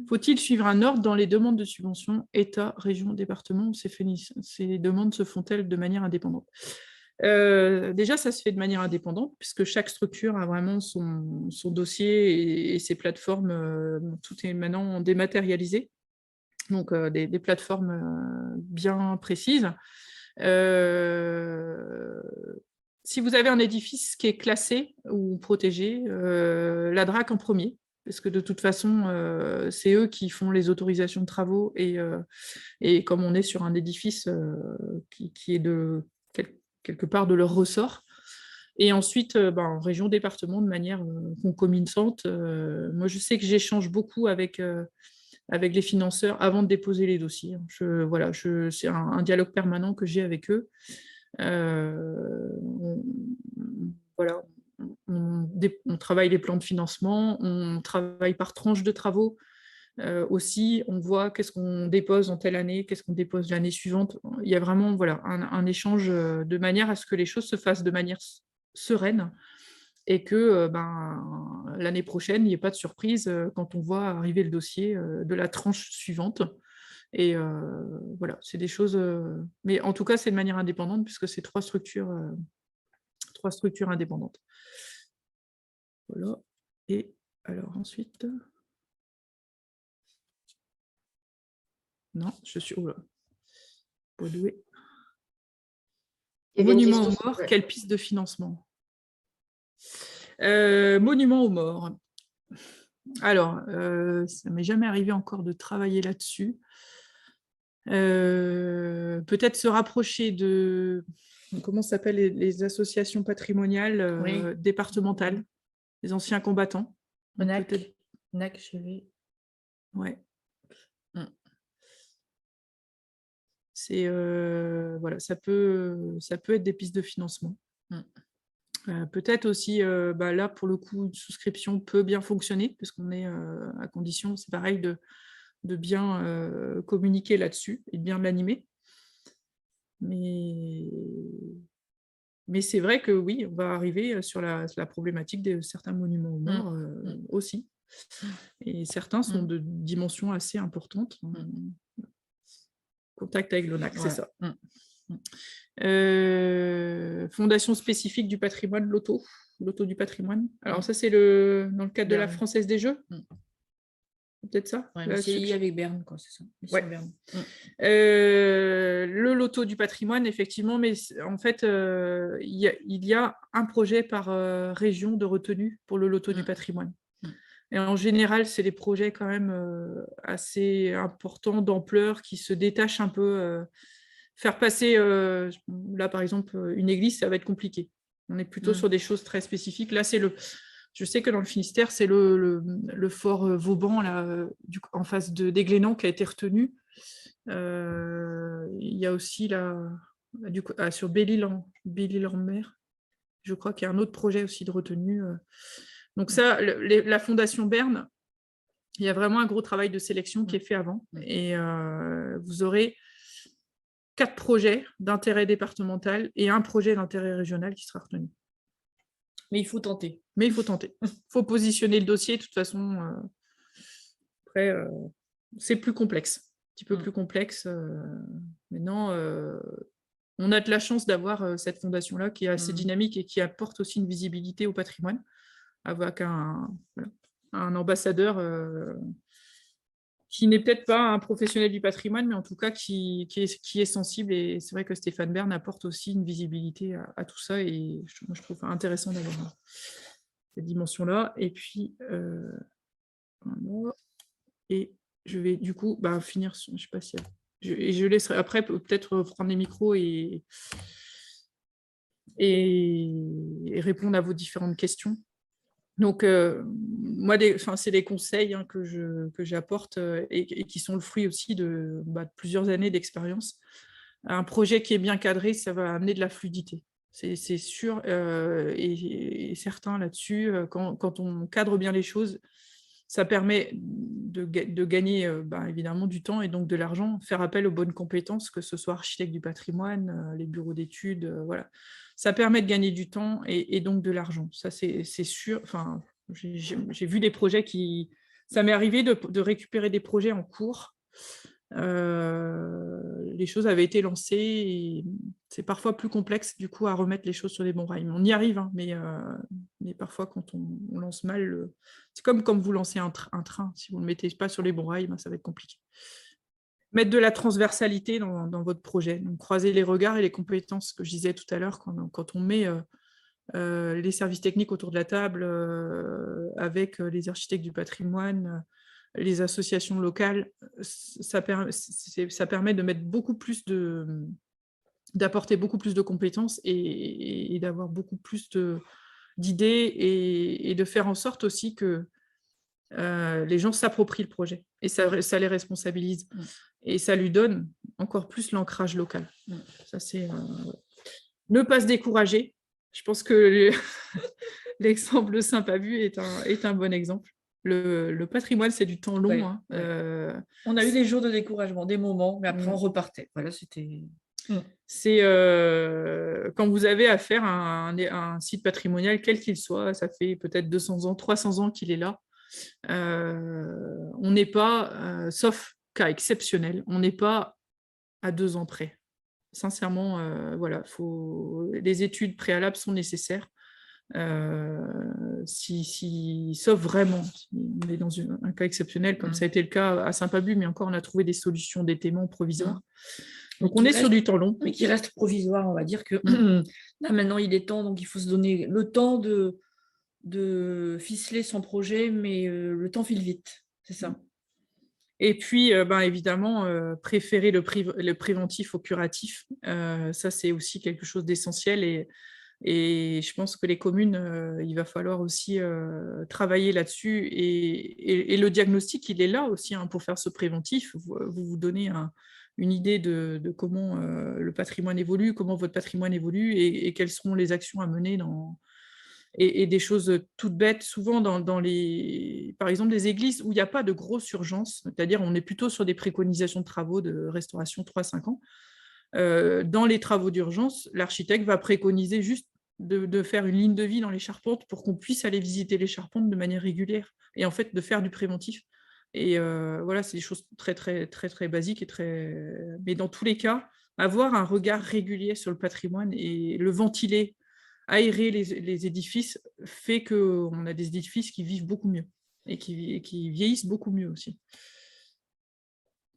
A: Faut-il suivre un ordre dans les demandes de subventions, État, région, département, ou ces demandes se font-elles de manière indépendante? Déjà, ça se fait de manière indépendante, puisque chaque structure a vraiment son dossier et ses plateformes. Tout est maintenant dématérialisé, donc des plateformes bien précises. Si vous avez un édifice qui est classé ou protégé, la DRAC en premier, parce que de toute façon, c'est eux qui font les autorisations de travaux, et comme on est sur un édifice qui est de quelque part de leur ressort. Et ensuite, en région, département, de manière concomitante. Moi, je sais que j'échange beaucoup avec les financeurs avant de déposer les dossiers. C'est un dialogue permanent que j'ai avec eux. On travaille les plans de financement, on travaille par tranche de travaux. Aussi, on voit qu'est-ce qu'on dépose en telle année, qu'est-ce qu'on dépose l'année suivante. Il y a vraiment un échange de manière à ce que les choses se fassent de manière sereine, et que l'année prochaine, il n'y ait pas de surprise quand on voit arriver le dossier de la tranche suivante. Et voilà, c'est des choses... mais en tout cas, c'est de manière indépendante, puisque c'est trois structures indépendantes. Voilà. Et alors ensuite... Non, je suis... Oh là. Pas doué. Monument aux morts, quelle piste de financement? Monument aux morts. Alors, ça ne m'est jamais arrivé encore de travailler là-dessus. Peut-être se rapprocher de... Comment s'appellent les associations patrimoniales départementales, les anciens combattants.
C: NAC, je vais...
A: Ouais. Voilà, ça peut être des pistes de financement. Peut-être aussi, là, pour le coup, une souscription peut bien fonctionner, parce qu'on est à condition, c'est pareil, bien communiquer là-dessus et de bien l'animer. Mais c'est vrai que oui, on va arriver sur la problématique de certains monuments aux morts aussi. Et certains sont de dimensions assez importantes. Contact avec l'ONAC, c'est ça. Fondation spécifique du patrimoine, l'auto du patrimoine. Alors ça, c'est dans le cadre de la
C: Berne.
A: Française des Jeux. Peut-être ça.
C: Ouais, mais c'est lié avec Berne, quoi, c'est ça.
A: Ouais.
C: Berne.
A: Le loto du patrimoine, effectivement, mais en fait, il y a un projet par région de retenue pour le loto du patrimoine. Et en général, c'est des projets quand même assez importants, d'ampleur, qui se détachent un peu. Faire passer, là par exemple, une église, ça va être compliqué. On est plutôt sur des choses très spécifiques. Là, je sais que dans le Finistère, c'est le fort Vauban, là, en face d'Églénan, qui a été retenu. Il y a aussi sur Belle-Île-en-Mer, je crois qu'il y a un autre projet aussi de retenue. Donc ça, la Fondation Berne, il y a vraiment un gros travail de sélection qui est fait avant. Et vous aurez 4 projets d'intérêt départemental et un projet d'intérêt régional qui sera retenu.
C: Mais il faut tenter.
A: Il faut positionner le dossier. De toute façon, après, c'est plus complexe. Un petit peu plus complexe. Maintenant, on a de la chance d'avoir cette fondation-là qui est assez dynamique et qui apporte aussi une visibilité au patrimoine, avec un ambassadeur qui n'est peut-être pas un professionnel du patrimoine, mais en tout cas qui est sensible. Et c'est vrai que Stéphane Bern apporte aussi une visibilité à tout ça. Et moi, je trouve intéressant d'avoir cette dimension-là. Et puis, voilà. Et je vais du coup finir. Je ne sais pas si... Et je laisserai après peut-être prendre les micros et répondre à vos différentes questions. Donc, moi, c'est des conseils que j'apporte et qui sont le fruit aussi de plusieurs années d'expérience. Un projet qui est bien cadré, ça va amener de la fluidité. C'est sûr et certain là-dessus. Quand on cadre bien les choses, ça permet de gagner évidemment du temps et donc de l'argent, faire appel aux bonnes compétences, que ce soit architecte du patrimoine, les bureaux d'études, voilà. Ça permet de gagner du temps et donc de l'argent. Ça, c'est sûr. Enfin, j'ai vu des projets ça m'est arrivé de récupérer des projets en cours. Les choses avaient été lancées et c'est parfois plus complexe du coup à remettre les choses sur les bons rails. On y arrive, hein, mais parfois quand on lance mal, c'est comme vous lancez un train. Si vous ne le mettez pas sur les bons rails, ça va être compliqué. Mettre de la transversalité dans votre projet, donc croiser les regards et les compétences que je disais tout à l'heure, quand on met les services techniques autour de la table avec les architectes du patrimoine, les associations locales, ça permet de mettre d'apporter beaucoup plus de compétences et d'avoir beaucoup plus d'idées et de faire en sorte aussi que les gens s'approprient le projet et ça les responsabilise et ça lui donne encore plus l'ancrage local. Ça, c'est ne pas se décourager. Je pense que l'exemple de Saint-Pabu est un bon exemple. Le patrimoine, c'est du temps long.
C: Ouais,
A: hein.
C: On a eu des jours de découragement, des moments, mais après on repartait. Voilà, c'était...
A: C'est quand vous avez affaire à un site patrimonial, quel qu'il soit, ça fait peut-être 200 ans, 300 ans qu'il est là. On n'est pas, sauf cas exceptionnel, on n'est pas à 2 ans près. Sincèrement, voilà, les études préalables sont nécessaires. Sauf vraiment, on est dans un cas exceptionnel, comme ça a été le cas à Saint-Pabu, mais encore on a trouvé des solutions d'étaiement provisoires. Donc on est sur du temps long.
C: Mais qui reste provisoire, on va dire que là maintenant il est temps, donc il faut se donner le temps de ficeler son projet, mais le temps file vite, c'est ça.
A: Et puis, évidemment, préférer le préventif au curatif. Ça, c'est aussi quelque chose d'essentiel. Et je pense que les communes, il va falloir aussi travailler là-dessus. Et le diagnostic, il est là aussi pour faire ce préventif. Vous donnez une idée de comment le patrimoine évolue, comment votre patrimoine évolue et quelles seront les actions à mener et des choses toutes bêtes, souvent par exemple, des églises où il n'y a pas de grosse urgence, c'est-à-dire on est plutôt sur des préconisations de travaux de restauration 3-5 ans. Dans les travaux d'urgence, l'architecte va préconiser juste de faire une ligne de vie dans les charpentes pour qu'on puisse aller visiter les charpentes de manière régulière et en fait de faire du préventif. Et voilà, c'est des choses très, très, très, très basiques. Mais dans tous les cas, avoir un regard régulier sur le patrimoine et le ventiler, aérer les édifices fait qu'on a des édifices qui vivent beaucoup mieux et qui vieillissent beaucoup mieux aussi.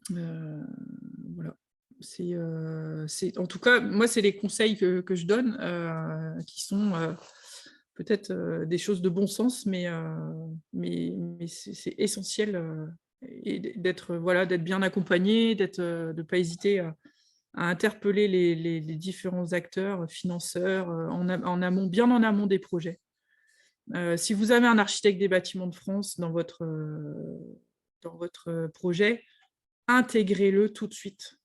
A: Voilà. En tout cas, moi, c'est les conseils que je donne, qui sont peut-être des choses de bon sens, mais c'est essentiel d'être bien accompagné, de ne pas hésiter à interpeller les différents acteurs, financeurs, en amont, bien en amont des projets. Si vous avez un architecte des bâtiments de France dans votre projet, intégrez-le tout de suite.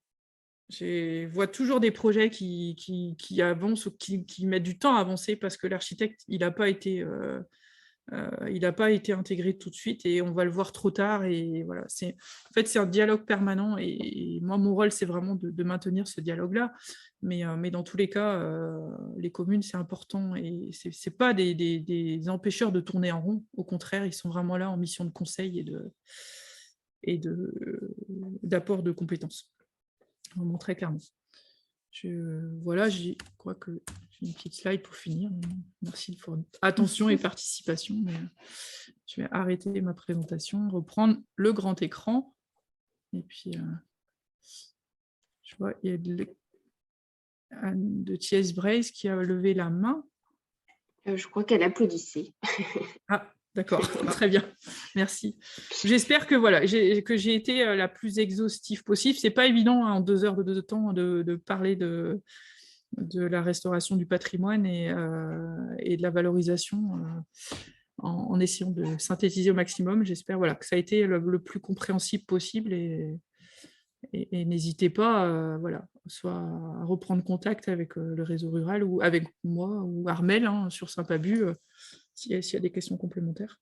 A: Je vois toujours des projets qui avancent ou qui mettent du temps à avancer parce que l'architecte, il n'a pas été intégré tout de suite et on va le voir trop tard. Et voilà, en fait, c'est un dialogue permanent et moi, mon rôle, c'est vraiment de maintenir ce dialogue-là. Mais dans tous les cas, les communes, c'est important et ce n'est pas des empêcheurs de tourner en rond. Au contraire, ils sont vraiment là en mission de conseil et d'apport de compétences. Vraiment très clairement. Voilà, je crois que j'ai une petite slide pour finir. Merci de votre attention et participation. Je vais arrêter ma présentation, reprendre le grand écran. Et puis, je vois, il y a Anne de Thiès-Braise qui a levé la main.
B: Je crois qu'elle applaudissait.
A: Ah, d'accord, très bien, merci. J'espère que j'ai été la plus exhaustive possible. C'est pas évident en 2 heures de temps de parler de la restauration du patrimoine et de la valorisation en essayant de synthétiser au maximum. J'espère que ça a été le plus compréhensible possible et n'hésitez pas soit à reprendre contact avec le réseau rural ou avec moi ou Armel sur Saint-Pabu s'il y a des questions complémentaires.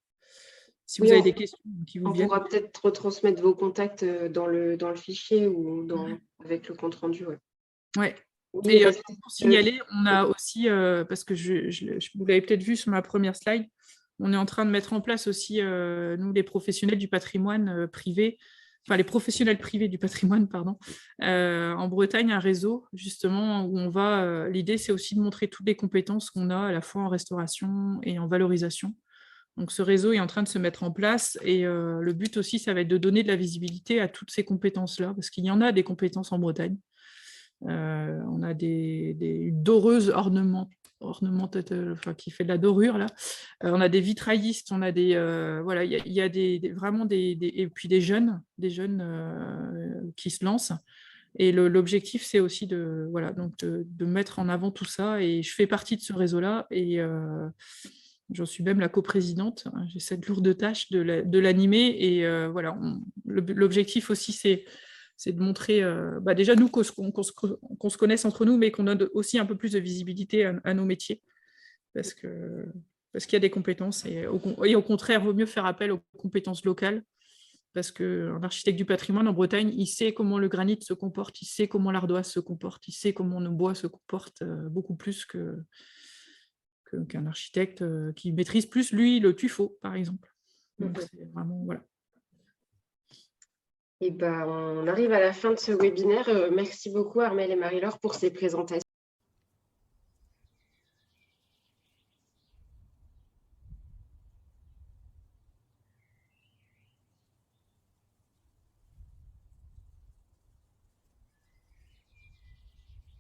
A: Si vous avez des questions qui vous viennent.
B: On pourra peut-être retransmettre vos contacts dans le fichier ou avec le compte-rendu. Ouais.
A: Et pour signaler, on a aussi, parce que vous l'avez peut-être vu sur ma première slide, on est en train de mettre en place aussi, nous, les professionnels du patrimoine privé, enfin les professionnels privés du patrimoine, pardon, en Bretagne, un réseau justement où on va, l'idée c'est aussi de montrer toutes les compétences qu'on a à la fois en restauration et en valorisation. Donc ce réseau est en train de se mettre en place et le but aussi, ça va être de donner de la visibilité à toutes ces compétences-là, parce qu'il y en a des compétences en Bretagne. On a une doreuse qui fait de la dorure là. On a des vitraillistes, on a il y a vraiment et puis des jeunes qui se lancent. Et l'objectif, c'est aussi de mettre en avant tout ça. Et je fais partie de ce réseau-là et j'en suis même la coprésidente. J'ai cette lourde tâche de l'animer. Et l'objectif aussi, c'est de montrer, déjà nous, qu'on se connaisse entre nous, mais qu'on donne aussi un peu plus de visibilité à nos métiers, parce qu'il y a des compétences, et au contraire, il vaut mieux faire appel aux compétences locales, parce qu'un architecte du patrimoine en Bretagne, il sait comment le granit se comporte, il sait comment l'ardoise se comporte, il sait comment le bois se comporte, beaucoup plus qu'un architecte qui maîtrise plus, lui, le tuffeau, par exemple. Donc, c'est vraiment, voilà.
B: On arrive à la fin de ce webinaire. Merci beaucoup Armel et Marie-Laure pour ces présentations.